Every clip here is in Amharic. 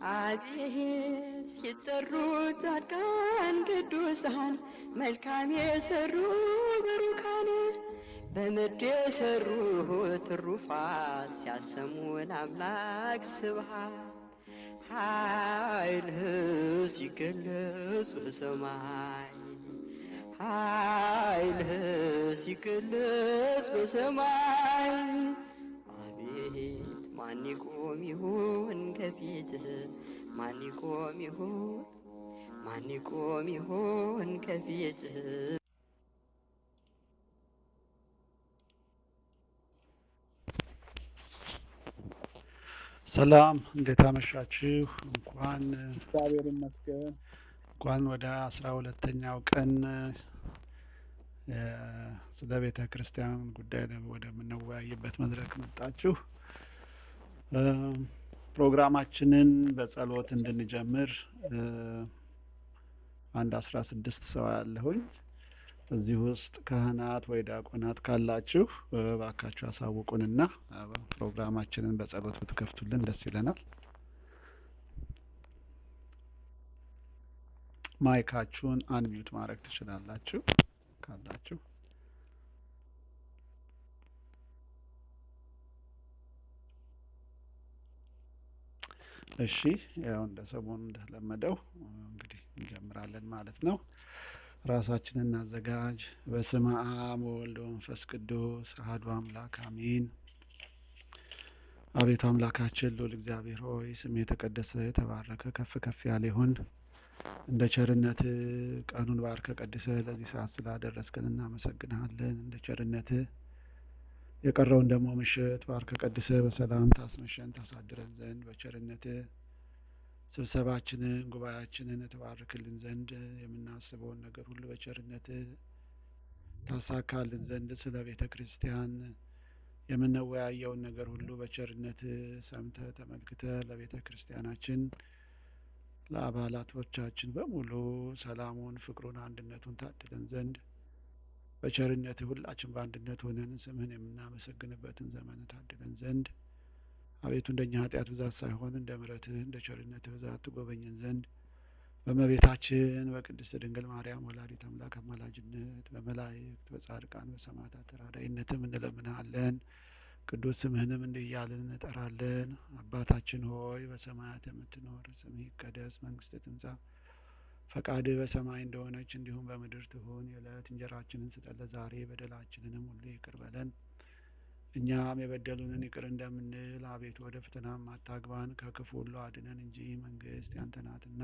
አቤት ሲጠሩ ጻድቃን ቅዱሳን መልካም የሰሩ ብሩካን በምድር የሰሩ ትሩፋት ሲያሰሙ ለአምላክ ስብሐት ኃይልህ ሲገለጽ በሰማይ ኃይልህ ሲገለጽ በሰማይ አቤት ማን ይቆም ይሆን ከፊትህ ማን ይቆም ይሆን ማን ይቆም ይሆን ከፊትህ ሰላም እንዴት አመሻችሁ? እግዚአብሔር ይመስገን። እንኳን ወደ 12ኛው ቀን ስለ ቤተ ክርስቲያን ጉዳይ ወደምንወያይበት መድረክ መጣችሁ። ፕሮግራማችንን በጸሎት እንድንጀምር አንድ 16 ሰው ያለሁኝ እዚህ ውስጥ ካህናት ወይ ዲያቆናት ካላችሁ እባካችሁ አሳውቁንና ፕሮግራማችንን በጸሎት ብትከፍቱልን ደስ ይለናል። ማይካችሁን አንሚዩት ማድረግ ትችላላችሁ ካላችሁ። እሺ ያው እንደ ሰሞኑ እንደተለመደው እንግዲህ እንጀምራለን ማለት ነው። ራሳችንን እናዘጋጅ። በስመ አብ ወወልድ ወመንፈስ ቅዱስ አሐዱ አምላክ አሜን። አቤቱ አምላካችን ልዑል እግዚአብሔር ሆይ ስም የተቀደሰ የተባረከ ከፍ ከፍ ያለ ይሁን። እንደ ቸርነት ቀኑን ባርከ ቀድሰ ለዚህ ሰዓት ስላደረስከን እናመሰግንሃለን። እንደ ቸርነት የቀረውን ደግሞ ምሽት ባርከ ቀድሰ በሰላም ታስመሸን ታሳድረን ዘንድ በቸርነት ስብሰባችንን ጉባኤያችንን ተባርክልን ዘንድ የምናስበውን ነገር ሁሉ በቸርነት ታሳካልን ዘንድ ስለ ቤተ ክርስቲያን የምንወያየውን ነገር ሁሉ በቸርነት ሰምተ ተመልክተ ለቤተ ክርስቲያናችን ለአባላቶቻችን በሙሉ ሰላሙን፣ ፍቅሩን፣ አንድነቱን ታድለን ዘንድ በቸርነት ሁላችን በአንድነት ሆነን ስምህን የምናመሰግንበትን ዘመን ታድለን ዘንድ አቤቱ እንደኛ ኃጢአት ብዛት ሳይሆን እንደ ምሕረትህ እንደ ቸርነትህ ብዛት ትጎበኘን ዘንድ በእመቤታችን በቅድስት ድንግል ማርያም ወላዲተ አምላክ አማላጅነት በመላእክት በጻድቃን በሰማዕታት ተራዳኢነትም እንለምንሃለን። ቅዱስ ስምህንም እንዲህ እያልን እንጠራለን። አባታችን ሆይ በሰማያት የምትኖር ስምህ ይቀደስ፣ መንግስትህ ትምጣ፣ ፈቃድህ በሰማይ እንደሆነች እንዲሁም በምድር ትሁን። የዕለት እንጀራችንን ስጠን ዛሬ፣ በደላችንንም ሁሉ ይቅር በለን እኛም የበደሉንን ይቅር እንደምንል፣ አቤቱ ወደ ፈተናም አታግባን ከክፉ ሁሉ አድነን እንጂ መንግስት ያንተ ናትና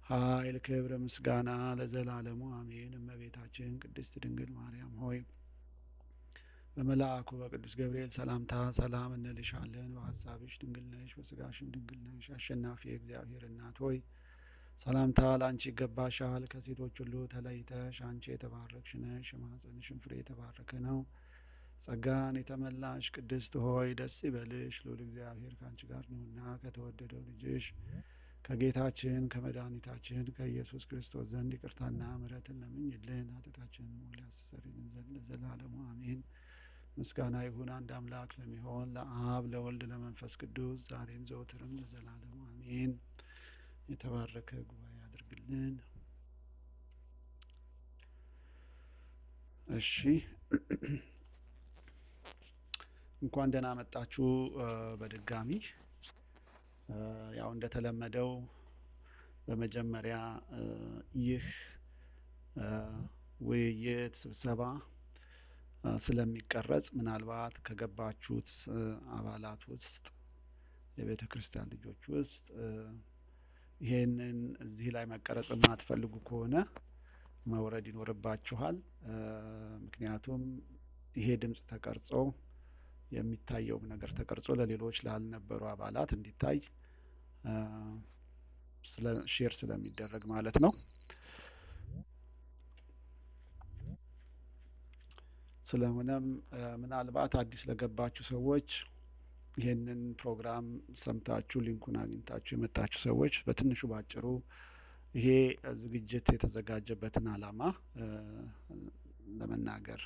ኃይል፣ ክብር፣ ምስጋና ለዘላለሙ አሜን። እመቤታችን ቅድስት ድንግል ማርያም ሆይ በመልአኩ በቅዱስ ገብርኤል ሰላምታ ሰላም እንልሻለን። በሀሳብሽ ድንግል ነሽ፣ በስጋሽም ድንግል ነሽ። አሸናፊ የእግዚአብሔር እናት ሆይ ሰላምታ ላንቺ ይገባሻል። ከሴቶች ሁሉ ተለይተሽ አንቺ የተባረክሽ ነሽ፣ የማኅፀንሽም ፍሬ የተባረከ ነው። ጸጋን የተመላሽ ቅድስት ሆይ ደስ ይበልሽ፣ ልዑል እግዚአብሔር ከአንቺ ጋር ነውና ከተወደደው ልጅሽ ከጌታችን ከመድኃኒታችን ከኢየሱስ ክርስቶስ ዘንድ ይቅርታና ምሕረትን ለምኝልን ኃጢአታችንን ሁሉ ያስተሰርይልን ዘንድ ለዘላለሙ አሜን። ምስጋና ይሁን አንድ አምላክ ለሚሆን ለአብ ለወልድ ለመንፈስ ቅዱስ ዛሬም ዘወትርም ለዘላለሙ አሜን። የተባረከ ጉባኤ አድርግልን። እሺ እንኳን ደህና መጣችሁ በድጋሚ። ያው እንደተለመደው በመጀመሪያ ይህ ውይይት ስብሰባ ስለሚቀረጽ ምናልባት ከገባችሁት አባላት ውስጥ የቤተ ክርስቲያን ልጆች ውስጥ ይሄንን እዚህ ላይ መቀረጽ የማትፈልጉ ከሆነ መውረድ ይኖርባችኋል። ምክንያቱም ይሄ ድምጽ ተቀርጾ የሚታየውም ነገር ተቀርጾ ለሌሎች ላልነበሩ አባላት እንዲታይ ሼር ስለሚደረግ ማለት ነው። ስለሆነም ምናልባት አዲስ ለገባችሁ ሰዎች ይሄንን ፕሮግራም ሰምታችሁ ሊንኩን አግኝታችሁ የመጣችሁ ሰዎች በትንሹ ባጭሩ ይሄ ዝግጅት የተዘጋጀበትን ዓላማ ለመናገር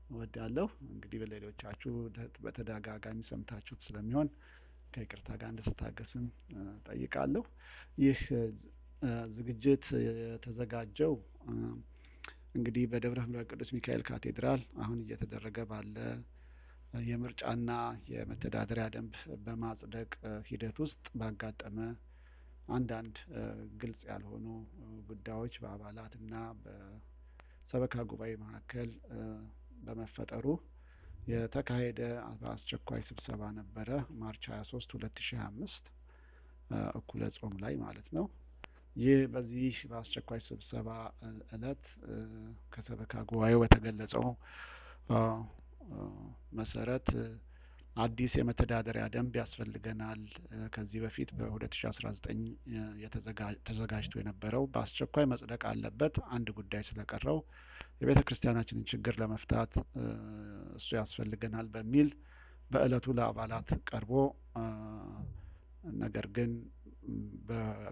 እወዳለሁ። እንግዲህ በሌሎቻችሁ በተደጋጋሚ ሰምታችሁት ስለሚሆን ከይቅርታ ጋር እንድትታገሱን ጠይቃለሁ። ይህ ዝግጅት የተዘጋጀው እንግዲህ በደብረ ምሕረት ቅዱስ ሚካኤል ካቴድራል አሁን እየተደረገ ባለ የምርጫና የመተዳደሪያ ደንብ በማጽደቅ ሂደት ውስጥ ባጋጠመ አንዳንድ ግልጽ ያልሆኑ ጉዳዮች በአባላትና በሰበካ ጉባኤ መካከል በመፈጠሩ የተካሄደ አስቸኳይ ስብሰባ ነበረ። ማርች 23 2025 እኩለ ጾም ላይ ማለት ነው። ይህ በዚህ በአስቸኳይ ስብሰባ እለት ከሰበካ ጉባኤው በተገለጸው መሰረት አዲስ የመተዳደሪያ ደንብ ያስፈልገናል። ከዚህ በፊት በ2019 ተዘጋጅቶ የነበረው በአስቸኳይ መጽደቅ አለበት። አንድ ጉዳይ ስለቀረው የቤተ ክርስቲያናችንን ችግር ለመፍታት እሱ ያስፈልገናል በሚል በእለቱ ለአባላት ቀርቦ ነገር ግን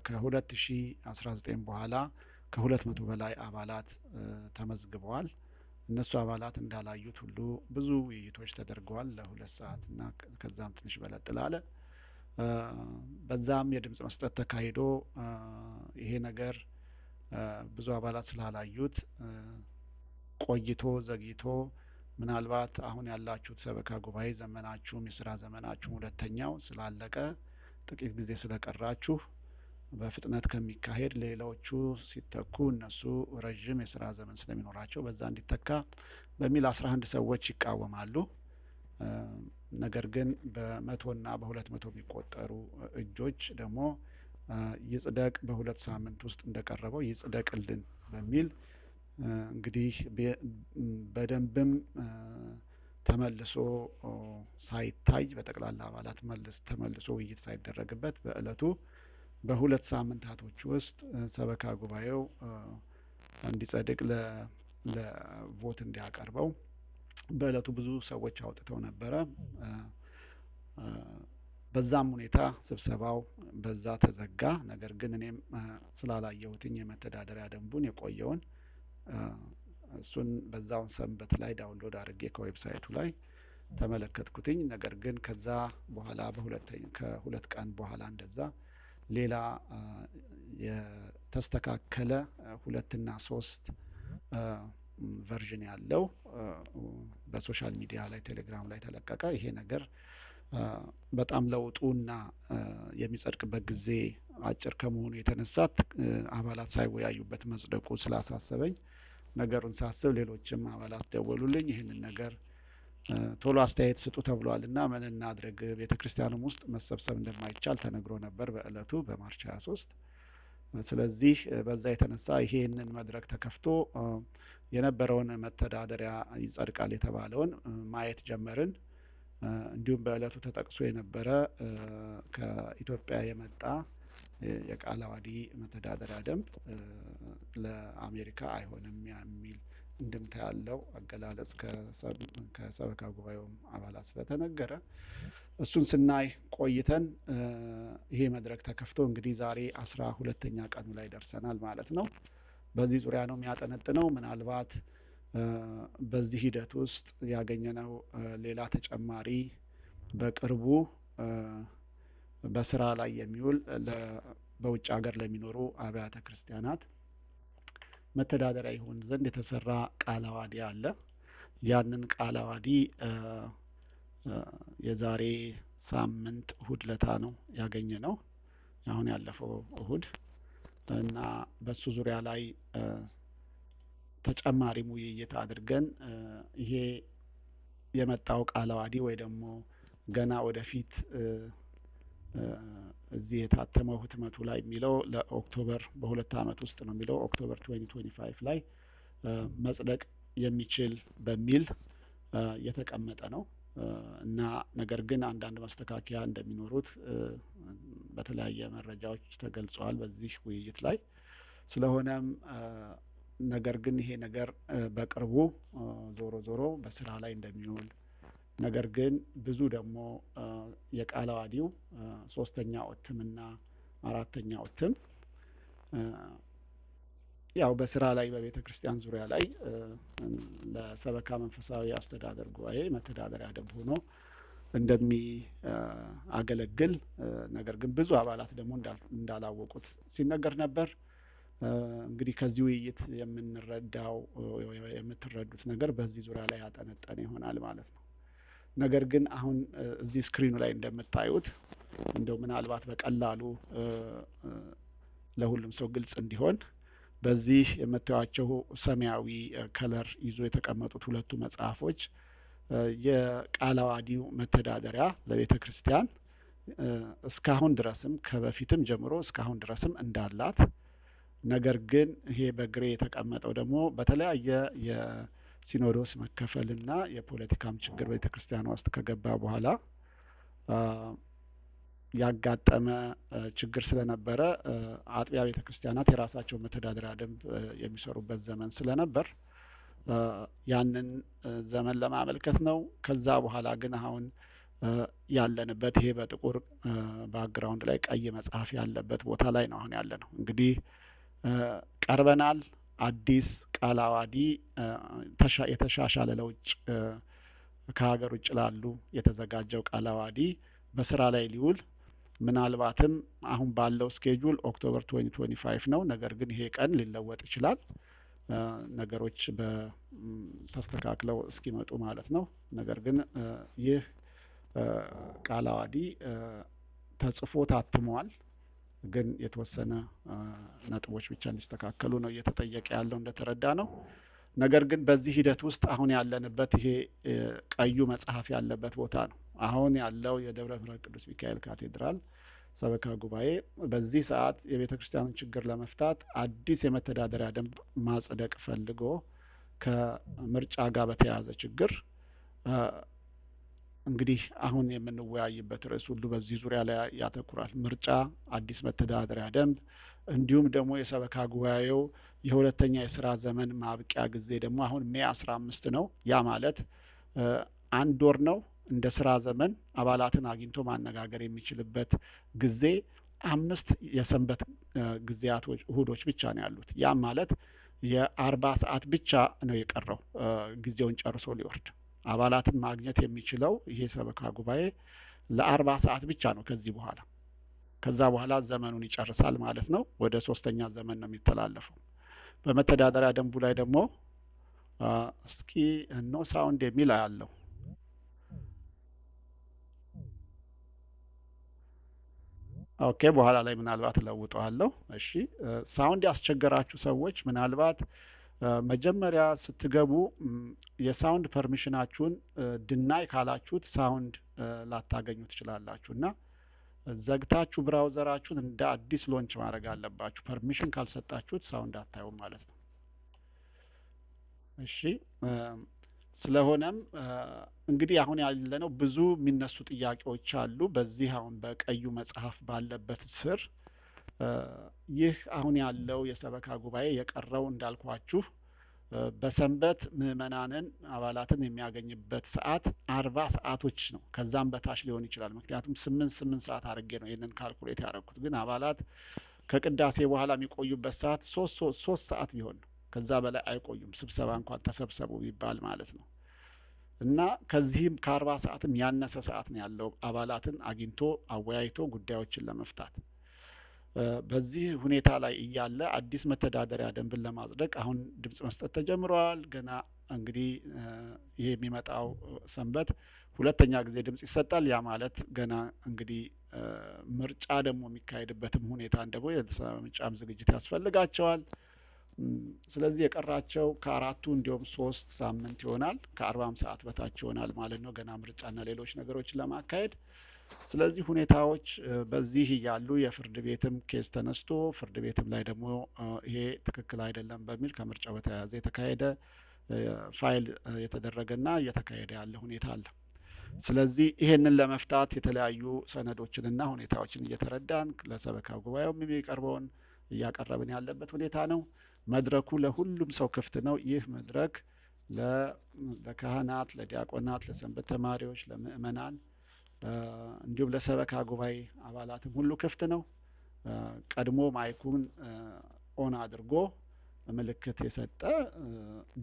ከ2019 በኋላ ከ200 በላይ አባላት ተመዝግበዋል። እነሱ አባላት እንዳላዩት ሁሉ ብዙ ውይይቶች ተደርገዋል ለ2 ሰዓት እና ከዛም ትንሽ በለጥ ላለ። በዛም የድምጽ መስጠት ተካሂዶ ይሄ ነገር ብዙ አባላት ስላላዩት ቆይቶ ዘግይቶ ምናልባት አሁን ያላችሁት ሰበካ ጉባኤ ዘመናችሁም የስራ ዘመናችሁም ሁለተኛው ስላለቀ ጥቂት ጊዜ ስለቀራችሁ በፍጥነት ከሚካሄድ ሌሎቹ ሲተኩ እነሱ ረዥም የስራ ዘመን ስለሚኖራቸው በዛ እንዲተካ በሚል 11 ሰዎች ይቃወማሉ። ነገር ግን በ100 እና በ200 የሚቆጠሩ እጆች ደግሞ ይጽደቅ በ2 ሳምንት ውስጥ እንደቀረበው ይጽደቅልን በሚል እንግዲህ በደንብም ተመልሶ ሳይታይ በጠቅላላ አባላት ተመልሶ ውይይት ሳይደረግበት በእለቱ በ2 ሳምንታቶች ውስጥ ሰበካ ጉባኤው እንዲጸድቅ ለቮት እንዲያቀርበው በእለቱ ብዙ ሰዎች አውጥተው ነበረ። በዛም ሁኔታ ስብሰባው በዛ ተዘጋ። ነገር ግን እኔም ስላላየሁትኝ የመተዳደሪያ ደንቡን የቆየውን እሱን በዛውን ሰንበት ላይ ዳውንሎድ አድርጌ ከዌብሳይቱ ላይ ተመለከትኩትኝ። ነገር ግን ከዛ በኋላ ከ2 ቀን በኋላ እንደዛ ሌላ የተስተካከለ 2 እና 3 ቨርዥን ያለው በሶሻል ሚዲያ ላይ ቴሌግራም ላይ ተለቀቀ። ይሄ ነገር በጣም ለውጡና የሚጸድቅበት ጊዜ አጭር ከመሆኑ የተነሳ አባላት ሳይወያዩበት መጽደቁ ስላሳሰበኝ ነገሩን ሳስብ ሌሎችም አባላት ደወሉልኝ። ይህንን ነገር ቶሎ አስተያየት ስጡ ተብሏልና ምን እናድርግ? ቤተክርስቲያኑም ውስጥ መሰብሰብ እንደማይቻል ተነግሮ ነበር በእለቱ በማርች 23። ስለዚህ በዛ የተነሳ ይሄንን መድረክ ተከፍቶ የነበረውን መተዳደሪያ ይጸድቃል የተባለውን ማየት ጀመርን። እንዲሁም በእለቱ ተጠቅሶ የነበረ ከኢትዮጵያ የመጣ የቃለ ዓዋዲ መተዳደሪያ ደንብ ለአሜሪካ አይሆንም የሚል እንድምታ ያለው አገላለጽ ከሰበካ ጉባኤውም አባላት ስለተነገረ እሱን ስናይ ቆይተን ይሄ መድረክ ተከፍቶ እንግዲህ ዛሬ 12ኛ ቀኑ ላይ ደርሰናል ማለት ነው። በዚህ ዙሪያ ነው የሚያጠነጥነው። ምናልባት በዚህ ሂደት ውስጥ ያገኘነው ሌላ ተጨማሪ በቅርቡ በስራ ላይ የሚውል በውጭ ሀገር ለሚኖሩ አብያተ ክርስቲያናት መተዳደሪያ ይሆን ዘንድ የተሰራ ቃለ ዓዋዲ አለ። ያንን ቃለ ዓዋዲ የዛሬ ሳምንት እሁድ ለታ ነው ያገኘነው፣ አሁን ያለፈው እሁድ እና በሱ ዙሪያ ላይ ተጨማሪም ውይይት አድርገን ይሄ የመጣው ቃለ ዓዋዲ ወይ ደግሞ ገና ወደፊት እዚህ የታተመው ህትመቱ ላይ የሚለው ለኦክቶበር በ2 አመት ውስጥ ነው የሚለው ኦክቶበር 2025 ላይ መጽደቅ የሚችል በሚል የተቀመጠ ነው እና ነገር ግን አንዳንድ ማስተካከያ እንደሚኖሩት በተለያየ መረጃዎች ተገልጿል በዚህ ውይይት ላይ። ስለሆነም ነገር ግን ይሄ ነገር በቅርቡ ዞሮ በስራ ላይ እንደሚውል ነገር ግን ብዙ ደግሞ የቃለ ዓዋዲው 3ኛው እትምና 4ኛው እትም ያው በስራ ላይ በቤተ ክርስቲያን ዙሪያ ላይ ለሰበካ መንፈሳዊ አስተዳደር ጉባኤ መተዳደሪያ ደንብ ሆኖ እንደሚያገለግል ነገር ግን ብዙ አባላት ደግሞ እንዳላወቁት ሲነገር ነበር። እንግዲህ ከዚህ ውይይት የምትረዱት ነገር በዚህ ዙሪያ ላይ ያጠነጠነ ይሆናል ማለት ነው። ነገር ግን አሁን እዚህ ስክሪኑ ላይ እንደምታዩት እንደው ምናልባት በቀላሉ ለሁሉም ሰው ግልጽ እንዲሆን በዚህ የምታዩቸው ሰማያዊ ከለር ይዞ የተቀመጡት ሁለቱ መጽሐፎች የቃለ ዓዋዲው መተዳደሪያ ለቤተ ክርስቲያን እስካሁን ድረስም ከበፊትም ጀምሮ እስካሁን ድረስም እንዳላት፣ ነገር ግን ይሄ በግሬ የተቀመጠው ደግሞ በተለያየ የሲኖዶስ መከፈልና የፖለቲካም ችግር ቤተ ክርስቲያኗ ውስጥ ከገባ በኋላ ያጋጠመ ችግር ስለነበረ አጥቢያ ቤተ ክርስቲያናት የራሳቸው መተዳደሪያ ደንብ የሚሰሩበት ዘመን ስለነበር ያንን ዘመን ለማመልከት ነው። ከዛ በኋላ ግን አሁን ያለንበት ይሄ በጥቁር ባክግራውንድ ላይ ቀይ መጽሐፍ ያለበት ቦታ ላይ ነው አሁን ያለነው። እንግዲህ ቀርበናል። አዲስ ቃለ ዓዋዲ የተሻሻለ ለውጭ ከሀገር ውጭ ላሉ የተዘጋጀው ቃለ ዓዋዲ በስራ ላይ ሊውል ምናልባትም አሁን ባለው ስኬጁል ኦክቶበር 2025 ነው። ነገር ግን ይሄ ቀን ሊለወጥ ይችላል፣ ነገሮች ተስተካክለው እስኪመጡ ማለት ነው። ነገር ግን ይህ ቃለ ዓዋዲ ተጽፎ ታትሟል። ግን የተወሰነ ነጥቦች ብቻ እንዲስተካከሉ ነው እየተጠየቀ ያለው እንደተረዳ ነው። ነገር ግን በዚህ ሂደት ውስጥ አሁን ያለንበት ይሄ ቀዩ መጽሐፍ ያለበት ቦታ ነው። አሁን ያለው የደብረ ምሕረት ቅዱስ ሚካኤል ካቴድራል ሰበካ ጉባኤ በዚህ ሰዓት የቤተ ክርስቲያንን ችግር ለመፍታት አዲስ የመተዳደሪያ ደንብ ማጽደቅ ፈልጎ ከምርጫ ጋር በተያያዘ ችግር እንግዲህ አሁን የምንወያይበት ርዕስ ሁሉ በዚህ ዙሪያ ላይ ያተኩራል። ምርጫ፣ አዲስ መተዳደሪያ ደንብ እንዲሁም ደግሞ የሰበካ ጉባኤው የሁለተኛ የስራ ዘመን ማብቂያ ጊዜ ደግሞ አሁን ሜይ 15 ነው። ያ ማለት አንድ ወር ነው። እንደ ስራ ዘመን አባላትን አግኝቶ ማነጋገር የሚችልበት ጊዜ 5 የሰንበት ጊዜያቶች እሁዶች ብቻ ነው ያሉት። ያ ማለት የ40 ሰዓት ብቻ ነው የቀረው ጊዜውን ጨርሶ ሊወርድ። አባላትን ማግኘት የሚችለው ይሄ ሰበካ ጉባኤ ለ40 ሰዓት ብቻ ነው ከዚህ በኋላ። ከዛ በኋላ ዘመኑን ይጨርሳል ማለት ነው። ወደ 3ኛ ዘመን ነው የሚተላለፈው። በመተዳደሪያ ደንቡ ላይ ደግሞ እስኪ ኖ ሳውንድ የሚል አያለው። ኦኬ፣ በኋላ ላይ ምናልባት እለውጠዋለሁ። እሺ፣ ሳውንድ ያስቸገራችሁ ሰዎች ምናልባት መጀመሪያ ስትገቡ የሳውንድ ፐርሚሽናችሁን ድናይ ካላችሁት ሳውንድ ላታገኙ ትችላላችሁ እና ዘግታችሁ ብራውዘራችሁን እንደ አዲስ ሎንች ማድረግ አለባችሁ። ፐርሚሽን ካልሰጣችሁት ሳውንድ አታዩም ማለት ነው። እሺ፣ ስለሆነም እንግዲህ አሁን ያለነው ብዙ የሚነሱ ጥያቄዎች አሉ። በዚህ አሁን በቀዩ መጽሐፍ ባለበት ስር ይህ አሁን ያለው የሰበካ ጉባኤ የቀረው እንዳልኳችሁ በሰንበት ምዕመናንን አባላትን የሚያገኝበት ሰዓት 40 ሰዓቶች ነው። ከዛም በታች ሊሆን ይችላል። ምክንያቱም 8 ሰዓት አድርጌ ነው ይህንን ካልኩሌት ያደረኩት። ግን አባላት ከቅዳሴ በኋላ የሚቆዩበት ሰዓት 3 ሰዓት ቢሆን ነው። ከዛ በላይ አይቆዩም። ስብሰባ እንኳን ተሰብሰቡ ቢባል ማለት ነው። እና ከዚህም ከ40 ሰዓትም ያነሰ ሰዓት ነው ያለው አባላትን አግኝቶ አወያይቶ ጉዳዮችን ለመፍታት። በዚህ ሁኔታ ላይ እያለ አዲስ መተዳደሪያ ደንብን ለማጽደቅ አሁን ድምጽ መስጠት ተጀምሯል። ገና እንግዲህ ይሄ የሚመጣው ሰንበት 2ኛ ጊዜ ድምጽ ይሰጣል። ያ ማለት ገና እንግዲህ ምርጫ ደግሞ የሚካሄድበትም ሁኔታ ደግሞ የምርጫም ዝግጅት ያስፈልጋቸዋል። ስለዚህ የቀራቸው ከ4ቱ እንዲሁም 3 ሳምንት ይሆናል። ከ40 ሰዓት በታች ይሆናል ማለት ነው ገና ምርጫና ሌሎች ነገሮችን ለማካሄድ። ስለዚህ ሁኔታዎች በዚህ እያሉ የፍርድ ቤትም ኬስ ተነስቶ ፍርድ ቤትም ላይ ደግሞ ይሄ ትክክል አይደለም በሚል ከምርጫው በተያያዘ የተካሄደ ፋይል የተደረገና እየተካሄደ ያለ ሁኔታ አለ። ስለዚህ ይሄንን ለመፍታት የተለያዩ ሰነዶችንና ሁኔታዎችን እየተረዳን ለሰበካ ጉባኤውም የሚቀርበውን እያቀረብን ያለበት ሁኔታ ነው። መድረኩ ለሁሉም ሰው ክፍት ነው። ይህ መድረክ ለካህናት፣ ለዲያቆናት፣ ለሰንበት ተማሪዎች፣ ለምእመናን እንዲሁም ለሰበካ ጉባኤ አባላትም ሁሉ ክፍት ነው። ቀድሞ ማይኩን ኦን አድርጎ ምልክት የሰጠ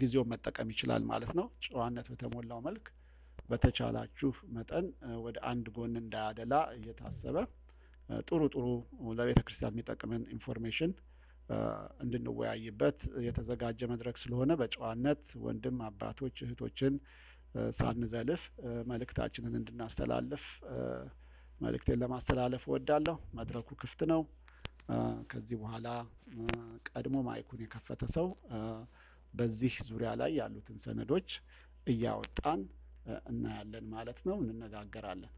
ጊዜውን መጠቀም ይችላል ማለት ነው። ጨዋነት በተሞላው መልክ በተቻላችሁ መጠን ወደ አንድ ጎን እንዳያደላ እየታሰበ ጥሩ ለቤተ ክርስቲያን የሚጠቅምን ኢንፎርሜሽን እንድንወያይበት የተዘጋጀ መድረክ ስለሆነ በጨዋነት ወንድም አባቶች እህቶችን ሳንዘልፍ መልእክታችንን እንድናስተላልፍ መልእክቴን ለማስተላለፍ እወዳለሁ። መድረኩ ክፍት ነው። ከዚህ በኋላ ቀድሞ ማይኩን የከፈተ ሰው በዚህ ዙሪያ ላይ ያሉትን ሰነዶች እያወጣን እናያለን ማለት ነው፣ እንነጋገራለን።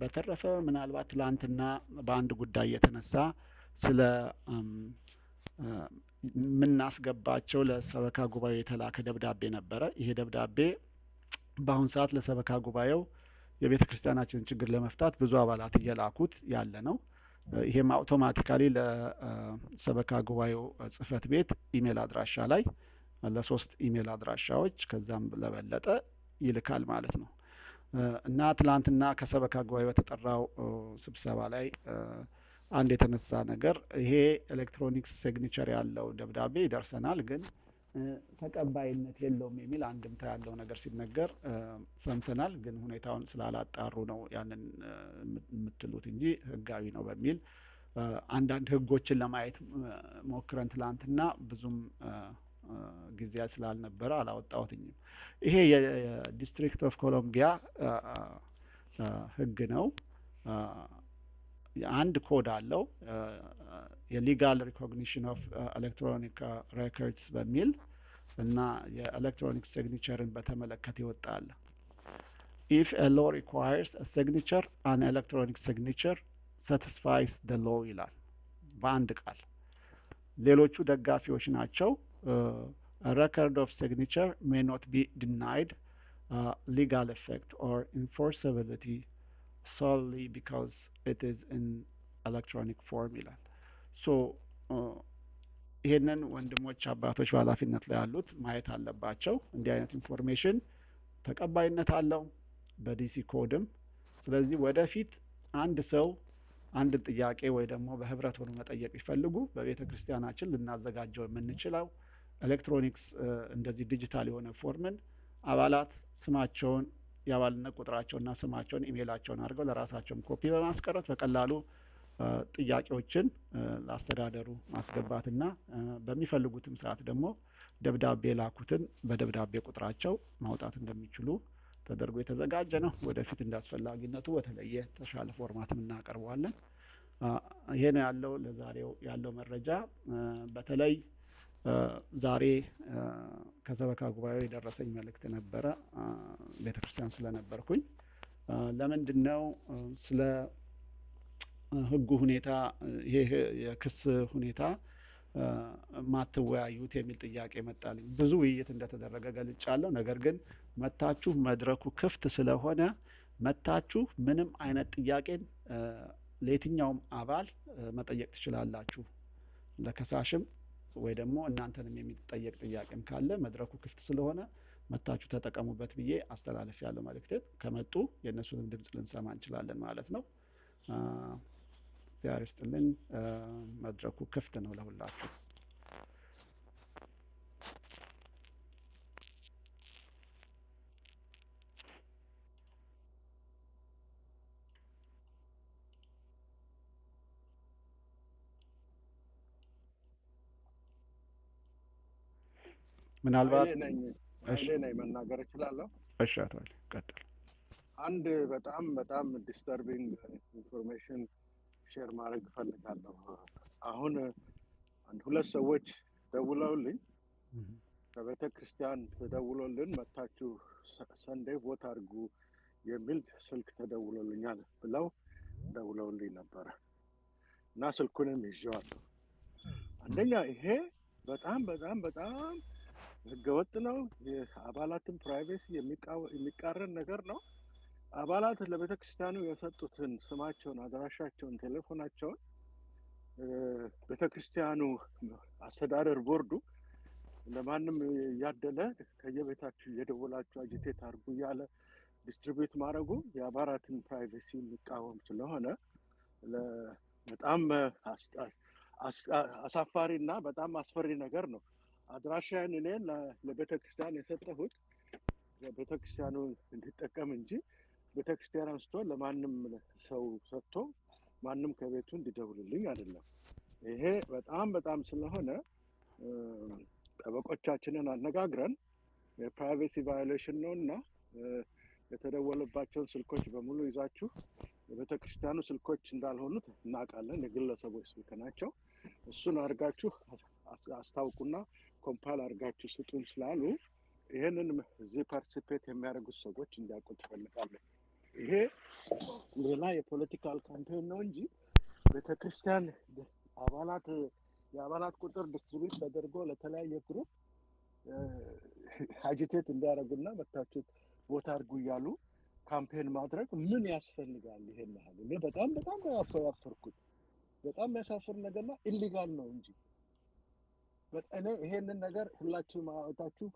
በተረፈ ምናልባት ትላንትና በአንድ ጉዳይ የተነሳ ስለ የምናስገባቸው ለሰበካ ጉባኤው የተላከ ደብዳቤ ነበረ። ይሄ ደብዳቤ በአሁን ሰዓት ለሰበካ ጉባኤው የቤተ ክርስቲያናችንን ችግር ለመፍታት ብዙ አባላት እየላኩት ያለ ነው። ይሄም አውቶማቲካሊ ለሰበካ ጉባኤው ጽህፈት ቤት ኢሜል አድራሻ ላይ ለሶስት ኢሜል አድራሻዎች ከዛም ለበለጠ ይልካል ማለት ነው። እና ትላንትና ከሰበካ ጉባኤ በተጠራው ስብሰባ ላይ አንድ የተነሳ ነገር ይሄ ኤሌክትሮኒክስ ሲግኒቸር ያለው ደብዳቤ ይደርሰናል፣ ግን ተቀባይነት የለውም የሚል አንድምታ ያለው ነገር ሲነገር ሰምተናል። ግን ሁኔታውን ስላላጣሩ ነው ያንን የምትሉት እንጂ ህጋዊ ነው በሚል አንዳንድ ህጎችን ለማየት ሞክረን ትላንትና ብዙም ጊዜ ስላልነበረ አላወጣሁትኝም። ይሄ የዲስትሪክት ኦፍ ኮሎምቢያ ህግ ነው። አንድ ኮድ አለው የሊጋል ሪኮግኒሽን ኦፍ ኤሌክትሮኒክ ሬኮርድስ በሚል እና የኤሌክትሮኒክ ሲግኒቸርን በተመለከተ ይወጣል። if a law requires a signature an electronic signature satisfies the law ይላል በአንድ ቃል። ሌሎቹ ደጋፊዎች ናቸው። a record of signature may not be denied legal effect or enforceability solely because it is in electronic form ይላል። ሶ ይሄንን ወንድሞች አባቶች በኃላፊነት ላይ ያሉት ማየት አለባቸው። እንዲህ አይነት ኢንፎርሜሽን ተቀባይነት አለው በዲሲ ኮድም። ስለዚህ ወደፊት አንድ ሰው አንድ ጥያቄ ወይ ደግሞ በህብረት ሆኖ መጠየቅ ይፈልጉ በቤተ ክርስቲያናችን ልናዘጋጀው የምንችለው ኤሌክትሮኒክስ እንደዚህ ዲጂታል የሆነ ፎርምን አባላት ስማቸውን የአባልነት ቁጥራቸውና ስማቸውን ኢሜይላቸውን አድርገው ለራሳቸውም ኮፒ በማስቀረት በቀላሉ ጥያቄዎችን ለአስተዳደሩ ማስገባትና በሚፈልጉትም ሰዓት ደግሞ ደብዳቤ ላኩትን በደብዳቤ ቁጥራቸው ማውጣት እንደሚችሉ ተደርጎ የተዘጋጀ ነው። ወደፊት እንዳስፈላጊነቱ በተለየ ተሻለ ፎርማትም እናቀርበዋለን። ይሄ ነው ያለው ለዛሬው ያለው መረጃ። በተለይ ዛሬ ከሰበካ ጉባኤው የደረሰኝ መልእክት ነበረ። ቤተክርስቲያን ስለነበርኩኝ ለምንድነው ስለ ህጉ ሁኔታ ይሄ የክስ ሁኔታ ማትወያዩት የሚል ጥያቄ መጣልኝ። ብዙ ውይይት እንደተደረገ ገልጫለሁ። ነገር ግን መታችሁ መድረኩ ክፍት ስለሆነ መታችሁ ምንም አይነት ጥያቄን ለየትኛውም አባል መጠየቅ ትችላላችሁ። ለከሳሽም ወይ ደግሞ እናንተንም የሚጠየቅ ጥያቄም ካለ መድረኩ ክፍት ስለሆነ መታችሁ ተጠቀሙበት ብዬ አስተላልፌያለሁ መልእክቴን። ከመጡ የእነሱንም ድምጽ ልንሰማ እንችላለን ማለት ነው። እግዚአብሔር ይስጥልኝ። መድረኩ ክፍት ነው ለሁላችሁ። ምናልባት እኔ ነኝ መናገር እችላለሁ? እሺ አቶ አሊ ቀጥል። አንድ በጣም ዲስተርቢንግ ኢንፎርሜሽን ሼር ማድረግ እፈልጋለሁ። አሁን አንድ ሁለት ሰዎች ደውለውልኝ ከቤተ ክርስቲያን ተደውሎልን መታችሁ ሰንዴይ ቮት አድርጉ የሚል ስልክ ተደውሎልኛል ብለው ደውለውልኝ ነበረ እና ስልኩንም ይዤዋለሁ። አንደኛ ይሄ በጣም ህገወጥ ነው። የአባላትን ፕራይቬሲ የሚቃረን ነገር ነው። አባላት ለቤተ ክርስቲያኑ የሰጡትን ስማቸውን፣ አድራሻቸውን፣ ቴሌፎናቸውን ቤተ ክርስቲያኑ አስተዳደር ቦርዱ ለማንም ያደለ ከየቤታችሁ እየደወላችሁ አጂቴት አድርጉ እያለ ዲስትሪቢዩት ማድረጉ የአባላትን ፕራይቬሲ የሚቃወም ስለሆነ በጣም አሳፋሪና በጣም አስፈሪ ነገር ነው። አድራሻዬን እኔ ለቤተ ክርስቲያን የሰጠሁት ቤተክርስቲያኑ እንዲጠቀም እንጂ ቤተክርስቲያን አንስቶ ለማንም ሰው ሰጥቶ ማንም ከቤቱ እንዲደውልልኝ አይደለም። ይሄ በጣም በጣም ስለሆነ ጠበቆቻችንን አነጋግረን የፕራይቬሲ ቫዮሌሽን ነውና የተደወለባቸውን ስልኮች በሙሉ ይዛችሁ የቤተክርስቲያኑ ስልኮች እንዳልሆኑት እናውቃለን፣ የግለሰቦች ስልክ ናቸው፣ እሱን አድርጋችሁ አስታውቁና ኮምፓይል አድርጋችሁ ስጡን ስላሉ ይሄንን እዚህ ፓርቲሲፔት የሚያደርጉት ሰዎች እንዲያውቁ ትፈልጋለሁ። ይሄ ሌላ የፖለቲካል ካምፔን ነው እንጂ ቤተክርስቲያን የአባላት ቁጥር ዲስትሪቢዩት ተደርጎ ለተለያየ ግሩፕ አጂቴት እንዲያደርጉና መታችሁ ቦታ አድርጉ እያሉ ካምፔን ማድረግ ምን ያስፈልጋል? ይሄን ያህል እኔ በጣም ያፈርኩት በጣም የሚያሳፍር ነገርና ኢሊጋል ነው እንጂ እኔ ይሄንን ነገር ሁላችሁም አወጣችሁ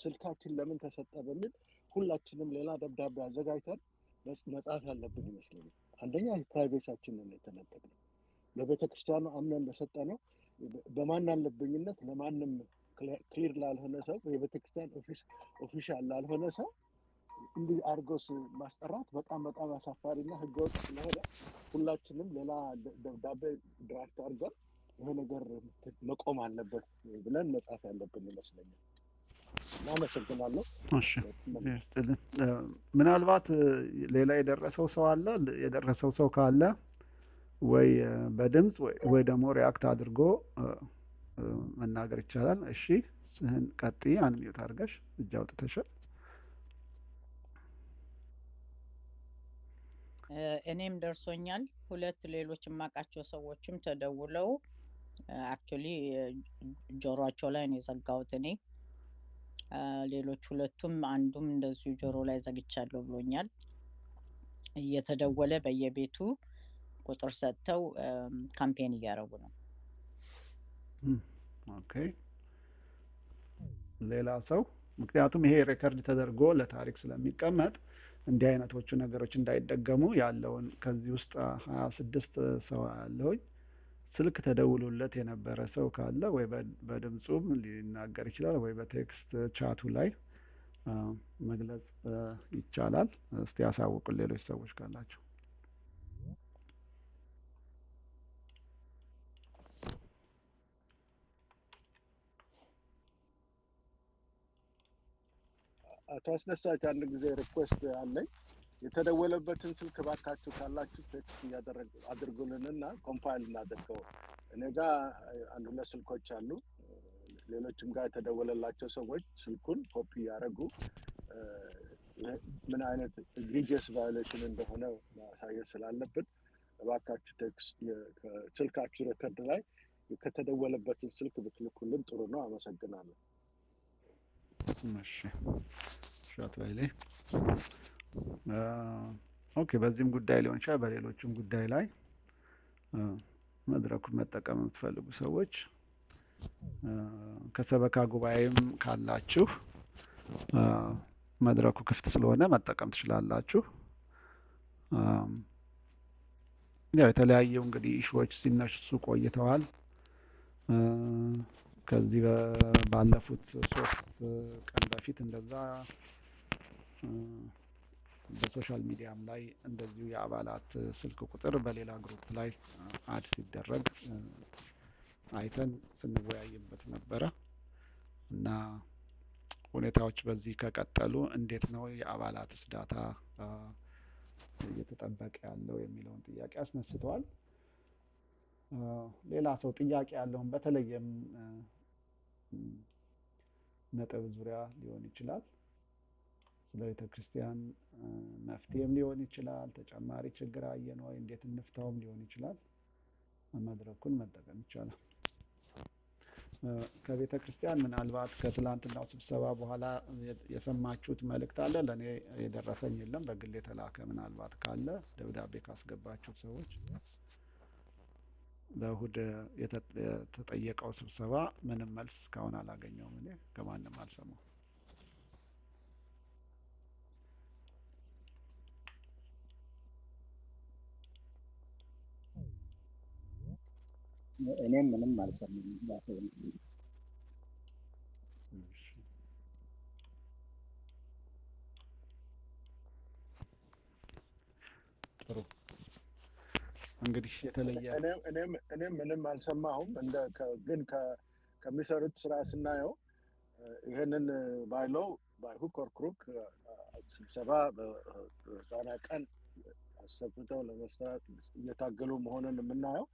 ስልካችን ለምን ተሰጠ በሚል ሁላችንም ሌላ ደብዳቤ አዘጋጅተን መጻፍ ያለብን ይመስለኛል። አንደኛ ፕራይቬሲያችንን የተነጠቅነው ለቤተክርስቲያኑ አምነን እንደሰጠነው በማን አለብኝነት ለማንም ክሊር ላልሆነ ሰው የቤተክርስቲያን ኦፊሻል ላልሆነ ሰው እንዲህ አድርጎስ ማስጠራት በጣም በጣም አሳፋሪና ህገወጥ ስለሆነ ሁላችንም ሌላ ደብዳቤ ድራፍት አድርገን ይሄ ነገር መቆም አለበት ብለን መጻፍ ያለብን ይመስለኛል። እናመሰግናለሁ። እሺ ምናልባት ሌላ የደረሰው ሰው አለ? የደረሰው ሰው ካለ ወይ በድምጽ ወይ ደግሞ ሪአክት አድርጎ መናገር ይቻላል። እሺ ስህን ቀጥይ፣ አንሚዩት አድርገሽ እጅ አውጥተሻል። እኔም ደርሶኛል። ሁለት ሌሎች የማውቃቸው ሰዎችም ተደውለው አክቹሊ ጆሮአቸው ላይ ነው የዘጋሁት እኔ። ሌሎች ሁለቱም አንዱም እንደዚሁ ጆሮ ላይ ዘግቻለሁ ብሎኛል። እየተደወለ በየቤቱ ቁጥር ሰጥተው ካምፔን እያደረጉ ነው። ኦኬ ሌላ ሰው ምክንያቱም ይሄ ሬከርድ ተደርጎ ለታሪክ ስለሚቀመጥ እንዲህ አይነቶቹ ነገሮች እንዳይደገሙ ያለውን ከዚህ ውስጥ 26 ሰው ያለውኝ ስልክ ተደውሎለት የነበረ ሰው ካለ ወይ በድምጹም ሊናገር ይችላል ወይ በቴክስት ቻቱ ላይ መግለጽ ይቻላል። እስቲ ያሳውቁን ሌሎች ሰዎች ካላቸው። አቶ አስነሳች አንድ ጊዜ ሪኩዌስት አለኝ። የተደወለበትን ስልክ ባካችሁ ካላችሁ ቴክስት አድርጉልንና ኮምፓይል እናድርገው። እኔ ጋር አንድ ሁለት ስልኮች አሉ። ሌሎችም ጋር የተደወለላቸው ሰዎች ስልኩን ኮፒ ያደረጉ ምን አይነት ኢግሪጂየስ ቫዮሌሽን እንደሆነ ማሳየት ስላለብን እባካችሁ ቴክስት ስልካችሁ ሬከርድ ላይ ከተደወለበትን ስልክ ብትልኩልን ጥሩ ነው። አመሰግናለሁ። እሺ ሻት ባይሌ ኦኬ። በዚህም ጉዳይ ሊሆን ይችላል በሌሎችም ጉዳይ ላይ መድረኩን መጠቀም የምትፈልጉ ሰዎች ከሰበካ ጉባኤም ካላችሁ መድረኩ ክፍት ስለሆነ መጠቀም ትችላላችሁ። ያው የተለያዩ እንግዲህ ኢሹዎች ሲነሱ ቆይተዋል። ከዚህ ባለፉት 3 ቀን በፊት እንደዛ በሶሻል ሚዲያም ላይ እንደዚሁ የአባላት ስልክ ቁጥር በሌላ ግሩፕ ላይ አድ ሲደረግ አይተን ስንወያይበት ነበረ እና ሁኔታዎች በዚህ ከቀጠሉ እንዴት ነው የአባላትስ ዳታ እየተጠበቀ ያለው የሚለውን ጥያቄ አስነስተዋል። ሌላ ሰው ጥያቄ ያለውን በተለየም ነጥብ ዙሪያ ሊሆን ይችላል፣ ስለ ቤተክርስቲያን መፍትሄም ሊሆን ይችላል፣ ተጨማሪ ችግር አየን ወይ እንዴት እንፍታውም ሊሆን ይችላል፣ መድረኩን መጠቀም ይቻላል። ከቤተ ክርስቲያን ምናልባት ከትላንትናው ስብሰባ በኋላ የሰማችሁት መልእክት አለ? ለኔ የደረሰኝ የለም። በግል የተላከ ምናልባት ካለ ደብዳቤ ካስገባችሁት ሰዎች ለእሁድ የተጠየቀው ስብሰባ ምንም መልስ እስካሁን አላገኘሁም። እኔ ከማንም አልሰማሁም። እኔም ምንም አልሰማሁም። ጥሩ እንግዲህ የተለየ እኔም ምንም አልሰማሁም ግን ከሚሰሩት ስራ ስናየው ይሄንን ባይለው ባይሁክ ኦር ክሩክ ስብሰባ በዛና ቀን አሰብተው ለመስራት እየታገሉ መሆኑን የምናየው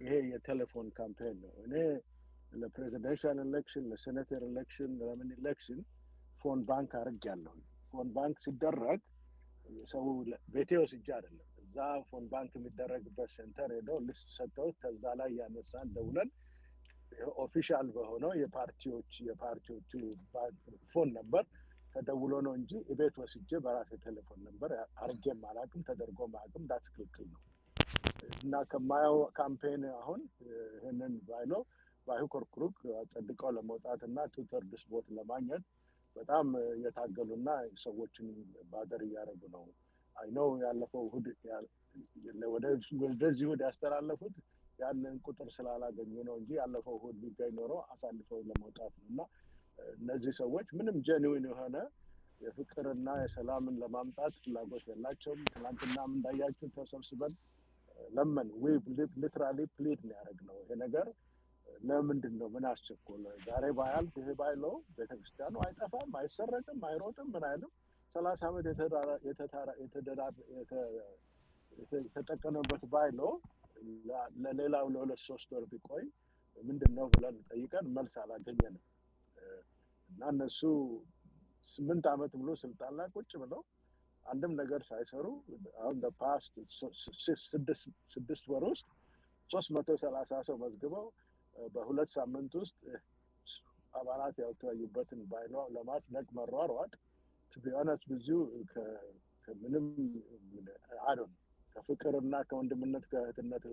ይሄ የቴሌፎን ካምፔን ነው። እኔ ለፕሬዚደንሻል ኤሌክሽን፣ ለሴኔተር ኤሌክሽን፣ ለምን ኤሌክሽን ፎን ባንክ አድርጌያለሁ። ፎን ባንክ ሲደረግ ሰው ቤቴ ወስጄ አይደለም፣ እዛ ፎን ባንክ የሚደረግበት ሴንተር ሄደው ሊስት ሰጥተው ከዛ ላይ ያነሳን ደውለን ኦፊሻል በሆነው የፓርቲዎቹ ፎን ነበር ተደውሎ ነው እንጂ ቤት ወስጄ በራሴ ቴሌፎን ነበር አርጌም አላውቅም፣ ተደርጎም አያውቅም። ዳትስ ክልክል ነው እና ከማየው ካምፔን አሁን ይህንን ባይሁክ ኦር ክሩክ አጸድቀው ለመውጣት እና ቱ-ተርድስ ቦት ለማግኘት በጣም እየታገሉና ሰዎችን ባደር እያደረጉ ነው። አይነው ያለፈው እሑድ ወደዚህ እሑድ ያስተላለፉት ያንን ቁጥር ስላላገኙ ነው እንጂ ያለፈው እሑድ ቢገኝ ኖሮ አሳልፈው ለመውጣት ነው። እና እነዚህ ሰዎች ምንም ጀኒዊን የሆነ የፍቅርና የሰላምን ለማምጣት ፍላጎት የላቸውም። ትናንትናም እንዳያችሁ ተሰብስበን ለምን ሊትራሊ ፕሊድ ነው ያደረግነው። ይሄ ነገር ለምንድን ነው ምን አስቸኮለ? ዛሬ ባያልፍ ይሄ ባይለው ቤተክርስቲያኑ አይጠፋም፣ አይሰረቅም፣ አይሮጥም፣ ምን አይልም። 30 ዓመት የተጠቀመበት ባይለው ለሌላው ለ2-3 ወር ቢቆይ ምንድን ነው ብለን ጠይቀን መልስ አላገኘንም። እና እነሱ 8 ዓመት ሙሉ ስልጣን ላይ ቁጭ ብለው አንድም ነገር ሳይሰሩ አሁን በፓስት 6 ወር ውስጥ 330 ሰው መዝግበው በ2 ሳምንት ውስጥ አባላት ያልተወያዩበትን ባይለው ለማጽደቅ መሯሯጥ ቢሆነስ ብዙ ከምንም አይደለም ከፍቅርና ከወንድምነት ከእህትነት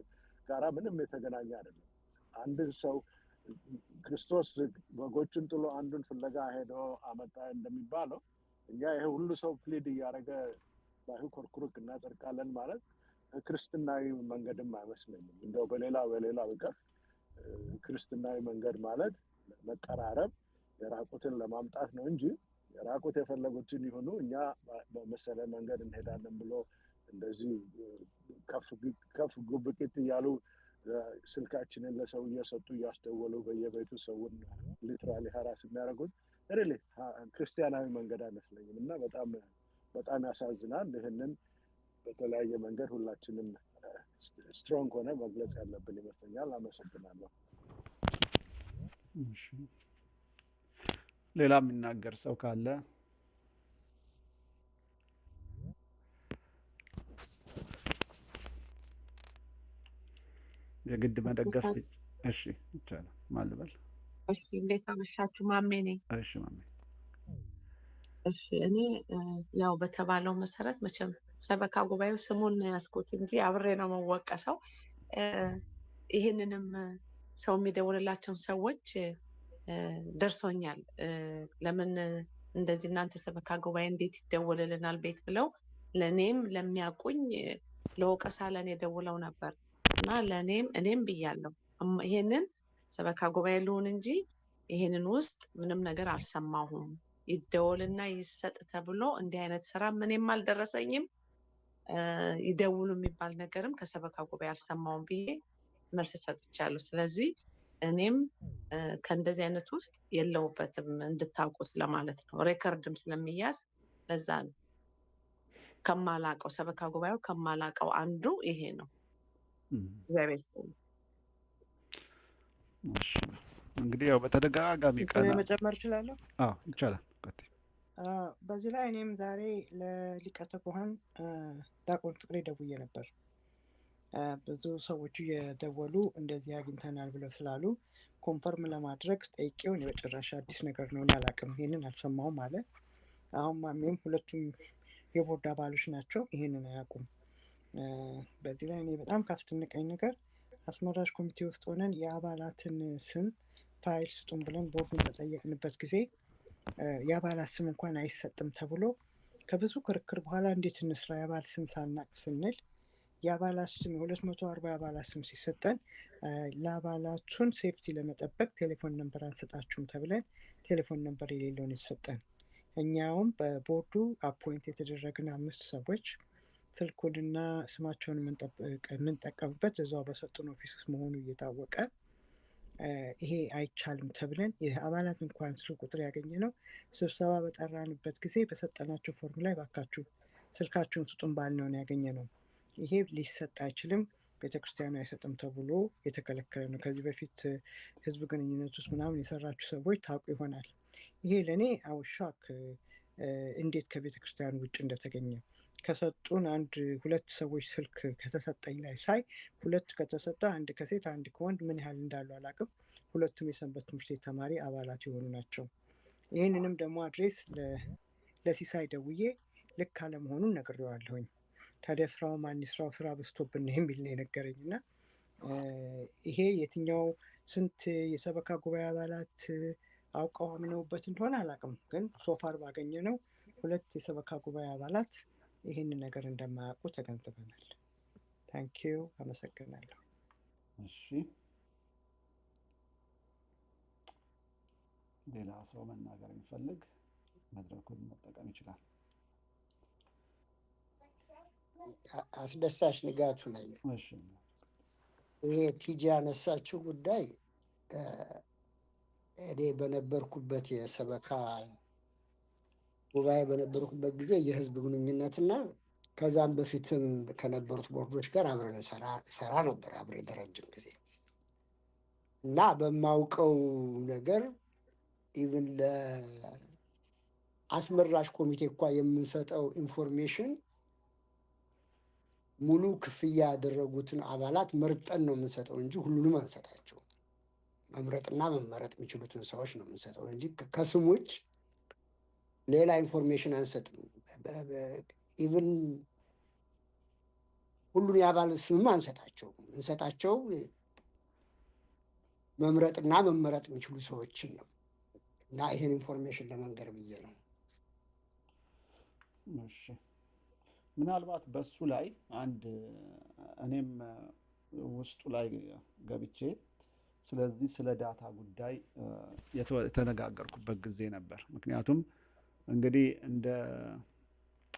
ጋራ ምንም የተገናኘ አይደለም። አንድ ሰው ክርስቶስ በጎቹን ጥሎ አንዱን ፍለጋ ሄዶ አመጣ እንደሚባለው እኛ ይሄ ሁሉ ሰው ፕሊድ እያደረገ ባይሁክ ኦር ክሩክ እናጸድቃለን ማለት ክርስትናዊ መንገድም አይመስለኝም። እንደው በሌላ ቢቀር ክርስትናዊ መንገድ ማለት መቀራረብ የራቁትን ለማምጣት ነው እንጂ የራቁት የፈለጉትን ይሁኑ እኛ በመሰለ መንገድ እንሄዳለን ብሎ እንደዚህ ከፍ ጉብቂት እያሉ ስልካችንን ለሰው እየሰጡ እያስደወሉ በየቤቱ ሰውን ሊትራሊ ሀራስ የሚያደርጉት ሪሊ ክርስቲያናዊ መንገድ አይመስለኝም እና በጣም ያሳዝናል። ይህንን በተለያየ መንገድ ሁላችንም ስትሮንግ ሆነ መግለጽ ያለብን ይመስለኛል። አመሰግናለሁ። ሌላ የሚናገር ሰው ካለ የግድ መደገፍ እሺ ይቻላል ማልበል። እሺ እንዴት አመሻችሁ? ማሜ ነኝ። እሺ ማሜ። እሺ እኔ ያው በተባለው መሰረት መቼም ሰበካ ጉባኤው ስሙን ያስኩት እንጂ አብሬ ነው መወቀሰው። ይሄንንም ሰው የሚደውልላቸው ሰዎች ደርሶኛል። ለምን እንደዚህ እናንተ ሰበካ ጉባኤ እንዴት ይደውልልናል ቤት ብለው ለኔም ለሚያቁኝ ለወቀሳ ለኔ ደውለው ነበር እና እኔም ብያለሁ ይሄንን ሰበካ ጉባኤ ልሁን እንጂ ይሄንን ውስጥ ምንም ነገር አልሰማሁም። ይደወልና ይሰጥ ተብሎ እንዲህ አይነት ስራ ምንም አልደረሰኝም። ይደውሉ የሚባል ነገርም ከሰበካ ጉባኤ አልሰማሁም ብዬ መልስ ሰጥቻለሁ። ስለዚህ እኔም ከእንደዚህ አይነት ውስጥ የለውበትም እንድታውቁት ለማለት ነው። ሬከርድም ስለሚያዝ ለዛ ነው። ከማላቀው ሰበካ ጉባኤው ከማላቀው አንዱ ይሄ ነው። እግዚአብሔር ይስጥልኝ። እንግዲህ ያው በተደጋጋሚ ቀና መጨመር እችላለሁ? አዎ ይቻላል። በዚህ ላይ እኔም ዛሬ ለሊቀ ትጉሃን ዲያቆን ፍቅሬ ደውዬ ነበር። ብዙ ሰዎች እየደወሉ እንደዚህ አግኝተናል ብለው ስላሉ ኮንፈርም ለማድረግ ጠይቄው የመጨረሻ አዲስ ነገር ነው አላውቅም፣ ይሄንን አልሰማሁም አለ። አሁን ማሜም ሁለቱም የቦርድ አባሎች ናቸው፣ ይሄንን አያውቁም። በዚህ ላይ እኔ በጣም ካስደነቀኝ ነገር አስመራጭ ኮሚቴ ውስጥ ሆነን የአባላትን ስም ፋይል ስጡን ብለን ቦርዱን በጠየቅንበት ጊዜ የአባላት ስም እንኳን አይሰጥም ተብሎ ከብዙ ክርክር በኋላ እንዴት እንስራ የአባል ስም ሳናቅ ስንል የአባላት ስም 240 አባላት ስም ሲሰጠን ለአባላቱን ሴፍቲ ለመጠበቅ ቴሌፎን ነምበር አንሰጣችሁም ተብለን ቴሌፎን ነምበር የሌለውን የተሰጠን። እኛውም በቦርዱ አፖይንት የተደረግን 5 ሰዎች ስልኩንና ስማቸውን የምንጠቀምበት እዛው በሰጡን ኦፊስ ውስጥ መሆኑ እየታወቀ ይሄ አይቻልም ተብለን የአባላት እንኳን ስልክ ቁጥር ያገኘ ነው ስብሰባ በጠራንበት ጊዜ በሰጠናቸው ፎርም ላይ ባካችሁ ስልካችሁን ስጡን ባልነውን ያገኘ ነው። ይሄ ሊሰጥ አይችልም፣ ቤተክርስቲያኑ አይሰጥም ተብሎ የተከለከለ ነው። ከዚህ በፊት ህዝብ ግንኙነት ውስጥ ምናምን የሰራችሁ ሰዎች ታውቁ ይሆናል። ይሄ ለእኔ አውሻክ እንዴት ከቤተክርስቲያኑ ውጭ እንደተገኘ ከሰጡን ሁለት ሰዎች ስልክ ከተሰጠኝ ላይ ሳይ ሁለት ከተሰጠ አንድ ከሴት አንድ ከወንድ ምን ያህል እንዳሉ አላውቅም። ሁለቱም የሰንበት ትምህርት ቤት ተማሪ አባላት የሆኑ ናቸው። ይህንንም ደግሞ አድሬስ ለሲሳይ ደውዬ ልክ አለመሆኑን ነግሬዋለሁኝ። ታዲያ ስራው ማን ስራው ስራ በዝቶብን የሚል ነው የነገረኝ እና ይሄ የትኛው ስንት የሰበካ ጉባኤ አባላት አውቀው አምነውበት እንደሆነ አላውቅም፣ ግን ሶፋር ባገኘ ነው ሁለት የሰበካ ጉባኤ አባላት ይህንን ነገር እንደማያውቁ ተገንዝበናል። ታንኪዩ፣ አመሰግናለሁ። እሺ፣ ሌላ ሰው መናገር የሚፈልግ መድረኩን መጠቀም ይችላል። አስደሳች ንጋቱ ነኝ። እሺ፣ ይሄ ቲጂ ያነሳችው ጉዳይ እኔ በነበርኩበት የሰበካ ጉባኤ በነበርኩበት ጊዜ የህዝብ ግንኙነትና ከዛም በፊትም ከነበሩት ቦርዶች ጋር አብረን ሰራ ነበር አብሬ ለረጅም ጊዜ እና በማውቀው ነገር ኢቭን ለአስመራጭ ኮሚቴ እንኳ የምንሰጠው ኢንፎርሜሽን ሙሉ ክፍያ ያደረጉትን አባላት መርጠን ነው የምንሰጠው እንጂ ሁሉንም አንሰጣቸው። መምረጥና መመረጥ የሚችሉትን ሰዎች ነው የምንሰጠው እንጂ ከስሞች ሌላ ኢንፎርሜሽን አንሰጥም። ኢቭን ሁሉን የአባል ስምም አንሰጣቸው። እንሰጣቸው መምረጥና መመረጥ የሚችሉ ሰዎችን ነው እና ይሄን ኢንፎርሜሽን ለመንገር ብዬ ነው። እሺ፣ ምናልባት በሱ ላይ እኔም ውስጡ ላይ ገብቼ ስለዚህ ስለ ዳታ ጉዳይ የተነጋገርኩበት ጊዜ ነበር። ምክንያቱም እንግዲህ እንደ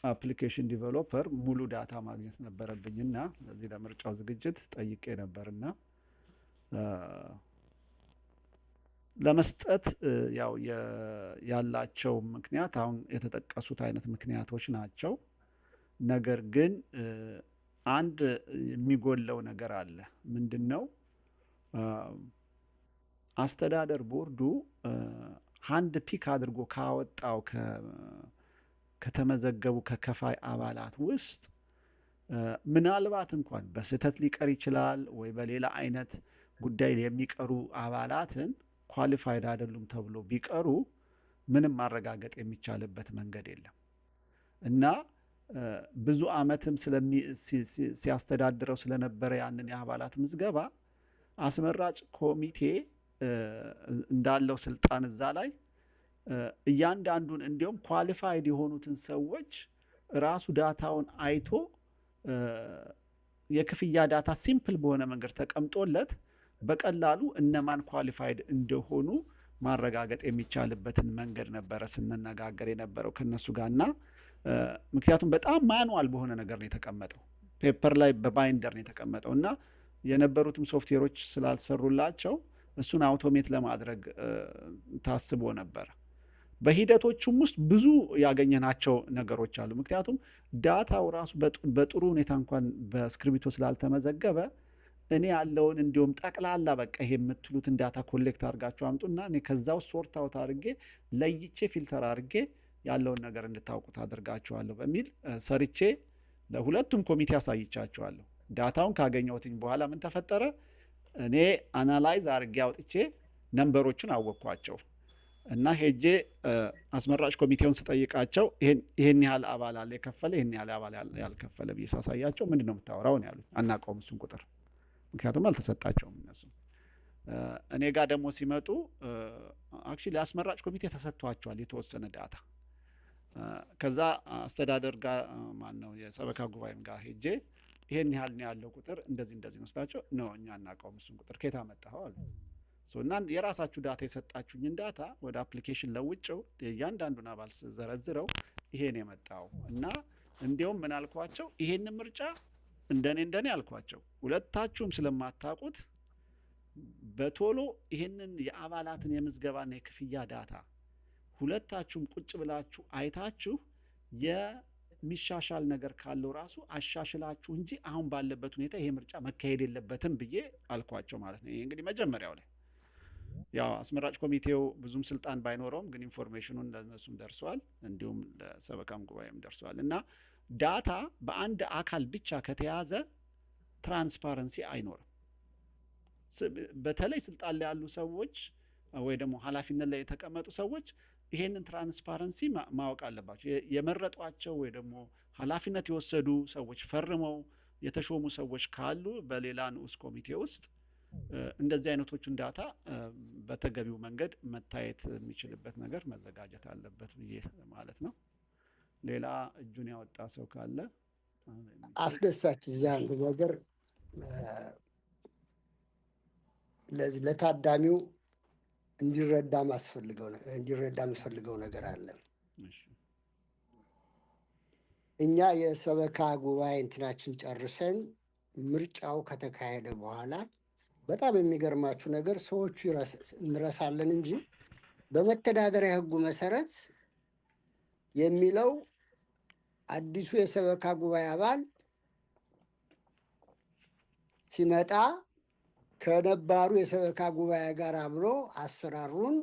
አፕሊኬሽን ዲቨሎፐር ሙሉ ዳታ ማግኘት ነበረብኝና ለዚህ ለምርጫው ዝግጅት ጠይቄ ነበርና ለመስጠት ያው ያላቸው ምክንያት አሁን የተጠቀሱት አይነት ምክንያቶች ናቸው። ነገር ግን አንድ የሚጎለው ነገር አለ። ምንድነው? አስተዳደር ቦርዱ ሃንድ ፒክ አድርጎ ካወጣው ከተመዘገቡ ከከፋይ አባላት ውስጥ ምናልባት እንኳን በስህተት ሊቀር ይችላል ወይ በሌላ አይነት ጉዳይ የሚቀሩ አባላትን ኳሊፋይድ አይደሉም ተብሎ ቢቀሩ ምንም ማረጋገጥ የሚቻልበት መንገድ የለም እና ብዙ አመትም ሲያስተዳድረው ስለነበረ ያንን የአባላት ምዝገባ አስመራጭ ኮሚቴ እንዳለው ስልጣን እዛ ላይ እያንዳንዱን እንዲሁም ኳሊፋይድ የሆኑትን ሰዎች ራሱ ዳታውን አይቶ የክፍያ ዳታ ሲምፕል በሆነ መንገድ ተቀምጦለት በቀላሉ እነማን ኳሊፋይድ እንደሆኑ ማረጋገጥ የሚቻልበትን መንገድ ነበረ ስንነጋገር የነበረው ከነሱ ጋርና ምክንያቱም በጣም ማኑዋል በሆነ ነገር ነው የተቀመጠው። ፔፐር ላይ በባይንደር ነው የተቀመጠው እና የነበሩትም ሶፍትዌሮች ስላልሰሩላቸው እሱን አውቶሜት ለማድረግ ታስቦ ነበር። በሂደቶቹም ውስጥ ብዙ ያገኘናቸው ነገሮች አሉ። ምክንያቱም ዳታው ራሱ በጥሩ ሁኔታ እንኳን በስክሪፕቶ ስላልተመዘገበ እኔ ያለውን እንዲሁም ጠቅላላ በቃ ይሄ የምትሉትን ዳታ ኮሌክት አድርጋችሁ አምጡና እኔ ከዛው ሶርት አውት አድርጌ ለይቼ ፊልተር አድርጌ ያለውን ነገር እንድታውቁት አድርጋችኋለሁ በሚል ሰርቼ ለሁለቱም ኮሚቴ አሳይቻቸዋለሁ። ዳታውን ካገኘሁትኝ በኋላ ምን ተፈጠረ? እኔ አናላይዝ አድርጌ አውጥቼ ነምበሮቹን አወቅኳቸው እና ሄጄ አስመራጭ ኮሚቴውን ስጠይቃቸው ይሄን ያህል አባል አለ የከፈለ ይሄን ያህል አባል ያልከፈለ ብዬ ሳሳያቸው ምንድነው የምታወራው ነው ያሉት። አናውቀውም እሱን ቁጥር፣ ምክንያቱም አልተሰጣቸውም እነሱ። እኔ ጋር ደግሞ ሲመጡ አክቹሊ አስመራጭ ኮሚቴ ተሰጥቷቸዋል የተወሰነ ዳታ። ከዛ አስተዳደር ጋር ማነው የሰበካ ጉባኤም ጋር ሄጄ ይሄን ያህል ነው ያለው ቁጥር እንደዚህ ነው ስላቸው ነው እኛ አናውቀውም እሱን ቁጥር ከየት አመጣኸው አሉ። እና የራሳችሁ ዳታ የሰጣችሁኝን ዳታ ወደ አፕሊኬሽን ለውጭው እያንዳንዱን አባል ዘረዝረው ይሄን የመጣው እና እንዲያውም ምን አልኳቸው፣ ይሄን ምርጫ እንደኔ አልኳቸው፣ ሁለታችሁም ስለማታውቁት በቶሎ ይሄንን የአባላትን የምዝገባና የክፍያ ዳታ ሁለታችሁም ቁጭ ብላችሁ አይታችሁ የሚሻሻል ነገር ካለው ራሱ አሻሽላችሁ እንጂ አሁን ባለበት ሁኔታ ይሄ ምርጫ መካሄድ የለበትም ብዬ አልኳቸው ማለት ነው። ይሄ እንግዲህ መጀመሪያው ላይ ያው አስመራጭ ኮሚቴው ብዙም ስልጣን ባይኖረውም ግን ኢንፎርሜሽኑን ለነሱም ደርሷል፣ እንዲሁም ለሰበካም ጉባኤም ደርሷል። እና ዳታ በአንድ አካል ብቻ ከተያዘ ትራንስፓረንሲ አይኖርም። በተለይ ስልጣን ላይ ያሉ ሰዎች ወይ ደግሞ ኃላፊነት ላይ የተቀመጡ ሰዎች ይሄንን ትራንስፓረንሲ ማወቅ አለባቸው። የመረጧቸው ወይ ደግሞ ኃላፊነት የወሰዱ ሰዎች ፈርመው የተሾሙ ሰዎች ካሉ በሌላ ንዑስ ኮሚቴ ውስጥ እንደዚህ አይነቶቹን ዳታ በተገቢው መንገድ መታየት የሚችልበት ነገር መዘጋጀት አለበት ብዬ ማለት ነው። ሌላ እጁን ያወጣ ሰው ካለ አስደሳች እዚያ አንድ ነገር ለታዳሚው እንዲረዳ የምፈልገው ነገር አለ። እኛ የሰበካ ጉባኤ እንትናችን ጨርሰን ምርጫው ከተካሄደ በኋላ በጣም የሚገርማችሁ ነገር ሰዎቹ እንረሳለን እንጂ በመተዳደሪያ ሕጉ መሰረት የሚለው አዲሱ የሰበካ ጉባኤ አባል ሲመጣ ከነባሩ የሰበካ ጉባኤ ጋር አብሮ አሰራሩን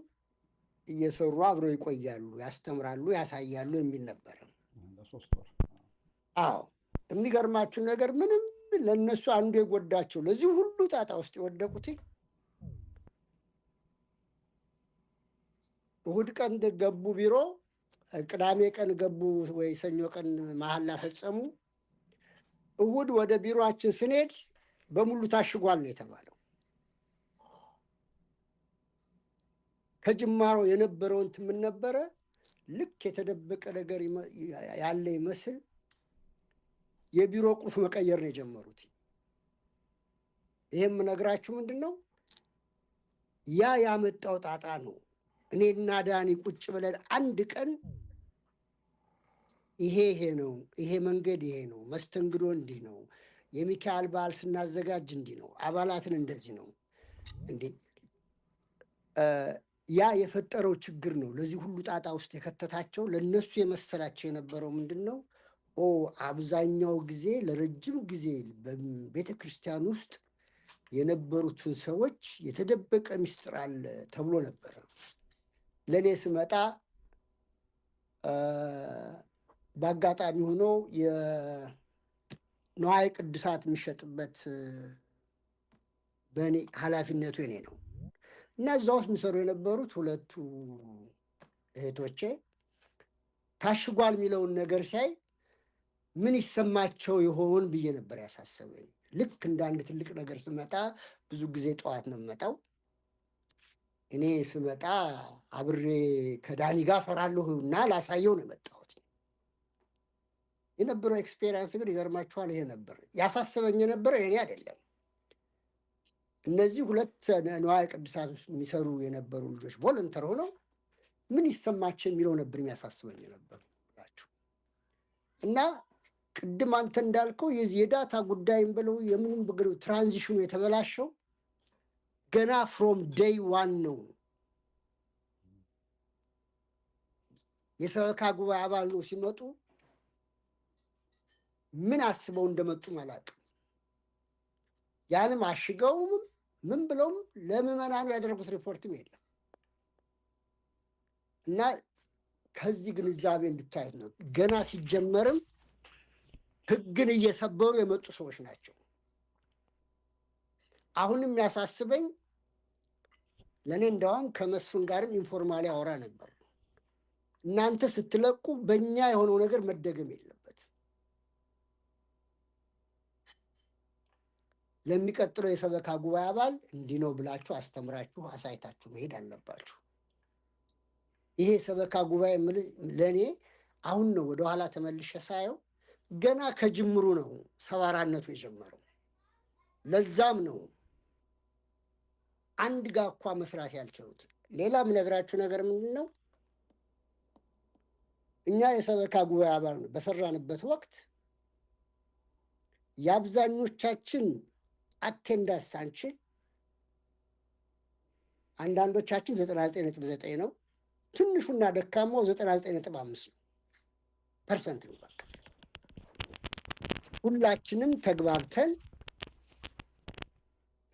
እየሰሩ አብረው ይቆያሉ፣ ያስተምራሉ፣ ያሳያሉ የሚል ነበር። አዎ የሚገርማችሁ ነገር ምንም ለነሱ አንዱ የጎዳቸው ለዚህ ሁሉ ጣጣ ውስጥ የወደቁት እሁድ ቀን ገቡ ቢሮ፣ ቅዳሜ ቀን ገቡ ወይ ሰኞ ቀን መሐላ ፈጸሙ። እሁድ ወደ ቢሮአችን ስንሄድ በሙሉ ታሽጓል ነው የተባለው። ከጅማሮ የነበረውን ምን ነበረ ልክ የተደበቀ ነገር ያለ ይመስል የቢሮ ቁልፍ መቀየር ነው የጀመሩት። ይሄም ነግራችሁ ምንድነው ያ ያመጣው ጣጣ ነው። እኔና ዳኒ ቁጭ ብለን አንድ ቀን ይሄ ነው፣ ይሄ መንገድ ይሄ ነው፣ መስተንግዶ እንዲህ ነው፣ የሚካኤል በዓል ስናዘጋጅ እንዲህ ነው፣ አባላትን እንደዚህ ነው እንዴ ያ የፈጠረው ችግር ነው ለዚህ ሁሉ ጣጣ ውስጥ የከተታቸው። ለነሱ የመሰላቸው የነበረው ምንድነው አብዛኛው ጊዜ ለረጅም ጊዜ በቤተ ክርስቲያን ውስጥ የነበሩትን ሰዎች የተደበቀ ምስጢር አለ ተብሎ ነበረ። ለእኔ ስመጣ በአጋጣሚ ሆኖ የንዋየ ቅድሳት የሚሸጥበት በእኔ ኃላፊነቱ የኔ ነው እና እዛ ውስጥ የሚሰሩ የነበሩት ሁለቱ እህቶቼ ታሽጓል የሚለውን ነገር ሳይ ምን ይሰማቸው ይሆን ብዬ ነበር ያሳሰበኝ። ልክ እንደ አንድ ትልቅ ነገር ስመጣ ብዙ ጊዜ ጠዋት ነው የምመጣው። እኔ ስመጣ አብሬ ከዳኒ ጋር እሰራለሁ እና ላሳየው ነው የመጣሁት። የነበረው ኤክስፔሪንስ ግን ይገርማችኋል ይሄ ነበር ያሳሰበኝ የነበረው የኔ አይደለም። እነዚህ ሁለት ንዋየ ቅድሳት ውስጥ የሚሰሩ የነበሩ ልጆች ቮለንተር ሆነው ምን ይሰማቸው የሚለው ነበር የሚያሳስበኝ የነበረው እና ቅድም አንተ እንዳልከው የዚህ የዳታ ጉዳይም ብለው የምንም ብለው ትራንዚሽኑ የተበላሸው ገና ፍሮም ዴይ ዋን ነው። የሰበካ ጉባኤ አባል ነው ሲመጡ ምን አስበው እንደመጡ አላውቅም። ያንም አሽገውም ምን ብለውም ለምዕመናኑ ያደረጉት ሪፖርትም የለም እና ከዚህ ግንዛቤ እንድታዩት ነው። ገና ሲጀመርም ሕግን እየሰበሩ የመጡ ሰዎች ናቸው። አሁንም ያሳስበኝ ለእኔ እንደውም ከመስፍን ጋርም ኢንፎርማሊ አወራ ነበር። እናንተ ስትለቁ በእኛ የሆነው ነገር መደገም የለበት። ለሚቀጥለው የሰበካ ጉባኤ አባል እንዲህ ነው ብላችሁ አስተምራችሁ አሳይታችሁ መሄድ አለባችሁ። ይሄ ሰበካ ጉባኤ ለእኔ አሁን ነው ወደኋላ ተመልሼ ሳየው ገና ከጅምሩ ነው ሰባራነቱ የጀመረው። ለዛም ነው አንድ ጋር እኳ መስራት ያልቻሉት። ሌላ የምነግራችሁ ነገር ምንድን ነው እኛ የሰበካ ጉባኤ አባል ነው በሰራንበት ወቅት የአብዛኞቻችን አቴንዳንስ ሳንችል አንዳንዶቻችን 99.9 ነው። ትንሹና ደካማው 99.5 ነው ፐርሰንት ነው። በቃ ሁላችንም ተግባብተን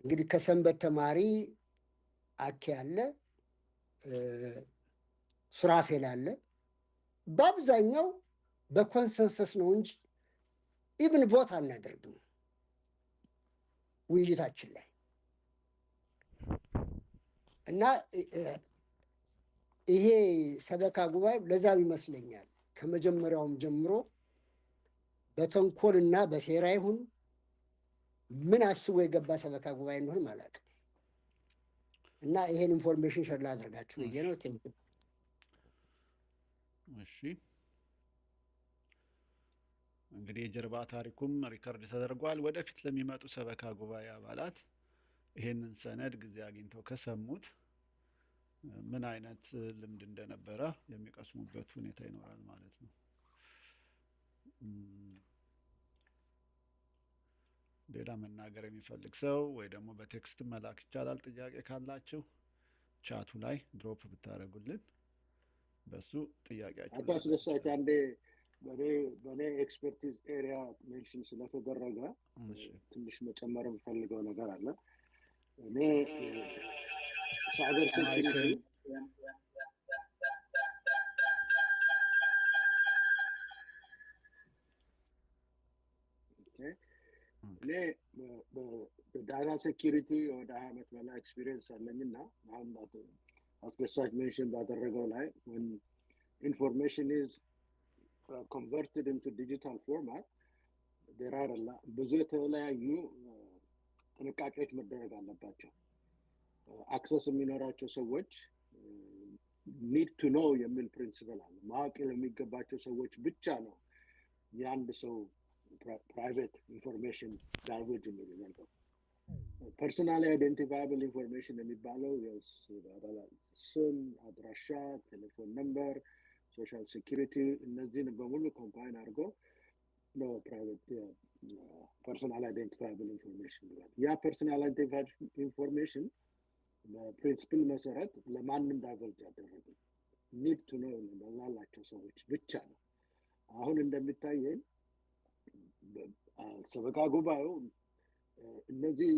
እንግዲህ ከሰንበት ተማሪ አኬ አለ፣ ሱራፌል አለ። በአብዛኛው በኮንሰንሰስ ነው እንጂ ኢቭን ቮት አናደርግም ውይይታችን ላይ እና ይሄ ሰበካ ጉባኤ ለዛም ይመስለኛል ከመጀመሪያውም ጀምሮ በተንኮልና በሴራ ይሁን ምን አስቦ የገባ ሰበካ ጉባኤ እንደሆነ አላውቅም። እና ይሄን ኢንፎርሜሽን ሸር ላደርጋችሁ ብዬ ነው። እሺ እንግዲህ የጀርባ ታሪኩም ሪከርድ ተደርጓል። ወደፊት ለሚመጡ ሰበካ ጉባኤ አባላት ይሄንን ሰነድ ጊዜ አግኝተው ከሰሙት ምን አይነት ልምድ እንደነበረ የሚቀስሙበት ሁኔታ ይኖራል ማለት ነው። ሌላ መናገር የሚፈልግ ሰው ወይ ደግሞ በቴክስት መላክ ይቻላል። ጥያቄ ካላችሁ ቻቱ ላይ ድሮፕ ብታደርጉልን በሱ ጥያቄያችሁ አባስ ደሳች አንዴ በኔ ኤክስፐርቲዝ ኤሪያ ሜንሽን ስለተደረገ ትንሽ መጨመር የምፈልገው ነገር አለ። እኔ ሳይበር ሴኩሪቲ እኔ በዳታ ሴኩሪቲ ወደ 20 ዓመት በላይ ኤክስፒሪየንስ አለኝና አሁን አስደሳች ሜንሽን ባደረገው ላይ when information is converted into digital format there are ብዙ የተለያዩ ጥንቃቄዎች መደረግ አለባቸው። አክሰስ የሚኖራቸው ሰዎች need to know የሚል ፕሪንሲፕል አለ። ማወቅ የሚገባቸው ሰዎች ብቻ ነው የአንድ ሰው ፕራይቬት ኢንፎርሜሽን ዳይቨርጅ የሚያደርገው። ፐርሰናሊ አይደንቲፋያብል ኢንፎርሜሽን የሚባለው ስም፣ አድራሻ፣ ቴሌፎን ነምበር፣ ሶሻል ሴኩሪቲ እነዚህን በሙሉ ኮምባይን አድርጎ ነው ፕራይቬት ፐርሰናል አይደንቲፋያብል ኢንፎርሜሽን ይላል። ያ ፐርሰናል አይደንቲፋያብል ኢንፎርሜሽን በፕሪንሲፕል መሰረት ለማንም ዳይቨርጅ ያደረግም ኒድ ቱ ኖ ላላቸው ሰዎች ብቻ ነው። አሁን እንደሚታየኝ ሰበካ ጉባኤው እነዚህ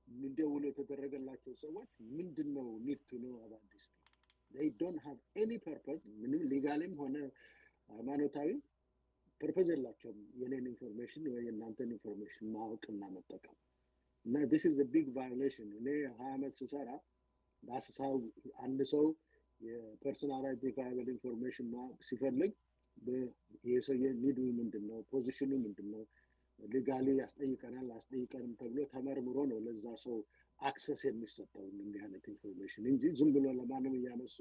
እንዲደውሉ የተደረገላቸው ሰዎች ምንድነው ኒድ ቱ ኖ አባውት ዲስ they don't have any purpose ምንም ሊጋልም ሆነ ሃይማኖታዊ ፐርፐዝ የላቸውም የኔን ኢንፎርሜሽን ወይ የእናንተን ኢንፎርሜሽን ማወቅና መጠቀም እና this is a big violation። እኔ 20 ዓመት ስሰራ ዳስሳው አንድ ሰው የፐርሰናል አይደንቲፋያብል ኢንፎርሜሽን ሲፈልግ የሰውዬ ኒዱ ምንድነው፣ ፖዚሽኑ ምንድነው፣ ሊጋሊ ያስጠይቀናል አስጠይቀንም ተብሎ ተመርምሮ ነው ለዛ ሰው አክሰስ የሚሰጠው እንዲህ አይነት ኢንፎርሜሽን እንጂ ዝም ብሎ ለማንም እያነሱ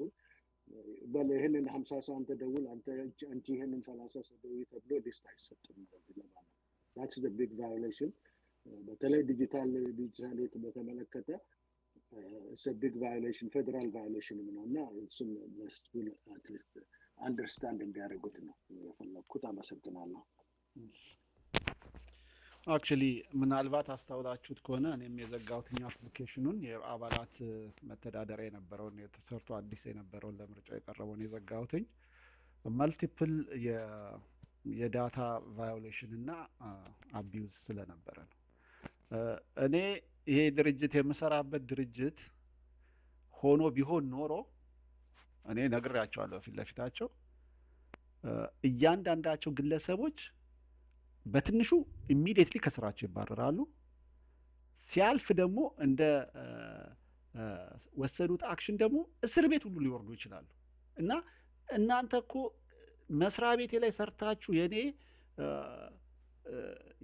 በለህንን 50 ሰው አንተ ደውል አንቺ ይሄንን 30 ሰው ደውል ተብሎ ሊስት አይሰጥም ለማንም። that's the big violation። በተለይ ዲጂታል በተመለከተ it's a big violation ፌደራል ቫዮሌሽን ነውና እሱን ለስቱል አትሊስት አንደርስታንድ እንዲያደርጉት ነው የፈለኩት። አመሰግናለሁ። አክቹሊ ምናልባት አስተውላችሁት ከሆነ እኔም የዘጋሁትኝ አፕሊኬሽኑን የአባላት መተዳደሪያ የነበረውን የተሰርቶ አዲስ የነበረውን ለምርጫ የቀረበውን የዘጋሁትኝ መልቲፕል የዳታ ቫዮሌሽን እና አቢዩዝ ስለነበረ ነው። እኔ ይሄ ድርጅት የምሰራበት ድርጅት ሆኖ ቢሆን ኖሮ እኔ ነግሬያቸዋለሁ ፊት ለፊታቸው እያንዳንዳቸው ግለሰቦች በትንሹ ኢሚዲየትሊ ከስራቸው ይባረራሉ። ሲያልፍ ደግሞ እንደ ወሰዱት አክሽን ደግሞ እስር ቤት ሁሉ ሊወርዱ ይችላሉ። እና እናንተ እኮ መስሪያ ቤቴ ላይ ሰርታችሁ የኔ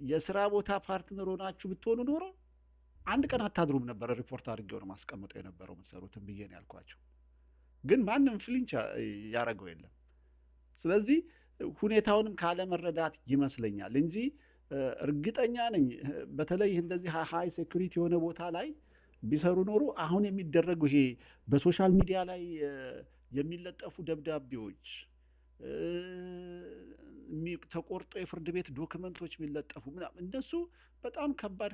የስራ ቦታ ፓርትነር ሆናችሁ ብትሆኑ ኖሮ አንድ ቀን አታድሩም ነበር። ሪፖርት አድርጌው ነው ማስቀምጠው የነበረው የምትሰሩትን ብዬ ነው ያልኳቸው። ግን ማንም ፍሊንች ያደረገው የለም። ስለዚህ ሁኔታውንም ካለመረዳት ይመስለኛል እንጂ እርግጠኛ ነኝ በተለይ እንደዚህ ሃይ ሴኩሪቲ የሆነ ቦታ ላይ ቢሰሩ ኖሮ አሁን የሚደረጉ ይሄ በሶሻል ሚዲያ ላይ የሚለጠፉ ደብዳቤዎች ተቆርጦ የፍርድ ቤት ዶክመንቶች የሚለጠፉ ምናምን እነሱ በጣም ከባድ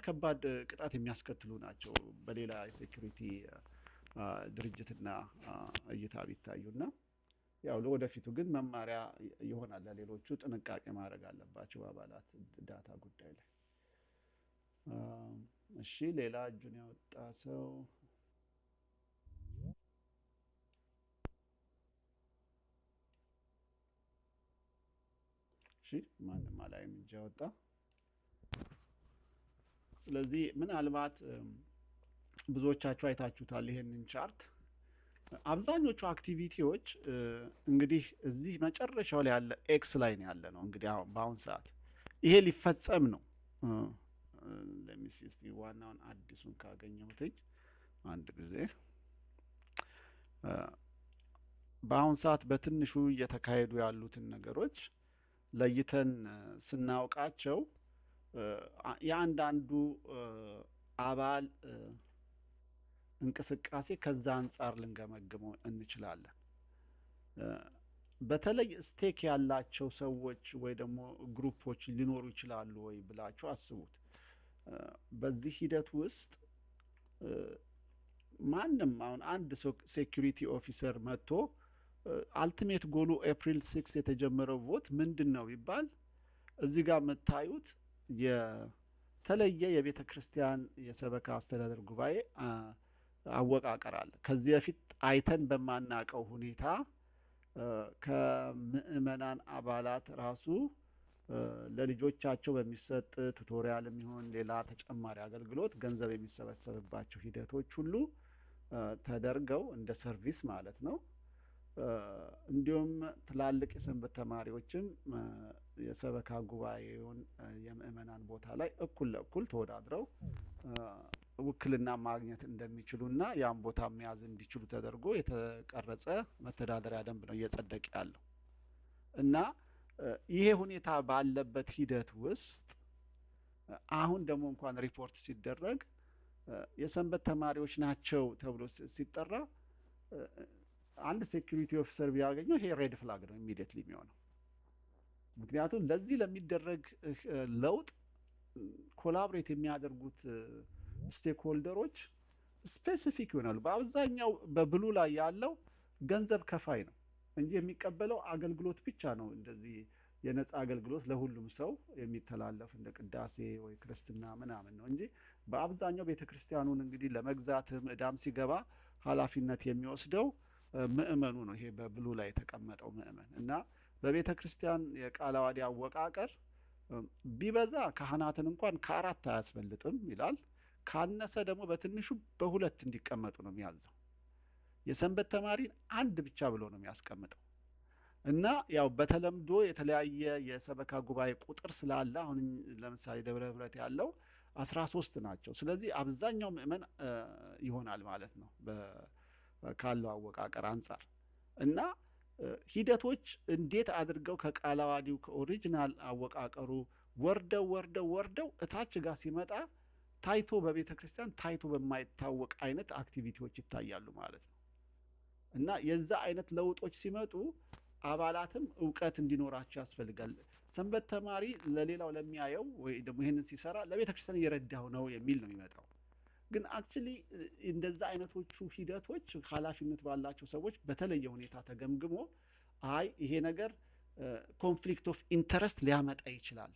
ቅጣት የሚያስከትሉ ናቸው በሌላ የሴኩሪቲ ድርጅትና እይታ ቢታዩና ያው ለወደፊቱ ግን መማሪያ ይሆናል ለሌሎቹ ጥንቃቄ ማድረግ አለባቸው በአባላት ዳታ ጉዳይ ላይ። እሺ ሌላ እጁን ያወጣ ሰው እሺ ማንም አላይም እጅ ያወጣ። ስለዚህ ምናልባት ብዙዎቻችሁ አይታችሁታል ይሄንን ቻርት። አብዛኞቹ አክቲቪቲዎች እንግዲህ እዚህ መጨረሻው ላይ ያለ ኤክስ ላይ ነው ያለ ነው። እንግዲህ አሁን በአሁን ሰዓት ይሄ ሊፈጸም ነው። ለሚስ እስቲ ዋናውን አዲሱን ካገኘሁትኝ አንድ ጊዜ በአሁን ሰዓት በትንሹ እየተካሄዱ ያሉትን ነገሮች ለይተን ስናውቃቸው የአንዳንዱ አባል እንቅስቃሴ ከዛ አንጻር ልንገመግመው እንችላለን። በተለይ ስቴክ ያላቸው ሰዎች ወይ ደግሞ ግሩፖች ሊኖሩ ይችላሉ ወይ ብላችሁ አስቡት። በዚህ ሂደት ውስጥ ማንም አሁን አንድ ሴኩሪቲ ኦፊሰር መጥቶ አልቲሜት ጎሉ ኤፕሪል 6 የተጀመረው ቮት ምንድን ነው ይባል እዚህ ጋር የምታዩት የተለየ የቤተ ክርስቲያን የሰበካ አስተዳደር ጉባኤ አወቃቀር አለ። ከዚህ በፊት አይተን በማናቀው ሁኔታ ከምዕመናን አባላት ራሱ ለልጆቻቸው በሚሰጥ ቱቶሪያልም ይሁን ሌላ ተጨማሪ አገልግሎት ገንዘብ የሚሰበሰብባቸው ሂደቶች ሁሉ ተደርገው እንደ ሰርቪስ ማለት ነው። እንዲሁም ትላልቅ የሰንበት ተማሪዎችም የሰበካ ጉባኤውን የምዕመናን ቦታ ላይ እኩል ለእኩል ተወዳድረው ውክልና ማግኘት እንደሚችሉና ያን ቦታ መያዝ እንዲችሉ ተደርጎ የተቀረጸ መተዳደሪያ ደንብ ነው እየጸደቀ ያለው እና ይሄ ሁኔታ ባለበት ሂደት ውስጥ አሁን ደግሞ እንኳን ሪፖርት ሲደረግ የሰንበት ተማሪዎች ናቸው ተብሎ ሲጠራ አንድ ሴኩሪቲ ኦፊሰር ቢያገኘው ይሄ ሬድ ፍላግ ነው ኢሚዲየትሊ የሚሆነው። ምክንያቱም ለዚህ ለሚደረግ ለውጥ ኮላብሬት የሚያደርጉት ስቴክ ሆልደሮች ስፔሲፊክ ይሆናሉ። በአብዛኛው በብሉ ላይ ያለው ገንዘብ ከፋይ ነው እንጂ የሚቀበለው አገልግሎት ብቻ ነው። እንደዚህ የነጻ አገልግሎት ለሁሉም ሰው የሚተላለፍ እንደ ቅዳሴ ወይ ክርስትና ምናምን ነው እንጂ በአብዛኛው ቤተክርስቲያኑን እንግዲህ ለመግዛትም እዳም ሲገባ ኃላፊነት የሚወስደው ምእመኑ ነው። ይሄ በብሉ ላይ የተቀመጠው ምእመን እና በቤተ ክርስቲያን የቃለ ዓዋዲ አወቃቀር ቢበዛ ካህናትን እንኳን ከ4 አያስበልጥም ይላል። ካነሰ ደግሞ በትንሹ በ2 እንዲቀመጡ ነው የሚያዘው። የሰንበት ተማሪን አንድ ብቻ ብሎ ነው የሚያስቀምጠው እና ያው በተለምዶ የተለያየ የሰበካ ጉባኤ ቁጥር ስላለ አሁን ለምሳሌ ደብረ ምሕረት ያለው 13 ናቸው። ስለዚህ አብዛኛው ምእመን ይሆናል ማለት ነው ካለው አወቃቀር አንጻር እና ሂደቶች እንዴት አድርገው ከቃለ ዓዋዲው ከኦሪጂናል አወቃቀሩ ወርደው እታች ጋር ሲመጣ ታይቶ በቤተ ክርስቲያን ታይቶ በማይታወቅ አይነት አክቲቪቲዎች ይታያሉ ማለት ነው እና የዛ አይነት ለውጦች ሲመጡ አባላትም እውቀት እንዲኖራቸው ያስፈልጋል። ሰንበት ተማሪ ለሌላው ለሚያየው ወይ ደግሞ ይሄንን ሲሰራ ለቤተ ክርስቲያን እየረዳው ነው የሚል ነው የሚመጣው። ግን አክቹሊ እንደዛ አይነቶቹ ሂደቶች ኃላፊነት ባላቸው ሰዎች በተለየ ሁኔታ ተገምግሞ አይ ይሄ ነገር ኮንፍሊክት ኦፍ ኢንተረስት ሊያመጣ ይችላል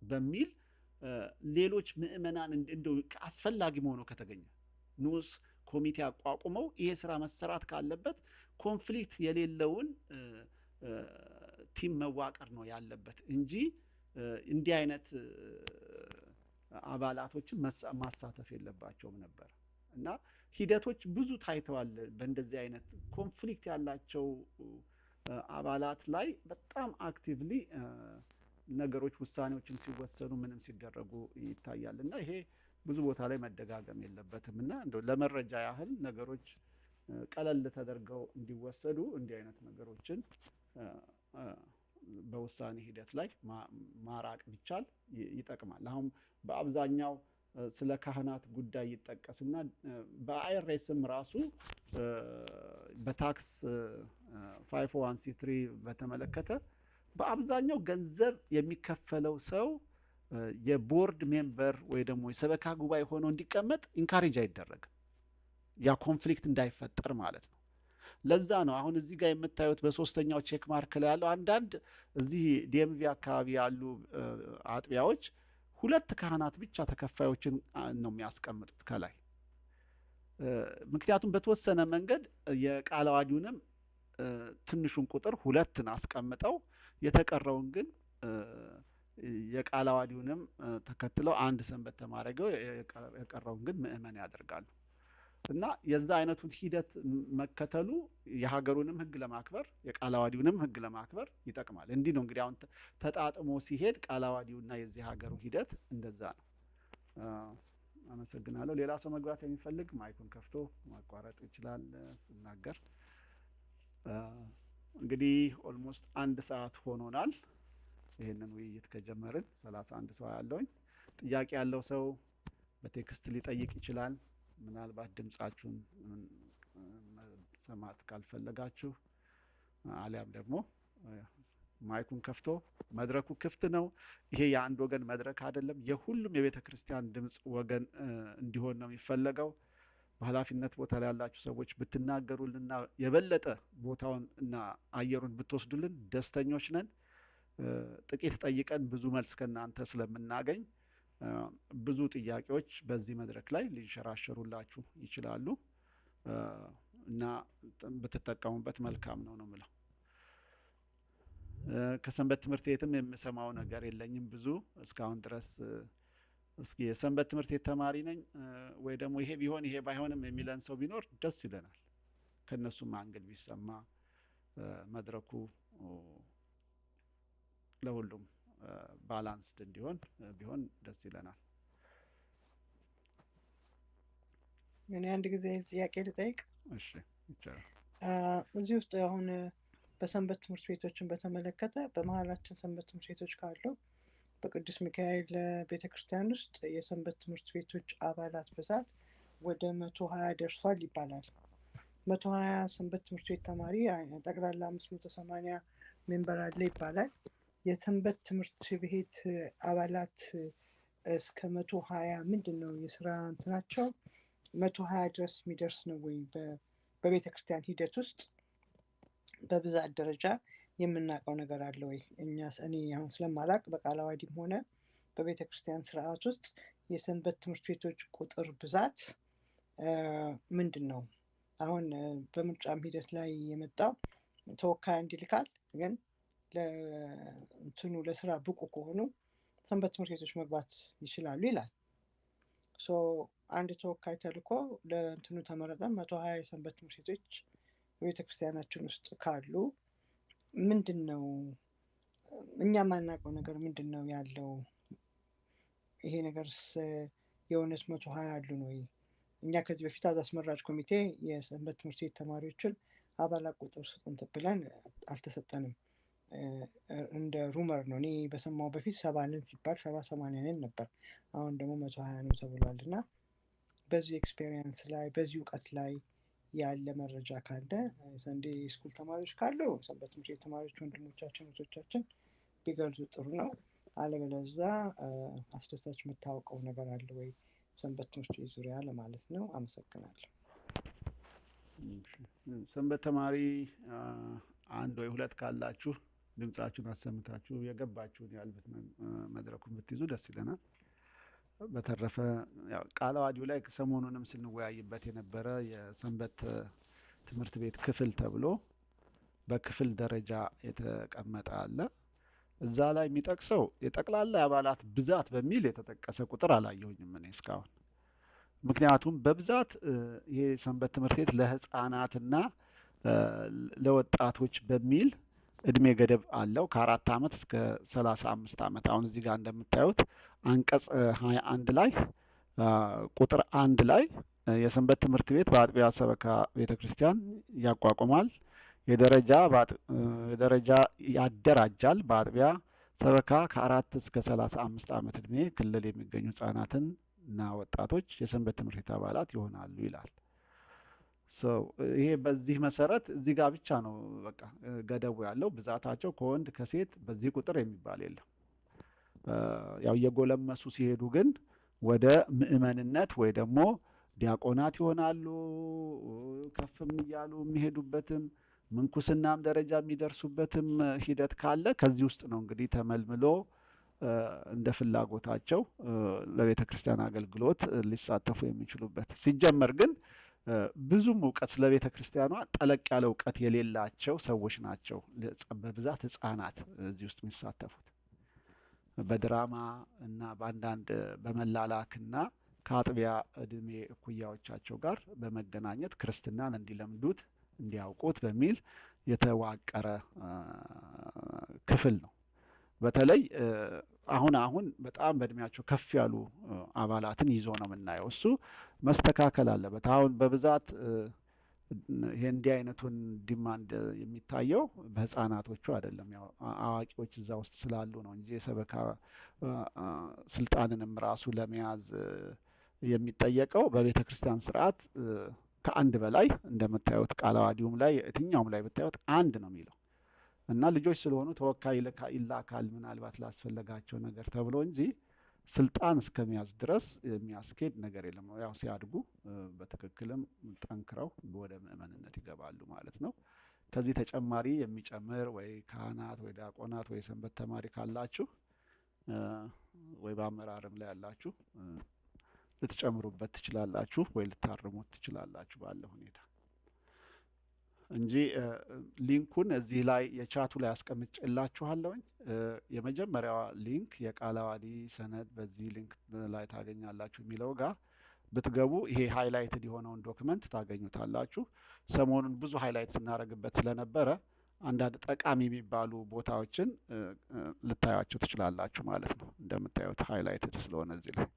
በሚል ሌሎች ምዕመናን እንደው አስፈላጊ ሆኖ ከተገኘ ንዑስ ኮሚቴ አቋቁመው ይሄ ስራ መሰራት ካለበት ኮንፍሊክት የሌለውን ቲም መዋቀር ነው ያለበት እንጂ እንዲህ አይነት አባላቶችን ማሳተፍ የለባቸውም ነበር እና ሂደቶች ብዙ ታይተዋል። በእንደዚህ አይነት ኮንፍሊክት ያላቸው አባላት ላይ በጣም አክቲቭሊ ነገሮች ውሳኔዎችን ሲወሰኑ ምንም ሲደረጉ ይታያል እና ይሄ ብዙ ቦታ ላይ መደጋገም የለበትም እና እንደው ለመረጃ ያህል ነገሮች ቀለል ተደርገው እንዲወሰዱ እንዲህ አይነት ነገሮችን በውሳኔ ሂደት ላይ ማራቅ ቢቻል ይጠቅማል። አሁን በአብዛኛው ስለ ካህናት ጉዳይ ይጠቀስና በአይአርኤስም ራሱ በታክስ 501c3 በተመለከተ በአብዛኛው ገንዘብ የሚከፈለው ሰው የቦርድ ሜምበር ወይ ደግሞ የሰበካ ጉባኤ ሆኖ እንዲቀመጥ ኢንካሬጅ አይደረግም። ያ ኮንፍሊክት እንዳይፈጠር ማለት ነው። ለዛ ነው አሁን እዚህ ጋር የምታዩት በሶስተኛው ቼክ ማርክ ላይ ያለው አንዳንድ እዚህ ዲኤምቪ አካባቢ ያሉ አጥቢያዎች 2 ካህናት ብቻ ተከፋዮችን ነው የሚያስቀምጡት ከላይ። ምክንያቱም በተወሰነ መንገድ የቃለ ዓዋዲውንም ትንሹን ቁጥር 2ን አስቀምጠው የተቀረውን ግን የቃለ ዓዋዲውንም ተከትለው አንድ ሰንበት ተማሪ አድርገው የቀረውን ግን ምእመን ያደርጋሉ። እና የዛ አይነቱን ሂደት መከተሉ የሀገሩንም ሕግ ለማክበር የቃለ ዓዋዲውንም ሕግ ለማክበር ይጠቅማል። እንዲህ ነው እንግዲህ አሁን ተጣጥሞ ሲሄድ ቃለ ዓዋዲውና የዚህ ሀገሩ ሂደት እንደዛ ነው። አመሰግናለሁ። ሌላ ሰው መግባት የሚፈልግ ማይኩን ከፍቶ ማቋረጥ ይችላል ስናገር። እንግዲህ ኦልሞስት 1 ሰዓት ሆኖናል ይሄንን ውይይት ከጀመርን። 31 ሰው ያለውኝ ጥያቄ ያለው ሰው በቴክስት ሊጠይቅ ይችላል። ምናልባት ድምጻችሁን ሰማት ካልፈለጋችሁ አሊያም ደግሞ ማይኩን ከፍቶ መድረኩ ክፍት ነው። ይሄ የአንድ ወገን መድረክ አይደለም፣ የሁሉም የቤተ ክርስቲያን ድምጽ ወገን እንዲሆን ነው የሚፈለገው። በኃላፊነት ቦታ ላይ ያላችሁ ሰዎች ብትናገሩልና የበለጠ ቦታውን እና አየሩን ብትወስዱልን ደስተኞች ነን። ጥቂት ጠይቀን ብዙ መልስ ከእናንተ ስለምናገኝ ብዙ ጥያቄዎች በዚህ መድረክ ላይ ሊንሸራሸሩላችሁ ይችላሉ እና ብትጠቀሙበት መልካም ነው ነው የምለው። ከሰንበት ትምህርት ቤትም የምሰማው ነገር የለኝም ብዙ እስካሁን ድረስ። እስኪ የሰንበት ትምህርት ቤት ተማሪ ነኝ ወይ ደግሞ ይሄ ቢሆን ይሄ ባይሆንም የሚለን ሰው ቢኖር ደስ ይለናል። ከነሱም አንግል ቢሰማ መድረኩ ለሁሉም ባላንስድ እንዲሆን ቢሆን ደስ ይለናል። እኔ አንድ ጊዜ ጥያቄ ልጠይቅ። እሺ ይቻላል። እዚህ ውስጥ አሁን በሰንበት ትምህርት ቤቶችን በተመለከተ በመሀላችን ሰንበት ትምህርት ቤቶች ካሉ በቅዱስ ሚካኤል ቤተ ክርስቲያን ውስጥ የሰንበት ትምህርት ቤቶች አባላት ብዛት ወደ 120 ደርሷል ይባላል። 120 ሰንበት ትምህርት ቤት ተማሪ ጠቅላላ 580 ሜምበር አለ ይባላል። የሰንበት ትምህርት ቤት አባላት እስከ 120 ምንድን ነው የስራ እንትናቸው 120 ድረስ የሚደርስ ነው ወይ? በቤተ ክርስቲያን ሂደት ውስጥ በብዛት ደረጃ የምናውቀው ነገር አለ ወይ? እኔ አሁን ስለማላውቅ በቃለ ዓዋዲም ሆነ በቤተ ክርስቲያን ስርዓት ውስጥ የሰንበት ትምህርት ቤቶች ቁጥር ብዛት ምንድን ነው? አሁን በምርጫም ሂደት ላይ የመጣው ተወካይ እንዲልካል፣ ግን ለእንትኑ ለስራ ብቁ ከሆኑ ሰንበት ትምህርት ቤቶች መግባት ይችላሉ ይላል። አንድ ተወካይ ተልኮ ለእንትኑ ተመረጠ። 120 የሰንበት ትምህርት ቤቶች በቤተክርስቲያናችን ውስጥ ካሉ ምንድን ነው እኛ የማናውቀው ነገር ምንድን ነው ያለው? ይሄ ነገርስ የእውነት 120 አሉን ወይ? እኛ ከዚህ በፊት አስመራጭ ኮሚቴ የሰንበት ትምህርት ቤት ተማሪዎችን አባላት ቁጥር ስጡን ብለን አልተሰጠንም። እንደ ሩመር ነው። እኔ በሰማው በፊት 70 ነን ሲባል 70-80 ነን ነበር። አሁን ደግሞ 120 ነው ተብሏል። እና በዚህ ኤክስፔሪየንስ ላይ በዚህ እውቀት ላይ ያለ መረጃ ካለ ሰንዴ ስኩል ተማሪዎች ካሉ ሰንበት ትምህርት ቤት ተማሪዎች ወንድሞቻችን እህቶቻችን ቢገልጹ ጥሩ ነው። አለበለዚያ አስደሳች የምታውቀው ነገር አለ ወይ ሰንበት ትምህርት ቤት ዙሪያ ለማለት ነው። አመሰግናለሁ። ሰንበት ተማሪ አንድ ወይ ሁለት ካላችሁ ድምጻችሁን አሰምታችሁ የገባችሁን ያህል መድረኩን ብትይዙ ደስ ይለናል። በተረፈ ያው ቃለ ዓዋዲው ላይ ሰሞኑንም ስንወያይበት የነበረ የሰንበት ትምህርት ቤት ክፍል ተብሎ በክፍል ደረጃ የተቀመጠ አለ። እዛ ላይ የሚጠቅሰው የጠቅላላ አባላት ብዛት በሚል የተጠቀሰ ቁጥር አላየሁኝም እኔ እስካሁን። ምክንያቱም በብዛት ይሄ ሰንበት ትምህርት ቤት ለህፃናትና ለወጣቶች በሚል እድሜ ገደብ አለው ከ4 ዓመት እስከ 35 ዓመት። አሁን እዚህ ጋር እንደምታዩት አንቀጽ 21 ላይ ቁጥር 1 ላይ የሰንበት ትምህርት ቤት በአጥቢያ ሰበካ ቤተክርስቲያን ያቋቁማል፣ የደረጃ ያደራጃል። በአጥቢያ ሰበካ ከ4 እስከ 35 ዓመት እድሜ ክልል የሚገኙ ህጻናትን እና ወጣቶች የሰንበት ትምህርት ቤት አባላት ይሆናሉ ይላል። ይሄ በዚህ መሰረት እዚህ ጋር ብቻ ነው በቃ ገደቡ ያለው። ብዛታቸው ከወንድ ከሴት በዚህ ቁጥር የሚባል የለም። ያው እየጎለመሱ ሲሄዱ ግን ወደ ምዕመንነት ወይ ደግሞ ዲያቆናት ይሆናሉ። ከፍም እያሉ የሚሄዱበትም ምንኩስናም ደረጃ የሚደርሱበትም ሂደት ካለ ከዚህ ውስጥ ነው እንግዲህ ተመልምሎ እንደ ፍላጎታቸው ለቤተ ክርስቲያን አገልግሎት ሊሳተፉ የሚችሉበት። ሲጀመር ግን ብዙም እውቀት ስለ ቤተ ክርስቲያኗ ጠለቅ ያለ እውቀት የሌላቸው ሰዎች ናቸው በብዛት ህፃናት እዚህ ውስጥ የሚሳተፉት። በድራማ እና በአንዳንድ በመላላክና ከአጥቢያ እድሜ እኩያዎቻቸው ጋር በመገናኘት ክርስትናን እንዲለምዱት እንዲያውቁት በሚል የተዋቀረ ክፍል ነው። በተለይ አሁን በጣም በእድሜያቸው ከፍ ያሉ አባላትን ይዞ ነው የምናየው። እሱ መስተካከል አለበት። አሁን በብዛት ይሄ እንዲህ አይነቱን ዲማንድ የሚታየው በህፃናቶቹ አይደለም። ያው አዋቂዎች እዛ ውስጥ ስላሉ ነው እንጂ የሰበካ ስልጣንንም ራሱ ለመያዝ የሚጠየቀው በቤተ ክርስቲያን ስርዓት ከአንድ በላይ እንደምታዩት ቃለ ዓዋዲውም ላይ የትኛውም ላይ ብታዩት አንድ ነው የሚለው እና ልጆች ስለሆኑ ተወካይ ይላካል ምናልባት ላስፈለጋቸው ነገር ተብሎ እንጂ ስልጣን እስከመያዝ ድረስ የሚያስኬድ ነገር የለም። ያው ሲያድጉ በትክክልም ጠንክረው ወደ ምዕመንነት ይገባሉ ማለት ነው። ከዚህ ተጨማሪ የሚጨምር ወይ ካህናት ወይ ዲያቆናት ወይ ሰንበት ተማሪ ካላችሁ ወይ በአመራርም ላይ ያላችሁ ልትጨምሩበት ትችላላችሁ ወይ ልታርሙት ትችላላችሁ ባለ ሁኔታ እንጂ ሊንኩን እዚህ ላይ የቻቱ ላይ አስቀምጬላችኋለሁኝ። የመጀመሪያዋ ሊንክ የቃለ ዓዋዲ ሰነድ በዚህ ሊንክ ላይ ታገኛላችሁ የሚለው ጋር ብትገቡ ይሄ ሃይላይትድ የሆነውን ዶክመንት ታገኙታላችሁ። ሰሞኑን ብዙ ሃይላይት ስናደርግበት ስለነበረ አንዳንድ ጠቃሚ የሚባሉ ቦታዎችን ልታዩቸው ትችላላችሁ ማለት ነው። እንደምታዩት ሃይላይትድ ስለሆነ እዚህ ላይ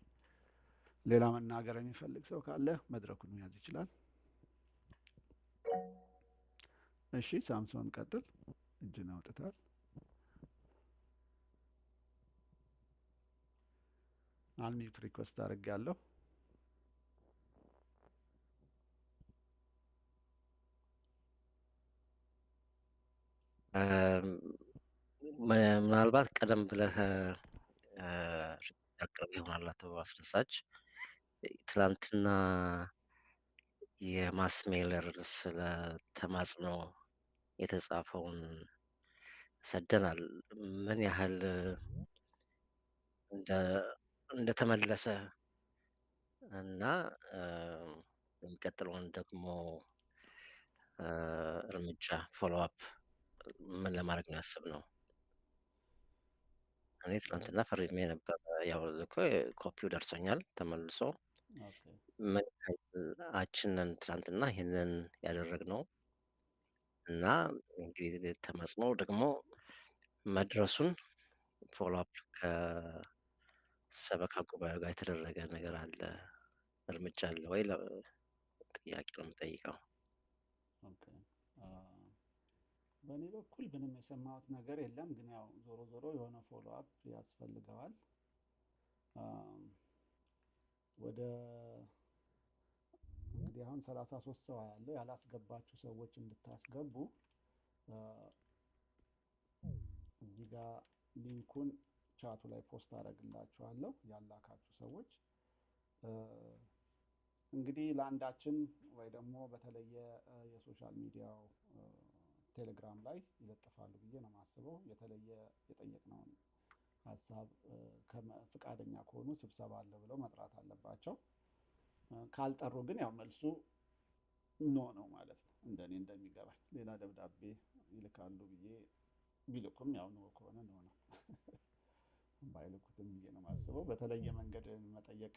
ሌላ መናገር የሚፈልግ ሰው ካለ መድረኩን መያዝ ይችላል። እሺ ሳምሶን ቀጥል። እጅን አውጥታል። አንሚዩት ሪኩዌስት አድርጌያለሁ። ምናልባት ቀደም ብለህ አቅርብ ይሆናል አቶ አስደሳች ትላንትና የማስ ሜለር ስለ ተማጽኖ የተጻፈውን ሰደናል። ምን ያህል እንደተመለሰ እና የሚቀጥለውን ደግሞ እርምጃ ፎሎ አፕ ምን ለማድረግ ነው ያሰብነው? እኔ ትናንትና ፈርሜ ነበር። ያው ኮፒው ደርሶኛል ተመልሶ። ምን ያህላችንን ትናንትና ይሄንን ያደረግነው እና እንግዲህ ተማጽኖ ደግሞ መድረሱን ፎሎ አፕ ከሰበካ ጉባኤው ጋር የተደረገ ነገር አለ እርምጃ አለ ወይ ጥያቄ ነው የምጠይቀው። በእኔ በኩል ምንም የሰማሁት ነገር የለም። ግን ያው ዞሮ ዞሮ የሆነ ፎሎ አፕ ያስፈልገዋል። ወደ እንግዲህ አሁን 33 ሰው ያለው ያላስገባችሁ ሰዎች እንድታስገቡ እዚህ ጋር ሊንኩን ቻቱ ላይ ፖስት አደርግላችኋለሁ ያላካችሁ ሰዎች እንግዲህ ለአንዳችን ወይ ደግሞ በተለየ የሶሻል ሚዲያው ቴሌግራም ላይ ይለጥፋሉ ብዬ ነው የማስበው። የተለየ የጠየቅነውን ሀሳብ ፍቃደኛ ከሆኑ ስብሰባ አለ ብለው መጥራት አለባቸው። ካልጠሩ ግን ያው መልሱ ኖ ነው ማለት ነው። እንደኔ እንደሚገባኝ ሌላ ደብዳቤ ይልካሉ ብዬ ቢልኩም ያው ኖ ከሆነ ኖ ነው። ባይልኩትም ብዬ ነው የማስበው። በተለየ መንገድ መጠየቅ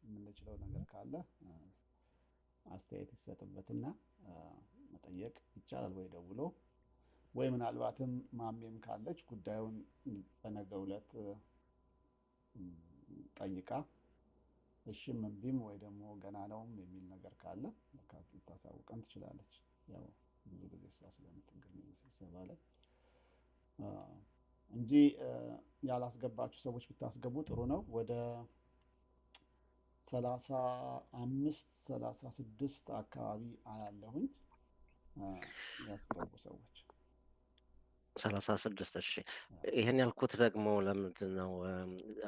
የምንችለው ነገር ካለ አስተያየት ይሰጥበትና መጠየቅ ይቻላል ወይ ደውሎ ወይ ምናልባትም ማሜም ካለች ጉዳዩን በነገው ዕለት ጠይቃ እሺም እምቢም ወይ ደግሞ ገና ነውም የሚል ነገር ካለ ልታሳውቀን ትችላለች። ያው ብዙ ጊዜ እሷ ስለምትገኝ ስብሰባ ላይ እንጂ ያላስገባችሁ ሰዎች ብታስገቡ ጥሩ ነው። ወደ 35-36 አካባቢ አያለሁኝ ያስገቡ ሰዎች 36 እሺ። ይሄን ያልኩት ደግሞ ለምንድን ነው?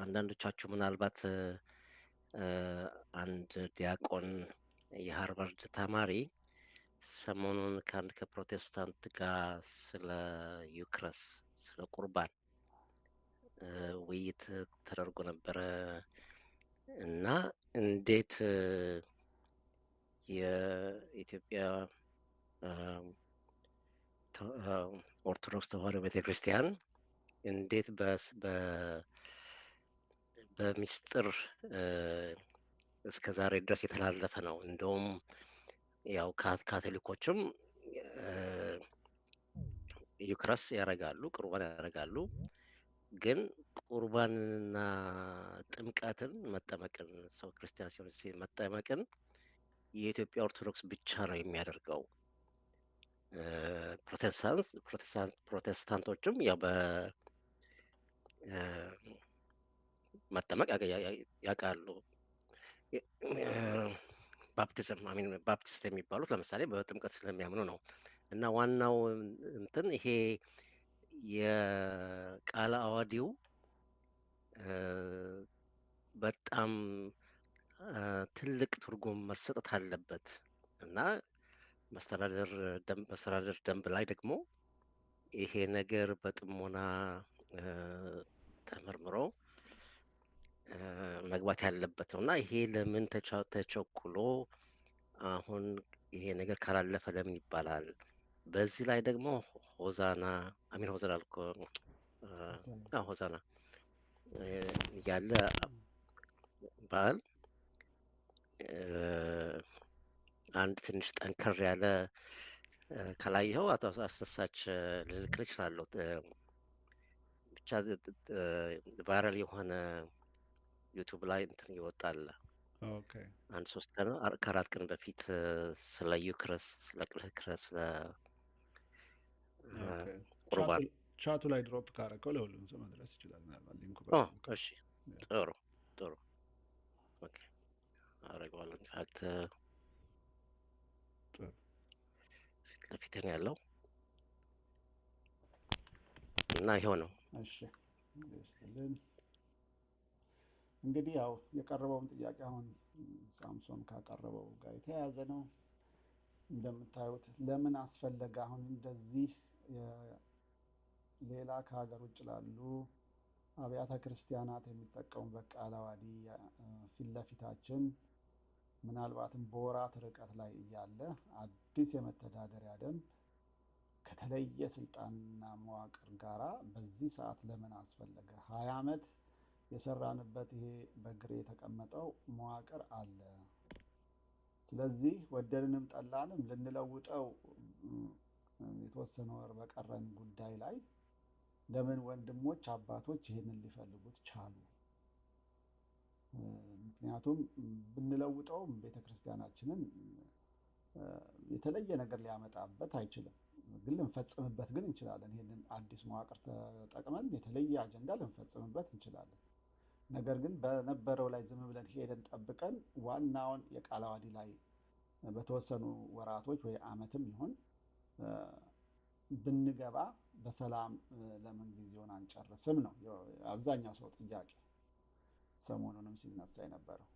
አንዳንዶቻችሁ ምናልባት አንድ ዲያቆን የሃርቫርድ ተማሪ ሰሞኑን ከአንድ ከፕሮቴስታንት ጋር ስለ ዩክረስ ስለ ቁርባን ውይይት ተደርጎ ነበረ እና እንዴት የኢትዮጵያ ኦርቶዶክስ ተዋሕዶ ቤተክርስቲያን እንዴት በሚስጥር እስከ ዛሬ ድረስ የተላለፈ ነው። እንደውም ያው ካቶሊኮችም ዩክረስ ያደርጋሉ፣ ቁርባን ያደርጋሉ። ግን ቁርባንና ጥምቀትን መጠመቅን ሰው ክርስቲያን ሲሆን መጠመቅን የኢትዮጵያ ኦርቶዶክስ ብቻ ነው የሚያደርገው። ፕሮቴስታንቶችም ያው በመጠመቅ ያውቃሉ። ባፕቲስት የሚባሉት ለምሳሌ በጥምቀት ስለሚያምኑ ነው። እና ዋናው እንትን ይሄ የቃለ ዓዋዲው በጣም ትልቅ ትርጉም መሰጠት አለበት እና መስተዳደር ደንብ ላይ ደግሞ ይሄ ነገር በጥሞና ተመርምሮ መግባት ያለበት ነው እና ይሄ ለምን ተቸኩሎ አሁን ይሄ ነገር ካላለፈ ለምን ይባላል? በዚህ ላይ ደግሞ ሆዛና አልኮ ሆዛና ያለ በዓል አንድ ትንሽ ጠንከር ያለ ከላየኸው አቶ አስደሳች ልልክል እችላለሁ። ብቻ ቫይራል የሆነ ዩቱብ ላይ እንትን ይወጣል። አንድ 3 ቀን 4 ቀን በፊት ስለ ዩክረስ ስለ ቅልህክረስ ስለ ቁርባን ቻቱ ላይ ድሮፕ ካረከው ለሁሉም ሰው መድረስ ይችላል። ምናልባት ሊንኩ እሺ፣ ጥሩ ኦኬ፣ አደርገዋለሁ። ኢንፋክት ፊት ለፊት ነው ያለው እና ይሄው ነው። እሺ እንግዲህ ያው የቀረበውን ጥያቄ አሁን ሳምሶን ካቀረበው ጋር የተያያዘ ነው። እንደምታዩት ለምን አስፈለገ አሁን እንደዚህ ሌላ ከሀገር ውጭ ላሉ አብያተ ክርስቲያናት የሚጠቀሙበት ቃለ ዓዋዲ ፊት ለፊታችን ምናልባትም በወራት ርቀት ላይ እያለ አዲስ የመተዳደሪያ ደንብ ከተለየ ስልጣንና መዋቅር ጋራ በዚህ ሰዓት ለምን አስፈለገ? 20 ዓመት የሰራንበት ይሄ በግሬ የተቀመጠው መዋቅር አለ። ስለዚህ ወደድንም ጠላንም ልንለውጠው የተወሰነ ወር በቀረን ጉዳይ ላይ ለምን ወንድሞች አባቶች ይሄንን ሊፈልጉት ቻሉ? ምክንያቱም ብንለውጠውም ቤተክርስቲያናችንን የተለየ ነገር ሊያመጣበት አይችልም። ግን ልንፈጽምበት ግን እንችላለን። ይሄንን አዲስ መዋቅር ተጠቅመን የተለየ አጀንዳ ልንፈጽምበት እንችላለን። ነገር ግን በነበረው ላይ ዝም ብለን ሄደን ጠብቀን ዋናውን የቃለ ዓዋዲ ላይ በተወሰኑ ወራቶች ወይ ዓመትም ይሁን ብንገባ በሰላም ለምን ጊዜውን አንጨርስም ነው አብዛኛው ሰው ጥያቄ። ሰሞኑንም ሲነሳ የነበረው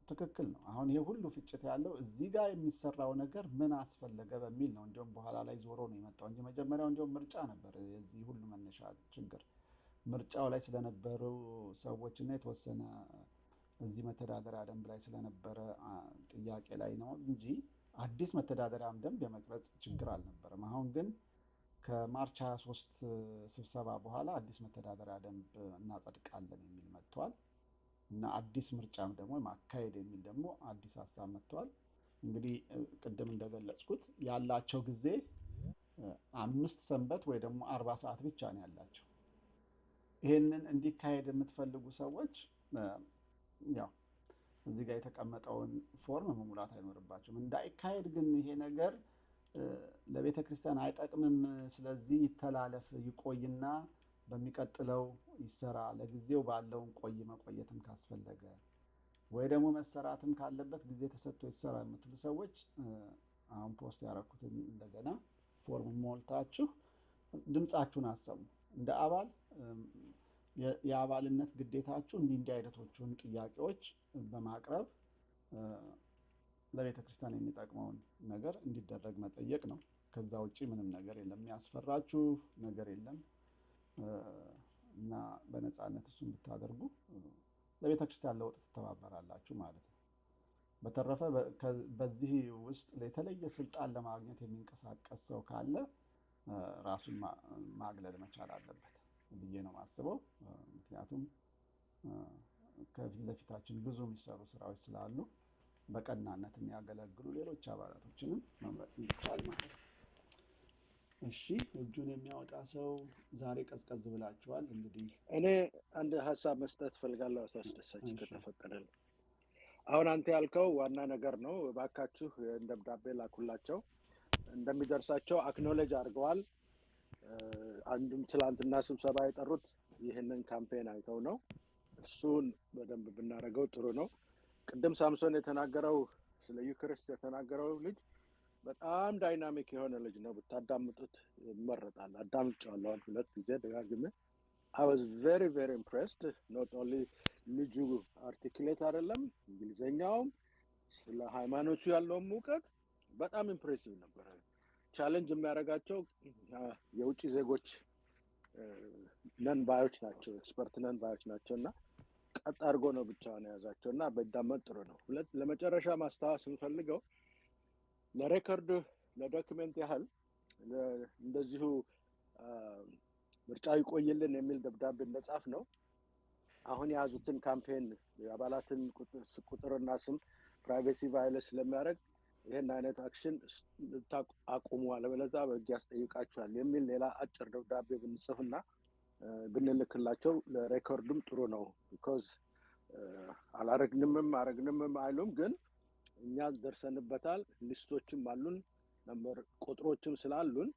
ትክክል ነው። አሁን ይሄ ሁሉ ፍጭት ያለው እዚህ ጋር የሚሰራው ነገር ምን አስፈለገ በሚል ነው። እንዲሁም በኋላ ላይ ዞሮ ነው የመጣው እንጂ መጀመሪያው እንዲሁም ምርጫ ነበር የዚህ ሁሉ መነሻ ችግር። ምርጫው ላይ ስለነበሩ ሰዎች እና የተወሰነ እዚህ መተዳደሪያ ደንብ ላይ ስለነበረ ጥያቄ ላይ ነው እንጂ አዲስ መተዳደሪያም ደንብ የመቅረጽ ችግር አልነበረም። አሁን ግን ከማርች 23 ስብሰባ በኋላ አዲስ መተዳደሪያ ደንብ እናጸድቃለን የሚል መጥቷል እና አዲስ ምርጫም ደግሞ ማካሄድ የሚል ደግሞ አዲስ ሀሳብ መጥቷል። እንግዲህ ቅድም እንደገለጽኩት ያላቸው ጊዜ 5 ሰንበት ወይ ደግሞ 40 ሰዓት ብቻ ነው ያላቸው። ይሄንን እንዲካሄድ የምትፈልጉ ሰዎች ያው እዚህ ጋር የተቀመጠውን ፎርም መሙላት አይኖርባቸውም። እንዳይካሄድ ግን ይሄ ነገር ለቤተ ክርስቲያን አይጠቅምም፣ ስለዚህ ይተላለፍ ይቆይና በሚቀጥለው ይሰራ፣ ለጊዜው ባለውን መቆየትም ካስፈለገ ወይ ደግሞ መሰራትም ካለበት ጊዜ ተሰጥቶ ይሰራ የምትሉ ሰዎች አሁን ፖስት ያደረኩትን እንደገና ፎርም ሞልታችሁ ድምጻችሁን አሰሙ። እንደ አባል የአባልነት ግዴታችሁ እንዲህ አይነቶቹን ጥያቄዎች በማቅረብ ለቤተ ክርስቲያን የሚጠቅመውን ነገር እንዲደረግ መጠየቅ ነው። ከዛ ውጪ ምንም ነገር የለም፣ የሚያስፈራችሁ ነገር የለም እና በነፃነት እሱን ብታደርጉ ለቤተ ክርስቲያን ለውጥ ትተባበራላችሁ ማለት ነው። በተረፈ በዚህ ውስጥ የተለየ ስልጣን ለማግኘት የሚንቀሳቀስ ሰው ካለ ራሱን ማግለል መቻል አለበት ብዬ ነው የማስበው። ምክንያቱም ከፊት ለፊታችን ብዙ የሚሰሩ ስራዎች ስላሉ በቀናነት የሚያገለግሉ ሌሎች አባላቶችንም መምረጥ ይቻላል ማለት ነው። እሺ፣ እጁን የሚያወጣ ሰው ዛሬ ቀዝቀዝ ብላችኋል። እንግዲህ እኔ አንድ ሀሳብ መስጠት ፈልጋለሁ አስደሳች ከተፈቀደልኝ። አሁን አንተ ያልከው ዋና ነገር ነው። እባካችሁ ደብዳቤ ላኩላቸው። እንደሚደርሳቸው አክኖሌጅ አድርገዋል። አንዱም ትላንትና ስብሰባ የጠሩት ይህንን ካምፔን አይተው ነው። እሱን በደንብ ብናደርገው ጥሩ ነው። ቅድም ሳምሶን የተናገረው ስለ ዩክሪስት የተናገረው ልጅ በጣም ዳይናሚክ የሆነ ልጅ ነው። ብታዳምጡት ይመረጣል። አዳምጫለሁ ሁለት ጊዜ ደጋግሜ። I was very very impressed. Not only ልጁ አርቲኩሌት አይደለም፣ እንግሊዘኛውም ስለ ሃይማኖቱ ያለው ሙቀት በጣም ኢምፕሬሲቭ ነበር። ቻሌንጅ የሚያደርጋቸው የውጭ ዜጎች ነን ባዮች ናቸው፣ ኤክስፐርት ነን ባዮች ናቸው እና ቀጥ አድርጎ ነው ብቻውን የያዛቸው እና በዳመጥ ጥሩ ነው። ለመጨረሻ ማስታወስ የምፈልገው ለሬኮርድ ለዶክመንት ያህል እንደዚሁ ምርጫ ይቆይልን የሚል ደብዳቤ እንደጻፍ ነው። አሁን የያዙትን ካምፔን የአባላትን ቁጥርና ስም ፕራይቬሲ ቫዮሌት ስለሚያደርግ ይህን አይነት አክሽን አቁሙ፣ አለበለዚያ በሕግ ያስጠይቃችኋል የሚል ሌላ አጭር ደብዳቤ ብንጽፍና ብንልክላቸው ለሬኮርድም ጥሩ ነው። ቢኮዝ አላረግንምም አረግንምም አይሉም፣ ግን እኛ ደርሰንበታል። ሊስቶችም አሉን፣ ነምበር ቁጥሮችም ስላሉን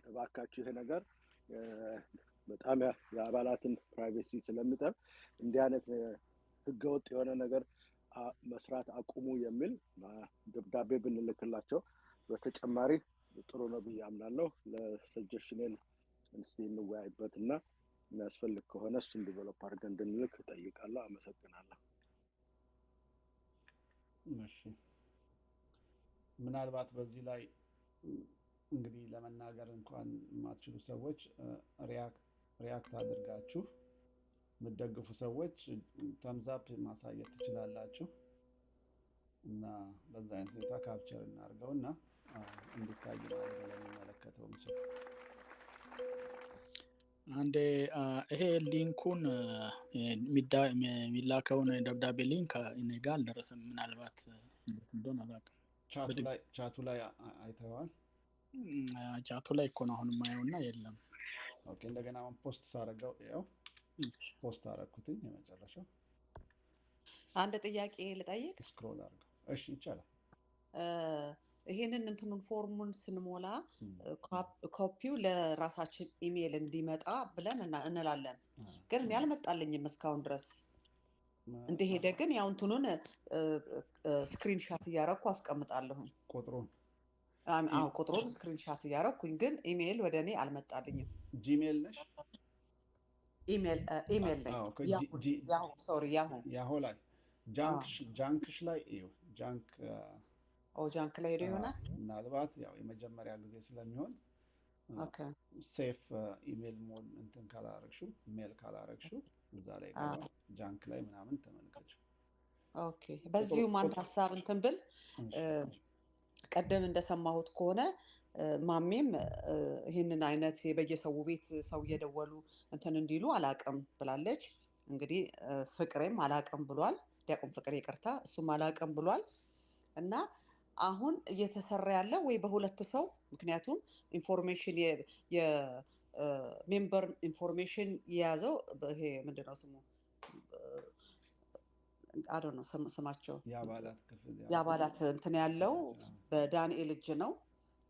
እባካችሁ ይሄ ነገር በጣም የአባላትን ፕራይቬሲ ስለሚጠብ እንዲህ አይነት ህገወጥ የሆነ ነገር መስራት አቁሙ የሚል ደብዳቤ ብንልክላቸው በተጨማሪ ጥሩ ነው ብዬ አምናለሁ። ለሰጀሽኔን እስቲ እንወያይበት እና የሚያስፈልግ ከሆነ እሱን ዲቨሎፕ አድርገን እንድንልክ እጠይቃለሁ። አመሰግናለሁ። እሺ፣ ምናልባት በዚህ ላይ እንግዲህ ለመናገር እንኳን የማትችሉ ሰዎች ሪያክት አድርጋችሁ የምትደግፉ ሰዎች ተምዛፕ ማሳየት ትችላላችሁ እና በዛ አይነት ሁኔታ ካፕቸር እናድርገው እና እንዲታይ ማድረግ ለሚመለከተው ምስል አንዴ ይሄ ሊንኩን የሚላከውን ደብዳቤ ሊንክ እኔ ጋር አልደረሰም። ምናልባት እንዴት እንደሆነ አላውቅም። ቻቱ ላይ አይተዋል? ቻቱ ላይ እኮ ነው አሁን የማየው እና የለም። ኦኬ፣ እንደገና አሁን ፖስት ሳደርገው ያው ፖስት አደረኩትኝ የመጨረሻው። አንድ ጥያቄ ልጠይቅ? ስክሮል አድርገው። እሺ፣ ይቻላል። ይሄንን እንትኑን ፎርሙን ስንሞላ ኮፒው ለራሳችን ኢሜይል እንዲመጣ ብለን እንላለን፣ ግን እኔ አልመጣልኝም እስካሁን ድረስ። እንደሄደ ግን ያው እንትኑን ስክሪንሻት እያረኩ አስቀምጣለሁኝ። ቁጥሩን ስክሪንሻት እያረኩኝ፣ ግን ኢሜይል ወደ እኔ አልመጣልኝም። ጂሜል ነሽ? ኢሜይል ነኝ። ያሁ ላይ ጃንክሽ ላይ እዩ። ጃንክ ላይ ሄዶ ይሆናል። ምናልባት ያው የመጀመሪያ ጊዜ ስለሚሆን ሴፍ ኢሜይል ሞድ እንትን ካላረግሽው ሜል ካላረግሽው እዛ ላይ ጃንክ ላይ ምናምን ተመልከች። ኦኬ፣ በዚሁም አንድ ሀሳብ እንትን ብል ቀደም እንደሰማሁት ከሆነ ማሜም ይህንን አይነት በየሰው ቤት ሰው እየደወሉ እንትን እንዲሉ አላቅም ብላለች። እንግዲህ ፍቅሬም አላቅም ብሏል። ዲያቆን ፍቅሬ ይቅርታ፣ እሱም አላቅም ብሏል። እና አሁን እየተሰራ ያለው ወይ በሁለት ሰው፣ ምክንያቱም ኢንፎርሜሽን የሜምበር ኢንፎርሜሽን የያዘው ይሄ ምንድነው ስሙ አዶ ነው ስማቸው የአባላት እንትን ያለው በዳንኤል እጅ ነው።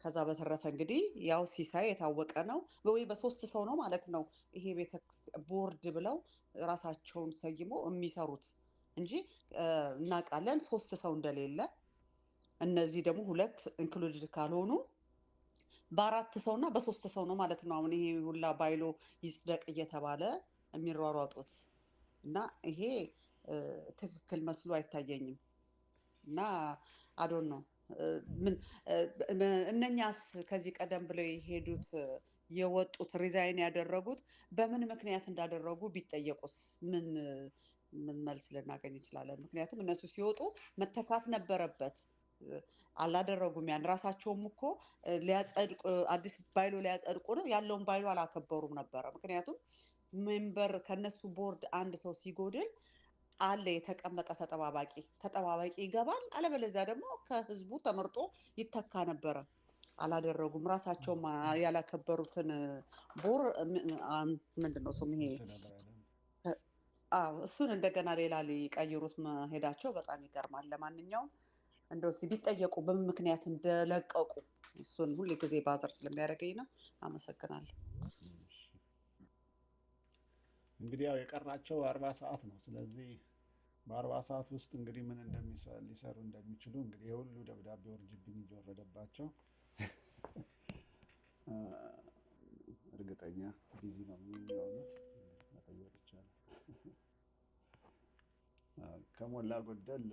ከዛ በተረፈ እንግዲህ ያው ሲሳይ የታወቀ ነው ወይ በሶስት ሰው ነው ማለት ነው። ይሄ ቦርድ ብለው ራሳቸውን ሰይሞ የሚሰሩት እንጂ እናውቃለን 3 ሰው እንደሌለ። እነዚህ ደግሞ 2 ኢንክሉድድ ካልሆኑ በ4 ሰው እና በ3 ሰው ነው ማለት ነው። አሁን ይሄ ሁላ ባይሎ ይጽደቅ እየተባለ የሚሯሯጡት እና ይሄ ትክክል መስሎ አይታየኝም። እና አዶን ነው ምን እነኛስ ከዚህ ቀደም ብለው የሄዱት የወጡት ሪዛይን ያደረጉት በምን ምክንያት እንዳደረጉ ቢጠየቁስ ምን መልስ ልናገኝ እንችላለን? ምክንያቱም እነሱ ሲወጡ መተካት ነበረበት። አላደረጉም። ያን ራሳቸውም እኮ ሊያጸድቁ አዲስ ባይሎ ሊያጸድቁ ነው ያለውን ባይሎ አላከበሩም ነበረ። ምክንያቱም ሜምበር ከነሱ ቦርድ አንድ ሰው ሲጎድል አለ የተቀመጠ ተጠባባቂ ይገባል። አለበለዚያ ደግሞ ከህዝቡ ተመርጦ ይተካ ነበረ። አላደረጉም። ራሳቸውም ያላከበሩትን ቦር ምንድን ነው ስሙ ይሄ እሱን እንደገና ሌላ ሊቀይሩት መሄዳቸው በጣም ይገርማል። ለማንኛውም እንደው እስኪ ቢጠየቁ በምን ምክንያት እንደለቀቁ እሱን ሁሌ ጊዜ ባዘር ስለሚያደርገኝ ነው። አመሰግናለሁ። እንግዲህ ያው የቀራቸው 40 ሰዓት ነው። ስለዚህ በ40 ሰዓት ውስጥ እንግዲህ ምን ሊሰሩ እንደሚችሉ እንግዲህ የሁሉ ደብዳቤ ውርጅብኝ እየወረደባቸው እርግጠኛ ቢዚ ነው የሚሆኑት። መጠየቅ ይቻላል። ከሞላ ጎደል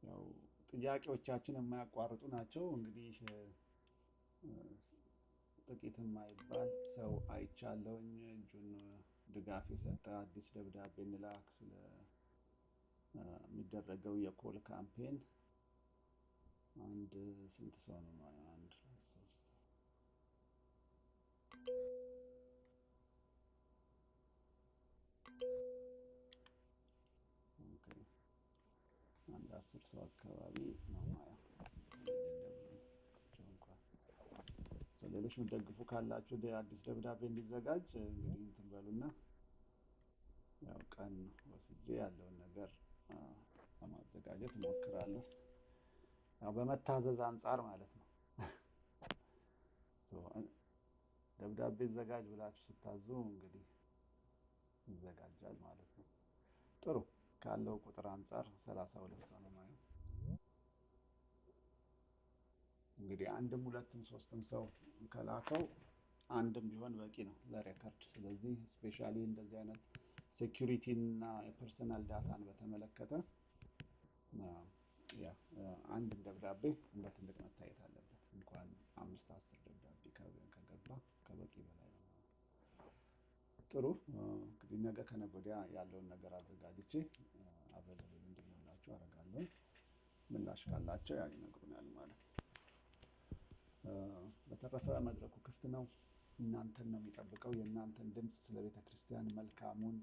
ያው ጥያቄዎቻችን የማያቋርጡ ናቸው። እንግዲህ ጥቂትም አይባል ሰው አይቻለሁኝ እጁን ድጋፍ የሰጠ አዲስ ደብዳቤ እንላክ ስለ የሚደረገው የኮል ካምፔን አንድ ስንት ሰው ነው? አንድ ሶስት አንድ 10 ሰው አካባቢ ነው ማየው። ሌሎች የምትደግፉ ካላችሁ አዲስ ደብዳቤ እንዲዘጋጅ እንግዲህ እንትን በሉና ያው ቀን ወስጄ ያለውን ነገር ለማዘጋጀት እሞክራለሁ። ያው በመታዘዝ አንጻር ማለት ነው። ደብዳቤ ይዘጋጅ ብላችሁ ስታዙ እንግዲህ ይዘጋጃል ማለት ነው። ጥሩ ካለው ቁጥር አንጻር 32 ሰው ነው ማየው። እንግዲህ አንድም ሁለትም ሶስትም ሰው ከላከው አንድም ቢሆን በቂ ነው ለሬከርድ። ስለዚህ ስፔሻሊ እንደዚህ አይነት ሴኩሪቲ እና የፐርሰናል ዳታን በተመለከተ አንድ ደብዳቤ እንደ ትልቅ መታየት አለበት። እንኳን 5-10 ደብዳቤ ከገባ ከበቂ በላይ ነው። ጥሩ እንግዲህ ነገ ከነገ ወዲያ ያለውን ነገር አዘጋጅቼ አቬለብል እንዲሆንላችሁ አደርጋለሁ። ምላሽ ካላቸው ያ ይነግሩናል ማለት ነው። በተረፈ መድረኩ ክፍት ነው። እናንተን ነው የሚጠብቀው። የእናንተን ድምፅ ስለ ቤተክርስቲያን መልካሙን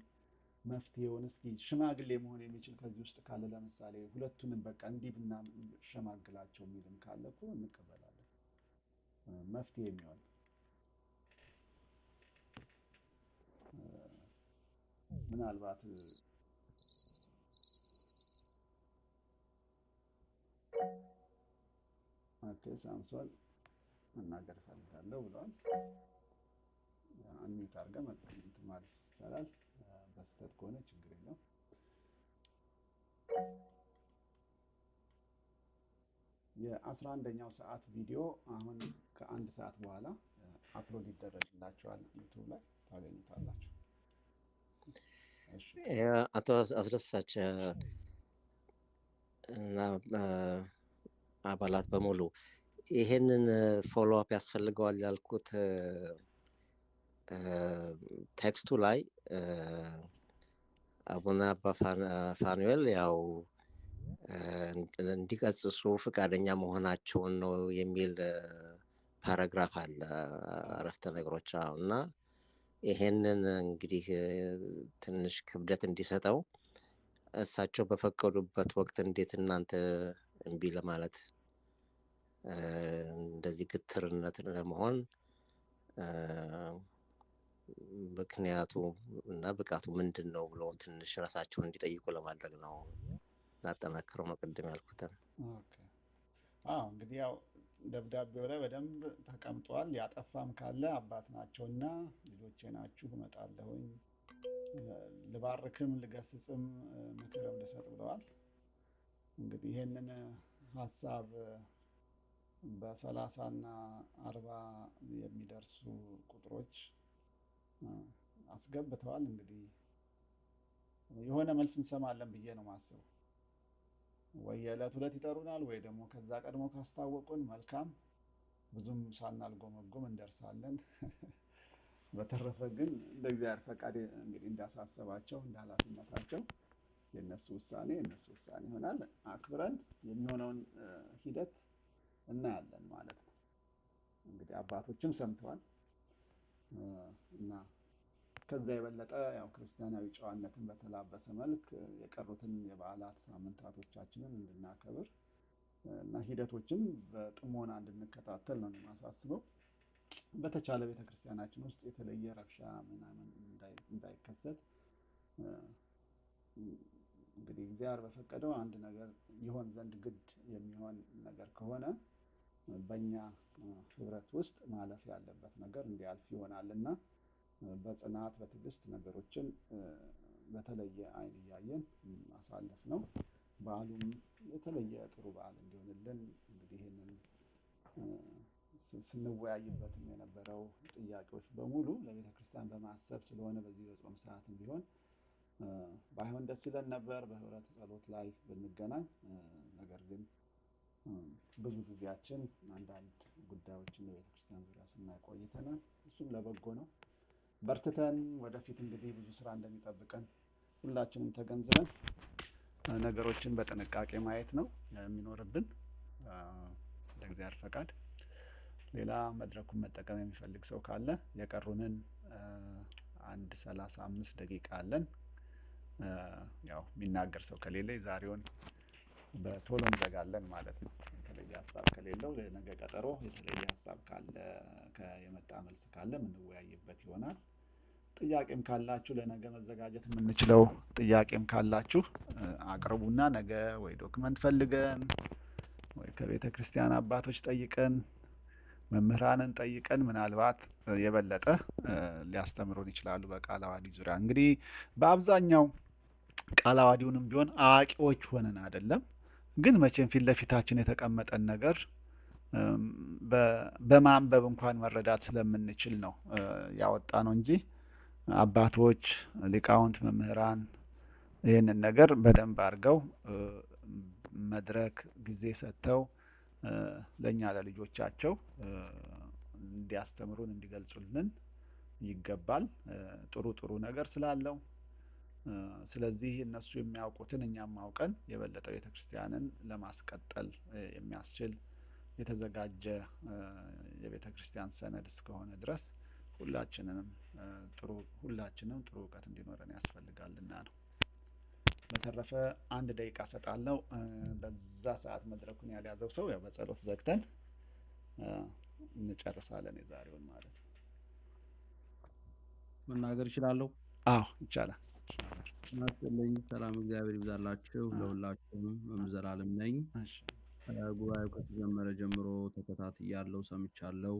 መፍትሄውን እስኪ ሽማግሌ መሆን የሚችል ከዚህ ውስጥ ካለ ለምሳሌ ሁለቱንም በቃ እንዲህ ብናሸማግላቸው የሚልም ካለ እኮ እንቀበላለን። መፍትሄ የሚሆን ምናልባት ሳምሶን መናገር እፈልጋለሁ ብለዋል። አንሚት አድርገህ እንትን ማለት ይቻላል። በስህተት ከሆነ ችግር የለውም። የ11ኛው ሰዓት ቪዲዮ አሁን ከ1 ሰዓት በኋላ አፕሎድ ይደረግላችኋል። ዩቲዩብ ላይ ታገኙታላችሁ። አቶ አስደሳች እና አባላት በሙሉ ይሄንን ፎሎ አፕ ያስፈልገዋል ያልኩት ቴክስቱ ላይ አቡነ አባ ፋኑኤል ያው እንዲቀጽሱ ፈቃደኛ መሆናቸውን ነው የሚል ፓራግራፍ አለ አረፍተ ነገሮች እና ይሄንን እንግዲህ ትንሽ ክብደት እንዲሰጠው እሳቸው በፈቀዱበት ወቅት እንዴት እናንተ እምቢ ለማለት እንደዚህ ግትርነትን ለመሆን ምክንያቱ እና ብቃቱ ምንድን ነው ብሎ ትንሽ ራሳቸውን እንዲጠይቁ ለማድረግ ነው ላጠናክረው ነው ቅድም ያልኩትን። እንግዲህ ያው ደብዳቤው ላይ በደንብ ተቀምጧል። ያጠፋም ካለ አባት ናቸውና ልጆቼ ናችሁ እመጣለሁኝ ልባርክም ልገስጽም ምክርም ልሰጥ ብለዋል። እንግዲህ ይሄንን ሀሳብ በ30 እና 40 የሚደርሱ ቁጥሮች አስገብተዋል። እንግዲህ የሆነ መልስ እንሰማለን ብዬ ነው የማስበው። ወይ የዕለት ሁለት ይጠሩናል ወይ ደግሞ ከዛ ቀድሞ ካስታወቁን መልካም፣ ብዙም ሳናልጎመጎም እንደርሳለን። በተረፈ ግን እንደ እግዚአብሔር ፈቃድ እንግዲህ እንዳሳሰባቸው እንደ ኃላፊነታቸው የእነሱ ውሳኔ ይሆናል። አክብረን የሚሆነውን ሂደት እናያለን ማለት ነው። እንግዲህ አባቶችም ሰምተዋል እና ከዛ የበለጠ ያው ክርስቲያናዊ ጨዋነትን በተላበሰ መልክ የቀሩትን የበዓላት ሳምንታቶቻችንን እንድናከብር እና ሂደቶችን በጥሞና እንድንከታተል ነው የማሳስበው። በተቻለ ቤተክርስቲያናችን ውስጥ የተለየ ረብሻ ምናምን እንዳይከሰት እንግዲህ እግዚአብሔር በፈቀደው አንድ ነገር ይሆን ዘንድ ግድ የሚሆን ነገር ከሆነ በእኛ ህብረት ውስጥ ማለፍ ያለበት ነገር እንዲያልፍ ይሆናል እና በጽናት በትዕግስት ነገሮችን በተለየ አይን እያየን ማሳለፍ ነው። በዓሉም የተለየ ጥሩ በዓል እንዲሆንልን እንግዲህ ይህንን ስንወያይበትም የነበረው ጥያቄዎች በሙሉ ለቤተ ክርስቲያን በማሰብ ስለሆነ በዚህ በጾም ሰዓትም ቢሆን ባይሆን ደስ ይለን ነበር በህብረት ጸሎት ላይ ብንገናኝ። ነገር ግን ብዙ ጊዜያችን አንዳንድ ጉዳዮችን በቤተ ክርስቲያን ዙሪያ ስናይ ቆይተናል። እሱም ለበጎ ነው። በርትተን ወደፊት እንግዲህ ብዙ ስራ እንደሚጠብቀን ሁላችንም ተገንዝበን ነገሮችን በጥንቃቄ ማየት ነው የሚኖርብን እንደ እግዚአብሔር ፈቃድ። ሌላ መድረኩን መጠቀም የሚፈልግ ሰው ካለ የቀሩንን 35 ደቂቃ አለን። ያው የሚናገር ሰው ከሌለ የዛሬውን በቶሎ እንዘጋለን ማለት ነው። የተለየ ሀሳብ ከሌለው ለነገ ቀጠሮ የተለየ ሀሳብ ካለ የመጣ መልስ ካለ የምንወያይበት ይሆናል። ጥያቄም ካላችሁ ለነገ መዘጋጀት የምንችለው ጥያቄም ካላችሁ አቅርቡና ነገ ወይ ዶክመንት ፈልገን ወይ ከቤተ ክርስቲያን አባቶች ጠይቀን መምህራንን ጠይቀን ምናልባት የበለጠ ሊያስተምሩን ይችላሉ በቃለ ዓዋዲ ዙሪያ። እንግዲህ በአብዛኛው ቃለ ዓዋዲውንም ቢሆን አዋቂዎች ሆነን አይደለም፣ ግን መቼም ፊት ለፊታችን የተቀመጠን ነገር በማንበብ እንኳን መረዳት ስለምንችል ነው ያወጣ ነው እንጂ አባቶች፣ ሊቃውንት፣ መምህራን ይህንን ነገር በደንብ አድርገው መድረክ ጊዜ ሰጥተው ለእኛ ለልጆቻቸው እንዲያስተምሩን እንዲገልጹልን ይገባል። ጥሩ ጥሩ ነገር ስላለው ስለዚህ እነሱ የሚያውቁትን እኛም አውቀን የበለጠ ቤተክርስቲያንን ለማስቀጠል የሚያስችል የተዘጋጀ የቤተክርስቲያን ሰነድ እስከሆነ ድረስ ሁላችንም ጥሩ እውቀት እንዲኖረን ያስፈልጋልና ነው። በተረፈ 1 ደቂቃ እሰጣለሁ። በዛ ሰዓት መድረኩን ያልያዘው ሰው ያው በጸሎት ዘግተን እንጨርሳለን የዛሬውን ማለት ነው። መናገር እችላለሁ? አዎ ይቻላል። እናስጥልኝ። ሰላም እግዚአብሔር ይብዛላችሁ ለሁላችሁም። መምዘላለም ነኝ። ጉባኤው ከተጀመረ ጀምሮ ተከታትያለሁ፣ ሰምቻለሁ።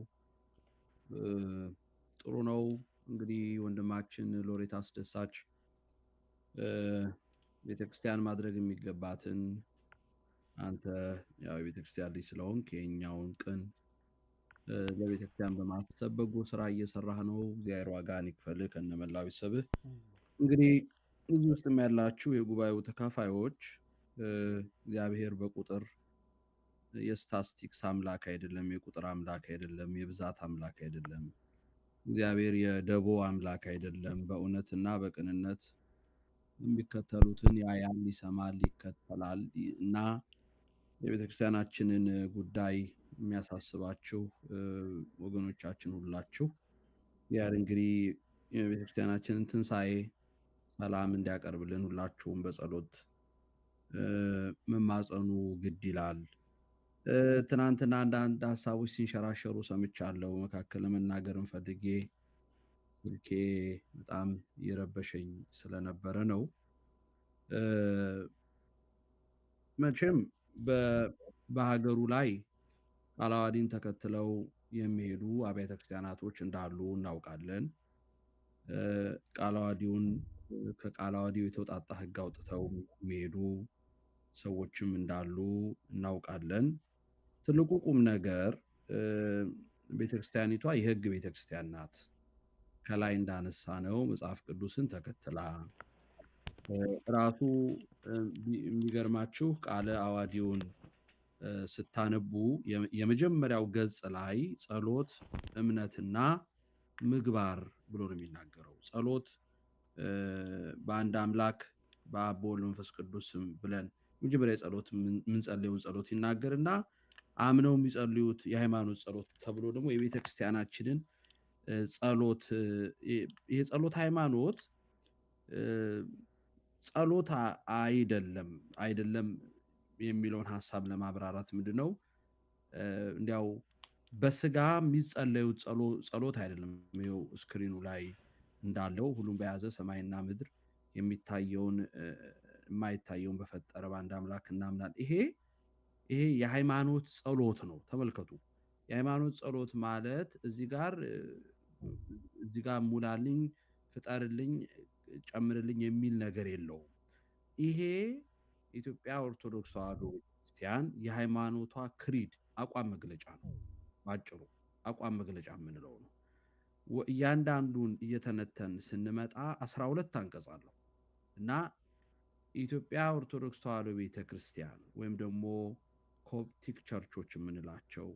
ጥሩ ነው። እንግዲህ ወንድማችን ሎሬት አስደሳች ቤተክርስቲያን ማድረግ የሚገባትን አንተ ያው የቤተክርስቲያን ልጅ ስለሆንክ የኛውን ቅን ለቤተክርስቲያን በማሰብ በጎ ስራ እየሰራህ ነው። እግዚአብሔር ዋጋህን ይክፈልህ ከነመላው ቤተሰብህ። እንግዲህ እዚህ ውስጥም ያላችሁ የጉባኤው ተካፋዮች እግዚአብሔር በቁጥር የስታስቲክስ አምላክ አይደለም፣ የቁጥር አምላክ አይደለም፣ የብዛት አምላክ አይደለም። እግዚአብሔር የደቦ አምላክ አይደለም። በእውነትና በቅንነት የሚከተሉትን ያያል፣ ይሰማል፣ ይከተላል እና የቤተክርስቲያናችንን ጉዳይ የሚያሳስባችሁ ወገኖቻችን ሁላችሁ ያር እንግዲህ የቤተክርስቲያናችንን ትንሣኤ ሰላም እንዲያቀርብልን ሁላችሁም በጸሎት መማጸኑ ግድ ይላል። ትናንትና አንዳንድ ሀሳቦች ሲንሸራሸሩ ሰምቻለሁ። መካከል ለመናገርን ፈልጌ ስልኬ በጣም እየረበሸኝ ስለነበረ ነው። መቼም በሀገሩ ላይ ቃለ ዓዋዲን ተከትለው የሚሄዱ አብያተ ክርስቲያናቶች እንዳሉ እናውቃለን። ቃለ ዓዋዲውን ከቃለ ዓዋዲው የተውጣጣ ሕግ አውጥተው የሚሄዱ ሰዎችም እንዳሉ እናውቃለን። ትልቁ ቁም ነገር ቤተክርስቲያኒቷ የሕግ ቤተክርስቲያን ናት። ከላይ እንዳነሳ ነው መጽሐፍ ቅዱስን ተከትላ ራሱ የሚገርማችሁ ቃለ ዓዋዲውን ስታነቡ የመጀመሪያው ገጽ ላይ ጸሎት፣ እምነትና ምግባር ብሎ ነው የሚናገረው። ጸሎት በአንድ አምላክ በአብ በወልድ መንፈስ ቅዱስም ብለን መጀመሪያ ጸሎት የምንጸልየውን ጸሎት ይናገርና አምነው የሚጸልዩት የሃይማኖት ጸሎት ተብሎ ደግሞ የቤተ ክርስቲያናችንን ጸሎት ይሄ ጸሎት ሃይማኖት ጸሎት አይደለም የሚለውን ሀሳብ ለማብራራት ምንድነው እንዲያው በስጋ የሚጸለዩት ጸሎት አይደለም። ይኸው ስክሪኑ ላይ እንዳለው ሁሉም በያዘ ሰማይና ምድር የሚታየውን የማይታየውን በፈጠረ በአንድ አምላክ እናምናለን። ይሄ የሃይማኖት ጸሎት ነው። ተመልከቱ። የሃይማኖት ጸሎት ማለት እዚህ ጋር ሙላልኝ፣ ፍጠርልኝ፣ ጨምርልኝ የሚል ነገር የለውም። ይሄ ኢትዮጵያ ኦርቶዶክስ ተዋሕዶ ቤተክርስቲያን የሃይማኖቷ ክሪድ አቋም መግለጫ ነው። ባጭሩ አቋም መግለጫ የምንለው ነው። እያንዳንዱን እየተነተን ስንመጣ 12 አንቀጽ አለው እና ኢትዮጵያ ኦርቶዶክስ ተዋሕዶ ቤተክርስቲያን ወይም ደግሞ ኮፕቲክ ቸርቾች የምንላቸው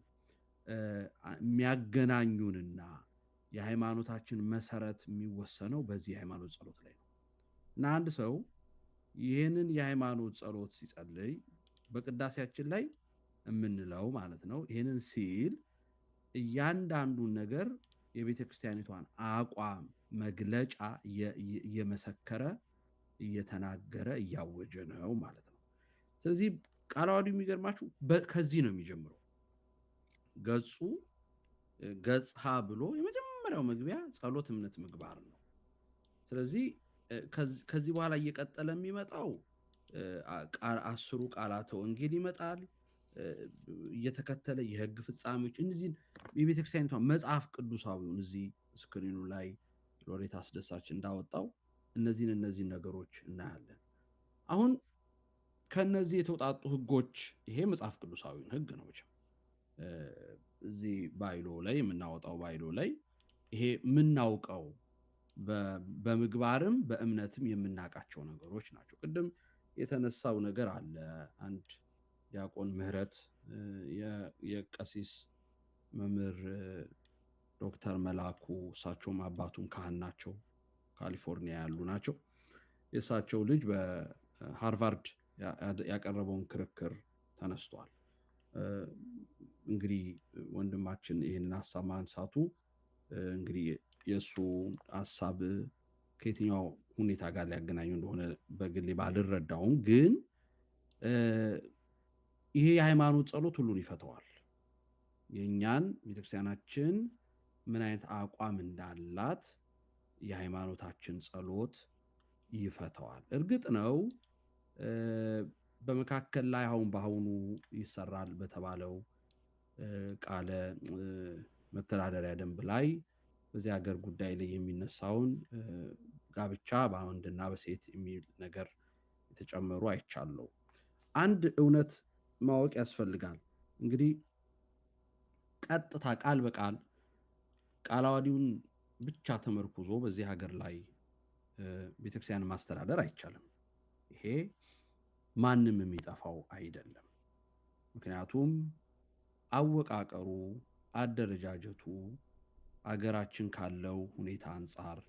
የሚያገናኙንና የሃይማኖታችን መሰረት የሚወሰነው በዚህ የሃይማኖት ጸሎት ላይ ነው እና አንድ ሰው ይህንን የሃይማኖት ጸሎት ሲጸልይ በቅዳሴያችን ላይ የምንለው ማለት ነው። ይህንን ሲል እያንዳንዱን ነገር የቤተ ክርስቲያኒቷን አቋም መግለጫ እየመሰከረ እየተናገረ እያወጀ ነው ማለት ነው። ስለዚህ ቃለ ዓዋዲው የሚገርማችሁ ከዚህ ነው የሚጀምረው። ገጽ ሀ ብሎ የመጀመሪያው መግቢያ ጸሎት፣ እምነት፣ ምግባር ነው። ስለዚህ ከዚህ በኋላ እየቀጠለ የሚመጣው 10 ቃላተ ወንጌል ይመጣል። እየተከተለ የሕግ ፍጻሜዎች እነዚህን የቤተክርስቲያኒቷን መጽሐፍ ቅዱሳዊውን እዚህ ስክሪኑ ላይ ሎሬት አስደሳች እንዳወጣው እነዚህን ነገሮች እናያለን። አሁን ከነዚህ የተውጣጡ ሕጎች ይሄ መጽሐፍ ቅዱሳዊውን ሕግ ነው። እዚህ ባይሎ ላይ የምናወጣው ባይሎ ላይ ይሄ የምናውቀው በምግባርም በእምነትም የምናውቃቸው ነገሮች ናቸው። ቅድም የተነሳው ነገር አለ። አንድ ዲያቆን ምህረት የቀሲስ መምህር ዶክተር መላኩ እሳቸውም አባቱም ካህን ናቸው፣ ካሊፎርኒያ ያሉ ናቸው። የእሳቸው ልጅ በሃርቫርድ ያቀረበውን ክርክር ተነስቷል። እንግዲህ ወንድማችን ይህንን ሀሳብ ማንሳቱ እንግዲህ የእሱ ሀሳብ ከየትኛው ሁኔታ ጋር ሊያገናኙ እንደሆነ በግሌ ባልረዳውም፣ ግን ይሄ የሃይማኖት ጸሎት ሁሉን ይፈተዋል። የእኛን ቤተክርስቲያናችን ምን አይነት አቋም እንዳላት የሃይማኖታችን ጸሎት ይፈተዋል። እርግጥ ነው በመካከል ላይ በአሁኑ ይሰራል በተባለው ቃለ መተዳደሪያ ደንብ ላይ በዚህ ሀገር ጉዳይ ላይ የሚነሳውን ጋብቻ በወንድና በሴት የሚል ነገር የተጨመሩ አይቻለው። አንድ እውነት ማወቅ ያስፈልጋል። እንግዲህ ቀጥታ ቃል በቃል ቃለ ዓዋዲውን ብቻ ተመርኩዞ በዚህ ሀገር ላይ ቤተክርስቲያን ማስተዳደር አይቻልም። ይሄ ማንም የሚጠፋው አይደለም። ምክንያቱም አወቃቀሩ፣ አደረጃጀቱ አገራችን ካለው ሁኔታ አንጻር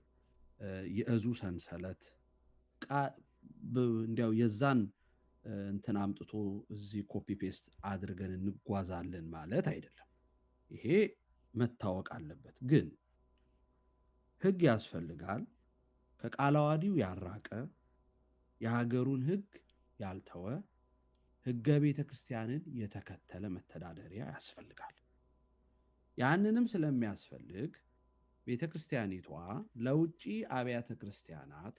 የእዙ ሰንሰለት እንዲያው የዛን እንትን አምጥቶ እዚህ ኮፒ ፔስት አድርገን እንጓዛለን ማለት አይደለም። ይሄ መታወቅ አለበት። ግን ሕግ ያስፈልጋል። ከቃለ ዓዋዲው ያራቀ የሀገሩን ሕግ ያልተወ ሕገ ቤተ ክርስቲያንን የተከተለ መተዳደሪያ ያስፈልጋል። ያንንም ስለሚያስፈልግ ቤተ ክርስቲያኒቷ ለውጭ አብያተ ክርስቲያናት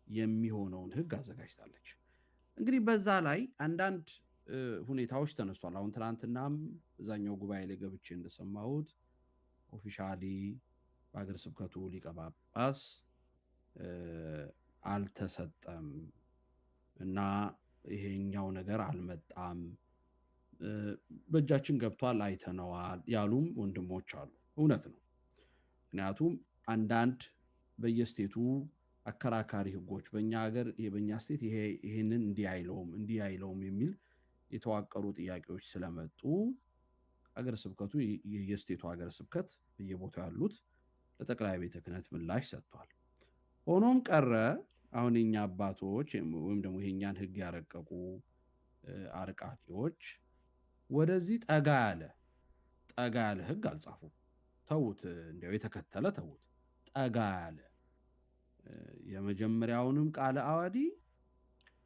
የሚሆነውን ሕግ አዘጋጅታለች። እንግዲህ በዛ ላይ አንዳንድ ሁኔታዎች ተነስቷል። አሁን ትናንትናም እዛኛው ጉባኤ ላይ ገብቼ እንደሰማሁት ኦፊሻሊ በሀገረ ስብከቱ ሊቀ ጳጳስ አልተሰጠም እና ይሄኛው ነገር አልመጣም፣ በእጃችን ገብቷል አይተነዋል ያሉም ወንድሞች አሉ። እውነት ነው። ምክንያቱም አንዳንድ በየስቴቱ አከራካሪ ህጎች በእኛ ሀገር በእኛ ስቴት ይሄንን እንዲህ አይለውም የሚል የተዋቀሩ ጥያቄዎች ስለመጡ ሀገረ ስብከቱ የስቴቱ ሀገረ ስብከት በየቦታው ያሉት ለጠቅላይ ቤተ ክህነት ምላሽ ሰጥቷል። ሆኖም ቀረ አሁን የኛ አባቶች ወይም ደግሞ ይሄኛን ህግ ያረቀቁ አርቃቂዎች ወደዚህ ጠጋ ያለ ህግ አልጻፉም። ተውት፣ እንዲያው የተከተለ ተውት። ጠጋ ያለ የመጀመሪያውንም ቃለ አዋዲ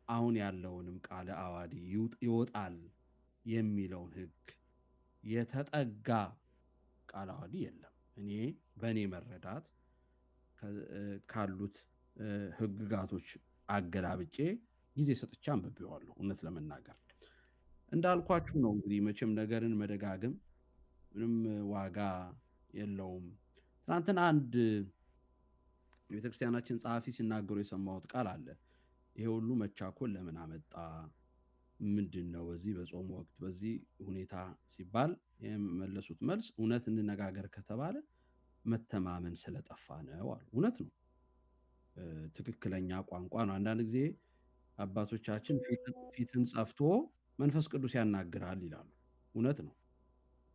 አሁን ያለውንም ቃለ አዋዲ ይወጣል የሚለውን ህግ የተጠጋ ቃለ አዋዲ የለም። በእኔ መረዳት ካሉት ህግጋቶች አገላብጬ ጊዜ ሰጥቼ አንብቤዋለሁ። እውነት ለመናገር እንዳልኳችሁ ነው። እንግዲህ መቼም ነገርን መደጋገም ምንም ዋጋ የለውም። ትናንትና አንድ የቤተክርስቲያናችን ጸሐፊ ሲናገሩ የሰማሁት ቃል አለ። ይሄ ሁሉ መቻኮል ለምን አመጣ? ምንድን ነው በዚህ በጾም ወቅት በዚህ ሁኔታ ሲባል የመለሱት መልስ እውነት እንነጋገር ከተባለ መተማመን ስለጠፋ ነው አሉ። እውነት ነው። ትክክለኛ ቋንቋ ነው። አንዳንድ ጊዜ አባቶቻችን ፊትን ጸፍቶ መንፈስ ቅዱስ ያናግራል ይላሉ። እውነት ነው።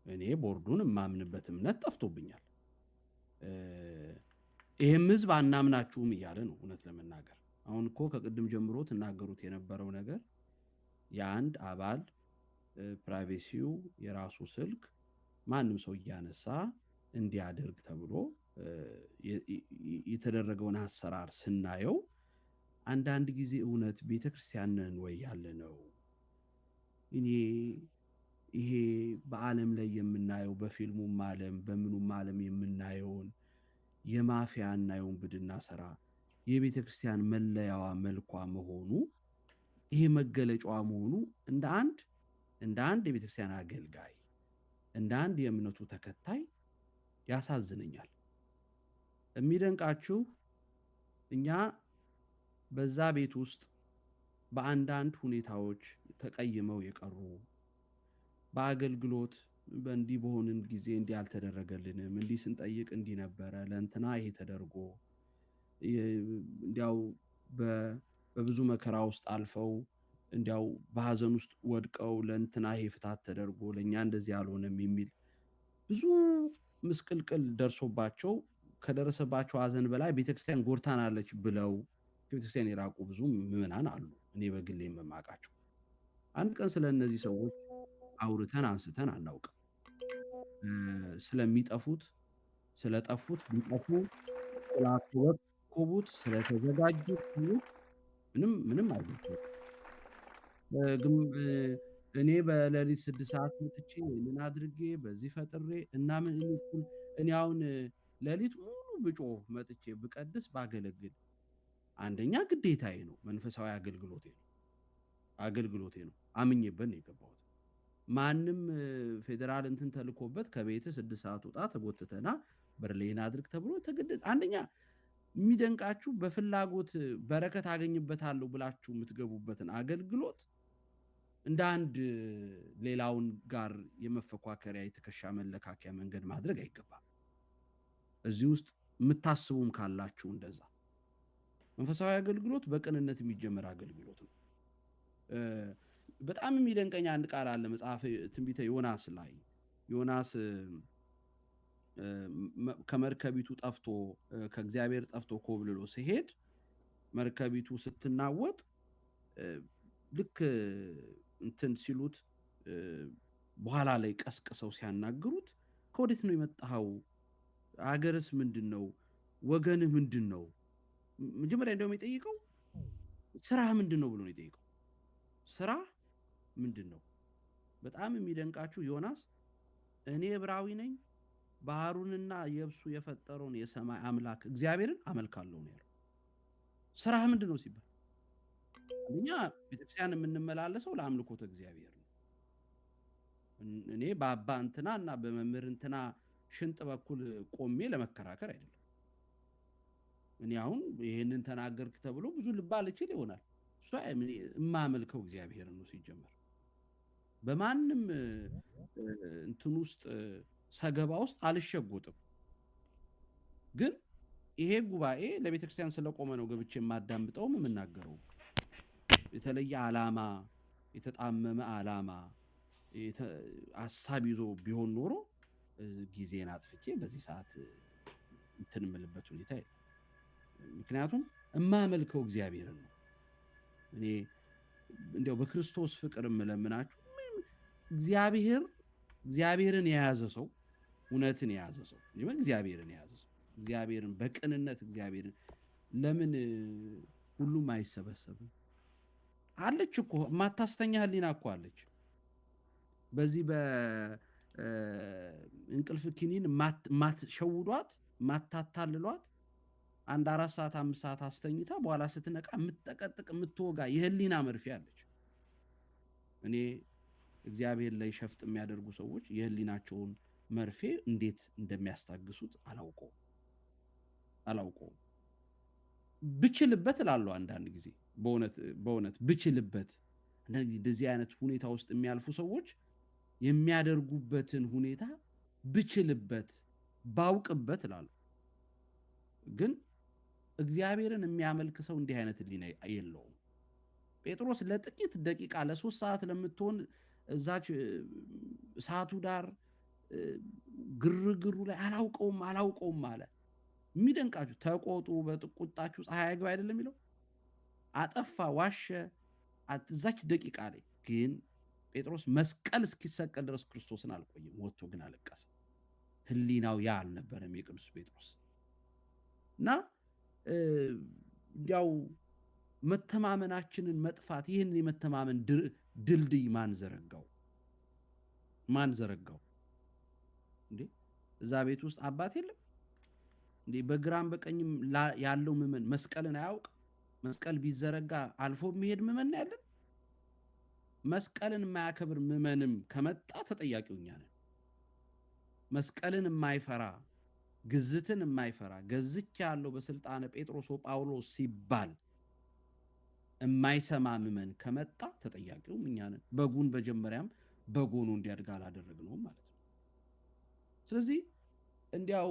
እኔ ቦርዱን የማምንበት እምነት ጠፍቶብኛል። ይህም ህዝብ አናምናችሁም እያለ ነው። እውነት ለመናገር አሁን እኮ ከቅድም ጀምሮ ትናገሩት የነበረው ነገር የአንድ አባል ፕራይቬሲው የራሱ ስልክ ማንም ሰው እያነሳ እንዲያደርግ ተብሎ የተደረገውን አሰራር ስናየው አንዳንድ ጊዜ እውነት ቤተክርስቲያንን ወይ ያለ ነው። እኔ ይሄ በዓለም ላይ የምናየው በፊልሙም ዓለም በምኑም ዓለም የምናየውን የማፊያና የወንብድና ስራ የቤተክርስቲያን መለያዋ መልኳ መሆኑ ይሄ መገለጫዋ መሆኑ እንደ አንድ የቤተክርስቲያን አገልጋይ እንደ አንድ የእምነቱ ተከታይ ያሳዝነኛል። የሚደንቃችሁ እኛ በዛ ቤት ውስጥ በአንዳንድ ሁኔታዎች ተቀይመው የቀሩ በአገልግሎት በእንዲህ በሆንን ጊዜ እንዲህ አልተደረገልንም፣ እንዲህ ስንጠይቅ እንዲህ ነበረ፣ ለእንትና ይሄ ተደርጎ እንዲያው በብዙ መከራ ውስጥ አልፈው እንዲያው በሀዘን ውስጥ ወድቀው ለእንትና ይሄ ፍታት ተደርጎ ለእኛ እንደዚህ አልሆነም የሚል ብዙ ምስቅልቅል ደርሶባቸው ከደረሰባቸው ሀዘን በላይ ቤተክርስቲያን ጎድታናለች ብለው ከቤተክርስቲያን የራቁ ብዙ ምዕመናን አሉ። እኔ በግሌ የምማቃቸው አንድ ቀን ስለ እነዚህ ሰዎች አውርተን አንስተን አናውቅም። ስለሚጠፉት ስለጠፉት ሊጠፉ ስላኮበኮቡት ስለተዘጋጁት ምንም አይደለም። እኔ በሌሊት 6 ሰዓት መጥቼ ምን አድርጌ በዚህ ፈጥሬ እና ምን እኔ አሁን ሌሊት ሙሉ ብጮህ መጥቼ ብቀድስ ባገለግል አንደኛ ግዴታዬ ነው፣ መንፈሳዊ አገልግሎቴ ነው። አምኜበት ነው የገባሁት። ማንም ፌዴራል እንትን ተልኮበት ከቤት 6 ሰዓት ወጣ ተጎትተና በርሌን አድርግ ተብሎ ተገደድ። አንደኛ የሚደንቃችሁ በፍላጎት በረከት አገኝበታለሁ ብላችሁ የምትገቡበትን አገልግሎት እንደ አንድ ሌላውን ጋር የመፈኳከሪያ የትከሻ መለካከያ መንገድ ማድረግ አይገባም። እዚህ ውስጥ የምታስቡም ካላችሁ እንደዛ መንፈሳዊ አገልግሎት በቅንነት የሚጀመር አገልግሎት ነው። በጣም የሚደንቀኝ አንድ ቃል አለ መጽሐፍ ትንቢተ ዮናስ ላይ ዮናስ ከመርከቢቱ ጠፍቶ ከእግዚአብሔር ጠፍቶ ኮብልሎ ሲሄድ መርከቢቱ ስትናወጥ ልክ እንትን ሲሉት በኋላ ላይ ቀስቅሰው ሲያናግሩት ከወዴት ነው የመጣኸው? አገርስ ምንድን ነው? ወገንህ ምንድን ነው? መጀመሪያ እንደውም የጠይቀው ስራህ ምንድን ነው ብሎ ነው የጠይቀው። ስራ ምንድን ነው? በጣም የሚደንቃችሁ ዮናስ እኔ ዕብራዊ ነኝ፣ ባህሩንና የብሱ የፈጠረውን የሰማይ አምላክ እግዚአብሔርን አመልካለሁ ነው ያለው። ስራህ ምንድን ነው ሲባል እኛ ቤተክርስቲያን የምንመላለሰው ለአምልኮተ እግዚአብሔር ነው። እኔ በአባ እንትና እና በመምህር እንትና ሽንጥ በኩል ቆሜ ለመከራከር አይደለም። እኔ አሁን ይሄንን ተናገርክ ተብሎ ብዙ ልባል እችል ይሆናል። እሷ የማመልከው እግዚአብሔር ነው። ሲጀመር በማንም እንትን ውስጥ ሰገባ ውስጥ አልሸጎጥም። ግን ይሄ ጉባኤ ለቤተክርስቲያን ስለቆመ ነው ገብቼ የማዳምጠውም የምናገረው። የተለየ ዓላማ፣ የተጣመመ ዓላማ ሀሳብ ይዞ ቢሆን ኖሮ ጊዜን አጥፍቼ በዚህ ሰዓት እንትን የምልበት ሁኔታ የለም። ምክንያቱም እማመልከው እግዚአብሔርን ነው። እኔ እንዲያው በክርስቶስ ፍቅር የምለምናችሁ እግዚአብሔርን የያዘ ሰው፣ እውነትን የያዘ ሰው፣ እግዚአብሔርን የያዘ ሰው፣ እግዚአብሔርን በቅንነት እግዚአብሔርን ለምን ሁሉም አይሰበሰብም? አለች እኮ የማታስተኛ ህሊና እኮ አለች። በዚህ በእንቅልፍ ኪኒን ማትሸውዷት ማታታልሏት 1 4 ሰዓት 5 ሰዓት አስተኝታ በኋላ ስትነቃ የምትጠቀጥቅ የምትወጋ የህሊና መርፌ አለች። እኔ እግዚአብሔር ላይ ሸፍጥ የሚያደርጉ ሰዎች የህሊናቸውን መርፌ እንዴት እንደሚያስታግሱት አላውቀውም። ብችልበት እላለሁ አንዳንድ ጊዜ በእውነት ብችልበት እንደዚህ አይነት ሁኔታ ውስጥ የሚያልፉ ሰዎች የሚያደርጉበትን ሁኔታ ብችልበት ባውቅበት እላለሁ። ግን እግዚአብሔርን የሚያመልክ ሰው እንዲህ አይነት ህሊና የለውም። ጴጥሮስ ለጥቂት ደቂቃ ለ3 ሰዓት ለምትሆን እዛች ሰዓቱ ዳር ግርግሩ ላይ አላውቀውም አለ። የሚደንቃችሁ ተቆጡ፣ በቁጣችሁ ፀሐይ አይግባ አይደለም የሚለው። አጠፋ፣ ዋሸ እዛች ደቂቃ ላይ። ግን ጴጥሮስ መስቀል እስኪሰቀል ድረስ ክርስቶስን አልቆየም፣ ወጥቶ ግን አለቀሰ። ህሊናው ያ አልነበረም የቅዱስ ጴጥሮስ። እና ያው መተማመናችንን መጥፋት፣ ይህን የመተማመን ድልድይ ማን ዘረጋው እንዴ? እዛ ቤት ውስጥ አባት የለም እንዴ? በግራም በቀኝም ያለው ምዕመን መስቀልን አያውቅ? መስቀል ቢዘረጋ አልፎ የሚሄድ ምዕመን ያለን? መስቀልን የማያከብር ምዕመንም ከመጣ ተጠያቂው እኛ ነን። መስቀልን የማይፈራ ግዝትን የማይፈራ ገዝች ያለው በስልጣነ ጴጥሮስ ጳውሎስ ሲባል የማይሰማ ምዕመን ከመጣ ተጠያቂውም እኛ ነን። በጉን መጀመሪያም በጎኑ እንዲያድግ አላደረግነውም ማለት ነው። ስለዚህ እንዲያው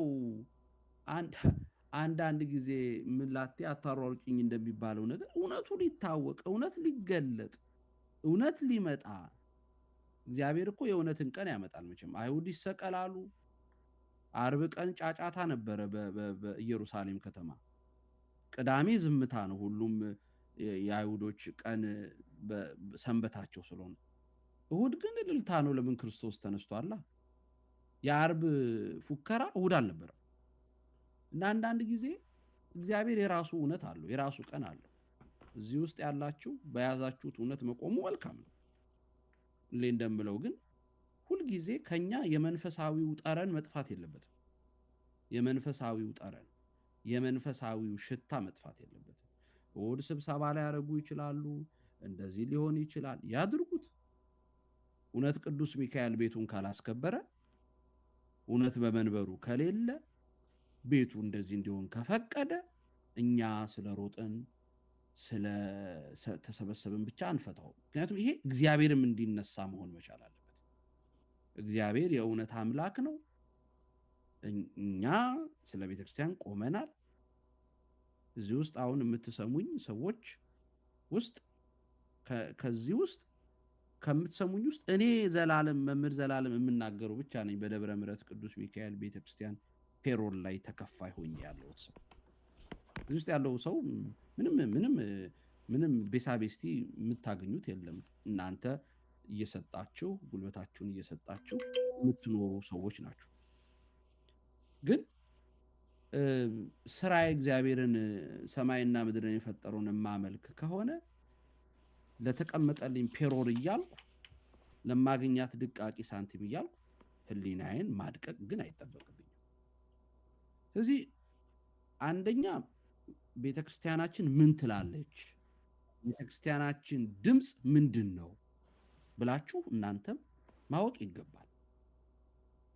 አንዳንድ ጊዜ ምላቴ አታሯሩጭኝ እንደሚባለው ነገር እውነቱ ሊታወቅ፣ እውነት ሊገለጥ፣ እውነት ሊመጣ እግዚአብሔር እኮ የእውነትን ቀን ያመጣል። መቼም አይሁድ ይሰቀላሉ። አርብ ቀን ጫጫታ ነበረ በኢየሩሳሌም ከተማ። ቅዳሜ ዝምታ ነው። ሁሉም የአይሁዶች ቀን ሰንበታቸው ስለሆነ፣ እሁድ ግን እልልታ ነው። ለምን? ክርስቶስ ተነስቷላ። የአርብ ፉከራ እሁድ አልነበረም። እና አንዳንድ ጊዜ እግዚአብሔር የራሱ እውነት አለው፣ የራሱ ቀን አለው። እዚህ ውስጥ ያላችሁ በያዛችሁት እውነት መቆሙ መልካም ነው። እንደምለው ግን ሁልጊዜ ከኛ የመንፈሳዊው ጠረን መጥፋት የለበትም። የመንፈሳዊው ጠረን፣ የመንፈሳዊው ሽታ መጥፋት የለበትም። እሑድ ስብሰባ ላይ ያደርጉ ይችላሉ፣ እንደዚህ ሊሆን ይችላል፣ ያድርጉት። እውነት ቅዱስ ሚካኤል ቤቱን ካላስከበረ፣ እውነት በመንበሩ ከሌለ፣ ቤቱ እንደዚህ እንዲሆን ከፈቀደ፣ እኛ ስለሮጥን ስለተሰበሰብን ብቻ አንፈታውም። ምክንያቱም ይሄ እግዚአብሔርም እንዲነሳ መሆን መቻል አለበት። እግዚአብሔር የእውነት አምላክ ነው። እኛ ስለ ቤተክርስቲያን ቆመናል። እዚህ ውስጥ አሁን የምትሰሙኝ ሰዎች ውስጥ ከዚህ ውስጥ ከምትሰሙኝ ውስጥ እኔ መምህር ዘላለም የምናገረው ብቻ ነኝ። በደብረ ምሕረት ቅዱስ ሚካኤል ቤተክርስቲያን ፔሮል ላይ ተከፋይ ሆኜ ያለሁት ሰው። እዚህ ውስጥ ያለው ሰው ምንም ቤሳቤስቲ የምታገኙት የለም። እናንተ እየሰጣችሁ ጉልበታችሁን እየሰጣችሁ የምትኖሩ ሰዎች ናችሁ። ግን ስራ እግዚአብሔርን ሰማይና ምድርን የፈጠረውን የማመልክ ከሆነ ለተቀመጠልኝ ፔሮል እያልኩ ለማገኛት ድቃቂ ሳንቲም እያልኩ ህሊናዬን ማድቀቅ ግን አይጠበቅብኝም። ስለዚህ አንደኛ ቤተክርስቲያናችን ምን ትላለች፣ ቤተክርስቲያናችን ድምፅ ምንድን ነው ብላችሁ እናንተም ማወቅ ይገባል።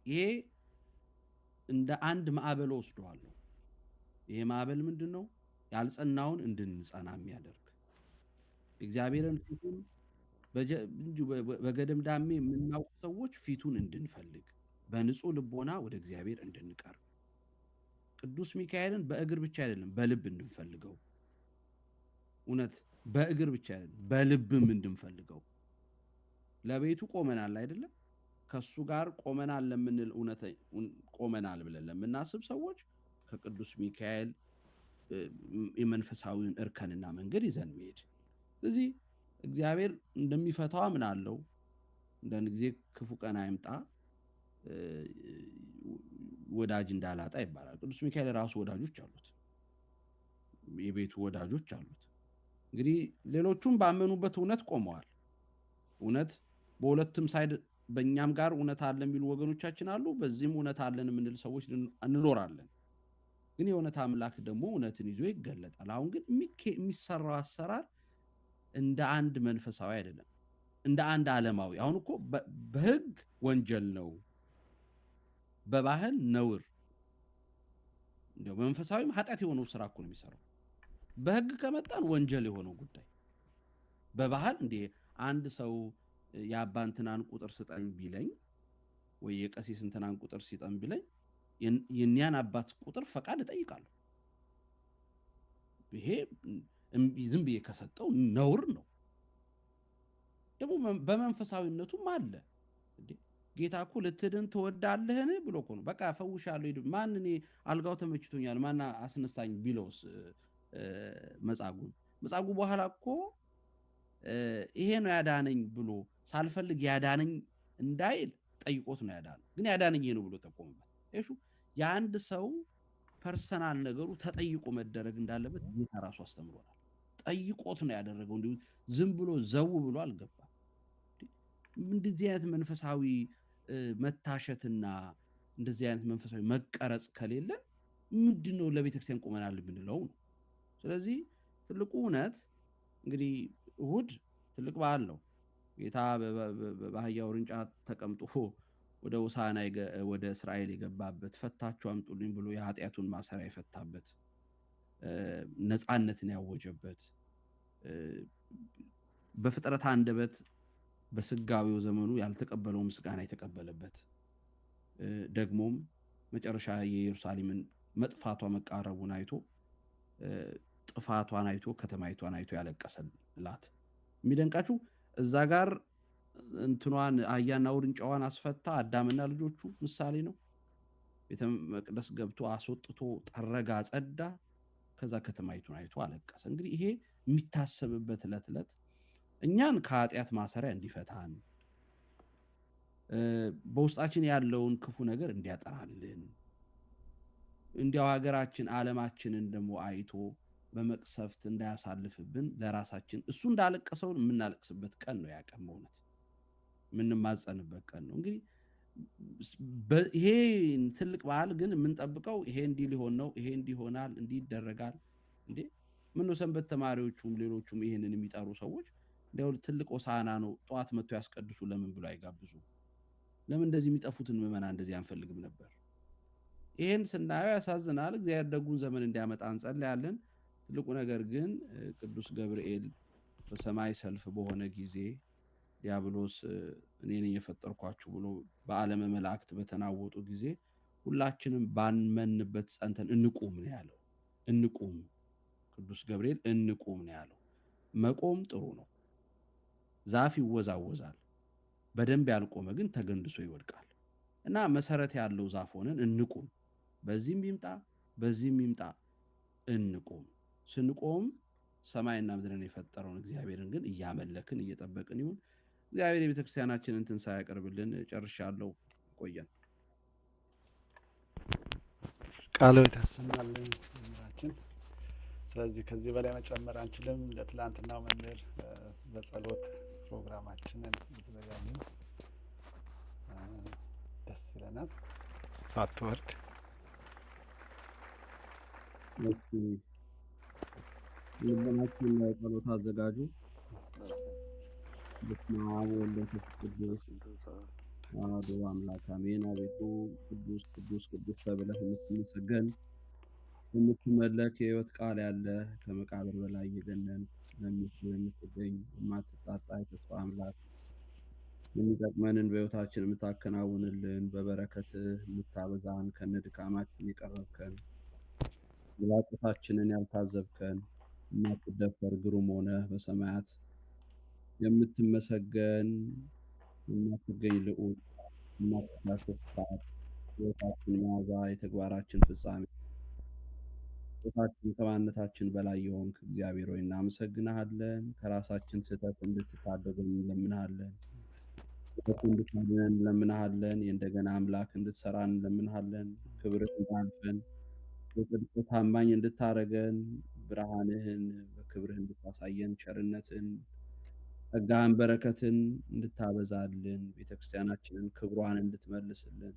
ይሄ እንደ አንድ ማዕበል ወስደዋለሁ። ይሄ ማዕበል ምንድነው? ያልጸናውን እንድንጸና የሚያደርግ እግዚአብሔርን ፊቱን በገደምዳሜ የምናውቅ ሰዎች ፊቱን እንድንፈልግ በንጹህ ልቦና ወደ እግዚአብሔር እንድንቀርብ ቅዱስ ሚካኤልን በእግር ብቻ አይደለም በልብ እንድንፈልገው እውነት በእግር ብቻ አይደለም በልብም እንድንፈልገው ለቤቱ ቆመናል አይደለም ከሱ ጋር ቆመናል ለምንል እውነት ቆመናል ብለን ለምናስብ ሰዎች ከቅዱስ ሚካኤል የመንፈሳዊውን እርከንና መንገድ ይዘን መሄድ ስለዚህ እግዚአብሔር እንደሚፈታው አምናለሁ እንደን ጊዜ ክፉ ቀን አይምጣ ወዳጅ እንዳላጣ ይባላል ቅዱስ ሚካኤል ራሱ ወዳጆች አሉት የቤቱ ወዳጆች አሉት እንግዲህ ሌሎቹም ባመኑበት እውነት ቆመዋል እውነት በሁለቱም ሳይድ በእኛም ጋር እውነት አለ የሚሉ ወገኖቻችን አሉ በዚህም እውነት አለን የምንል ሰዎች እንኖራለን ግን የእውነት አምላክ ደግሞ እውነትን ይዞ ይገለጣል አሁን ግን የሚሰራው አሰራር እንደ አንድ መንፈሳዊ አይደለም እንደ አንድ ዓለማዊ አሁን እኮ በህግ ወንጀል ነው በባህል ነውር እንደው መንፈሳዊም ኃጢአት የሆነው ስራ እኮ ነው የሚሰራው በህግ ከመጣን ወንጀል የሆነው ጉዳይ በባህል እንዴ አንድ ሰው የአባንትናን ቁጥር ስጠኝ ቢለኝ ወይ የቀሲስ እንትናን ቁጥር ሲጠን ቢለኝ የኒያን አባት ቁጥር ፈቃድ እጠይቃለሁ ይሄ ዝም ብዬ ከሰጠው ነውር ነው ደግሞ በመንፈሳዊነቱም አለ እንዴ ጌታ እኮ ልትድን ትወዳለህን ብሎ እኮ ነው በቃ ፈውሻለሁ ማን እኔ አልጋው ተመችቶኛል ማን አስነሳኝ ቢለውስ መጻጉ በኋላ እኮ ይሄ ነው ያዳነኝ ብሎ ሳልፈልግ ያዳነኝ እንዳይል ጠይቆት ነው ያዳነው ግን ያዳነኝ ይሄ ነው ብሎ ተቆመበት እሺ የአንድ ሰው ፐርሰናል ነገሩ ተጠይቆ መደረግ እንዳለበት ጌታ ራሱ አስተምሮናል ጠይቆት ነው ያደረገው እንዴ ዝም ብሎ ዘው ብሎ አልገባም እንደዚህ አይነት መንፈሳዊ መታሸትና እንደዚህ አይነት መንፈሳዊ መቀረጽ ከሌለ ምንድነው ለቤተክርስቲያን ቆመናል የምንለው ነው ስለዚህ ትልቁ እውነት እንግዲህ እሁድ ትልቅ በዓል ነው ጌታ በአህያ ውርንጫ ተቀምጦ ወደ ሆሳዕና ወደ እስራኤል የገባበት ፈታችሁ አምጡልኝ ብሎ የኃጢአቱን ማሰሪያ የፈታበት ነፃነትን ያወጀበት በፍጥረት አንደበት በስጋዊው ዘመኑ ያልተቀበለው ምስጋና የተቀበለበት ደግሞም መጨረሻ የኢየሩሳሌምን መጥፋቷ መቃረቡን አይቶ ጥፋቷን አይቶ ከተማይቷን አይቶ ያለቀሰላት የሚደንቃችሁ እዛ ጋር እንትኗን አህያና ውርንጫዋን አስፈታ አዳምና ልጆቹ ምሳሌ ነው ቤተ መቅደስ ገብቶ አስወጥቶ ጠረጋ ጸዳ ከዛ ከተማይቱን አይቶ አለቀሰ እንግዲህ ይሄ የሚታሰብበት ዕለት እኛን ከኃጢአት ማሰሪያ እንዲፈታን በውስጣችን ያለውን ክፉ ነገር እንዲያጠራልን እንዲያው ሀገራችን ዓለማችንን ደግሞ አይቶ በመቅሰፍት እንዳያሳልፍብን ለራሳችን እሱ እንዳለቀሰው የምናለቅስበት ቀን ነው ያቀም በእውነት የምንማጸንበት ቀን ነው እንግዲህ ይሄ ትልቅ በዓል ግን የምንጠብቀው ይሄ እንዲህ ሊሆን ነው ይሄ እንዲህ ይሆናል እንዲህ ይደረጋል እንዴ ምነው ሰንበት ተማሪዎቹም ሌሎቹም ይሄንን የሚጠሩ ሰዎች እንደው ትልቅ ሆሳዕና ነው ጧት መጥቶ ያስቀድሱ ለምን ብሎ አይጋብዙ ለምን እንደዚህ የሚጠፉትን ምዕመናን እንደዚህ አንፈልግም ነበር ይሄን ስናየው ያሳዝናል እግዚአብሔር ደጉን ዘመን እንዲያመጣ እንጸልያለን ትልቁ ነገር ግን ቅዱስ ገብርኤል በሰማይ ሰልፍ በሆነ ጊዜ ዲያብሎስ እኔ ነኝ የፈጠርኳችሁ ብሎ በዓለመ መላእክት በተናወጡ ጊዜ ሁላችንም ባንመንበት ጸንተን እንቁም ነው ያለው እንቁም ቅዱስ ገብርኤል እንቁም ነው ያለው መቆም ጥሩ ነው ዛፍ ይወዛወዛል በደንብ ያልቆመ ግን ተገንድሶ ይወድቃል እና መሰረት ያለው ዛፍ ሆነን እንቁም በዚህም ይምጣ በዚህም ይምጣ እንቁም ስንቆም ሰማይና ምድርን የፈጠረውን እግዚአብሔርን ግን እያመለክን እየጠበቅን ይሁን እግዚአብሔር የቤተክርስቲያናችንን ትንሣኤ ያቀርብልን ጨርሻለሁ ቆየን ቃልዎት ያሰማልን መምህራችን ስለዚህ ከዚህ በላይ መጨመር አንችልም ለትላንትናው መምህር በጸሎት ፕሮግራማችንን እንዘጋለን ደስ ይለናል ሳትወርድ ልቦናችሁን ለጸሎት አዘጋጁ በስመ አብ ወወልድ ወመንፈስ ቅዱስ አሐዱ አምላክ አሜን። አቤቱ ቅዱስ ቅዱስ ቅዱስ ተብለህ የምትመሰገን የምትመለክ የሕይወት ቃል ያለህ ከመቃብር በላይ የገነን የምትገኝ የማትጣጣ የተስፋ አምላክ የሚጠቅመንን በሕይወታችን የምታከናውንልን በበረከትህ የምታበዛን ከነ ድካማችን የቀረብከን መላቅታችንን ያልታዘብከን የማትደፈር ግሩም ሆነ በሰማያት የምትመሰገን የማትገኝ ልዑል የማትዳሰስ ሰዓት ሕይወታችን መዓዛ የተግባራችን ፍጻሜ ሕይወታችን ከማንነታችን በላይ የሆንክ እግዚአብሔር ሆይ እናመሰግንሃለን። ከራሳችን ስህተት እንድትታደገን እንለምንሃለን። ስህተት እንድታድነን እንለምንሃለን። የእንደገና አምላክ እንድትሰራን እንለምንሃለን። ክብርህ እንዳልፈን በጽድቅ ታማኝ እንድታረገን ብርሃንህን በክብርህ እንድታሳየን ቸርነትን ጸጋህን በረከትን እንድታበዛልን ቤተክርስቲያናችንን ክብሯን እንድትመልስልን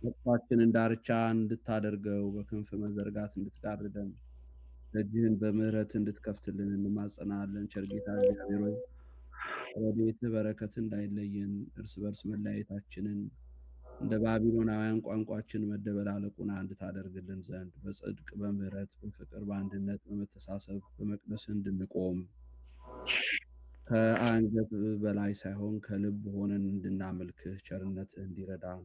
መጥፋችንን ዳርቻ እንድታደርገው በክንፍ መዘርጋት እንድትጋርደን ደጅህን በምህረት እንድትከፍትልን እንማጸናለን። ቸር ጌታ እግዚአብሔር ሆይ ረድኤትህ በረከት እንዳይለየን እርስ በርስ መለያየታችንን እንደ ባቢሎናውያን ቋንቋችን መደበላለቁን እንድታደርግልን ዘንድ በጽድቅ በምህረት በፍቅር በአንድነት በመተሳሰብ በመቅደስ እንድንቆም ከአንገት በላይ ሳይሆን ከልብ ሆነን እንድናመልክህ ቸርነትህ እንዲረዳን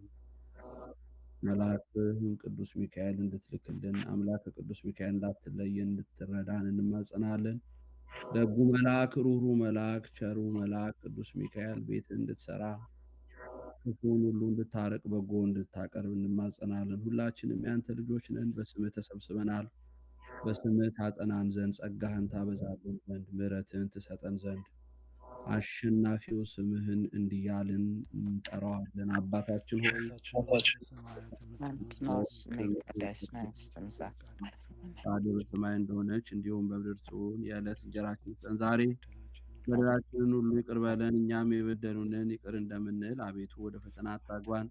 መልአክህን ቅዱስ ሚካኤል እንድትልክልን አምላክ ቅዱስ ሚካኤል እንዳትለየን እንድትረዳን እንማጸናለን። ደጉ መልአክ ሩሩ መልአክ ቸሩ መልአክ ቅዱስ ሚካኤል ቤት እንድትሰራ ክፉን ሁሉ እንድታረቅ በጎ እንድታቀርብ እንማጸናለን። ሁላችንም ያንተ ልጆች ነን። በስምህ ተሰብስበናል። በስምህ ታጸናን ዘንድ ጸጋህን ታበዛልን ዘንድ ምሕረትህን ትሰጠን ዘንድ አሸናፊው ስምህን እንዲያልን እንጠራዋለን። አባታችን ሆይ ፈቃድህ በሰማይ እንደሆነች እንዲሁም በምድር ትሁን። የዕለት እንጀራችንን ስጠን ዛሬ፣ በደላችንን ሁሉ ይቅር በለን እኛም የበደሉንን ይቅር እንደምንል፣ አቤቱ ወደ ፈተና አታግባን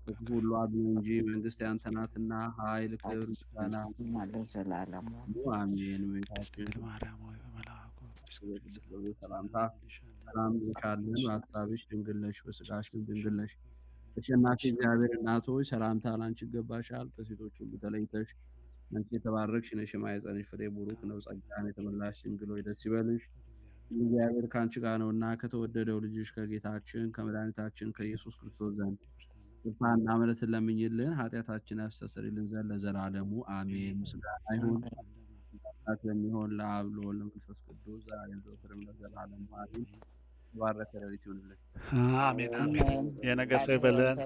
ከክፉ ሁሉ አድነን እንጂ መንግስት ያንተ ናትና ኃይል፣ ክብር፣ ምስጋና ለዘላለሙ አሜን። እመቤታችን ሰላምታ ሰላም እንልሻለን። በሐሳብሽ ድንግል ነሽ፣ በሥጋሽም ድንግል ነሽ። አሸናፊ እግዚአብሔር እናት ሆይ ሰላምታ ላንቺ ይገባሻል። ከሴቶች ሁሉ ተለይተሽ አንቺ የተባረክሽ ነሽ፣ የማኅፀንሽ ፍሬ ቡሩክ ነው። ጸጋን የተመላሽ ድንግል ሆይ ደስ ይበልሽ፣ እግዚአብሔር ከአንቺ ጋር ነውና ከተወደደው ልጅሽ ከጌታችን ከመድኃኒታችን ከኢየሱስ ክርስቶስ ዘንድ ይቅርታና ምሕረትን ለምኝልን ኃጢአታችን ያስተሰርይልን ዘንድ ለዘላለሙ አሜን። ምስጋና ይሁን ለሚሆን ለአብ ለወልድ ለመንፈስ ቅዱስ ዛሬም ዘወትርም ለዘላለሙ አሜን። የተባረከ ሌሊት ይሁንልን። አሜን አሜን። የነገ ሰው ይበለን።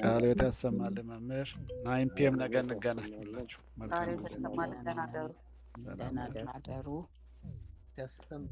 ቃልዎት ያሰማልን መምህር። 9 ፒኤም ነገ እንገናኝ። ሁላችሁ መልካም ጊዜ። ደህና ደሩ። ደህና ደሩ። ያሰማ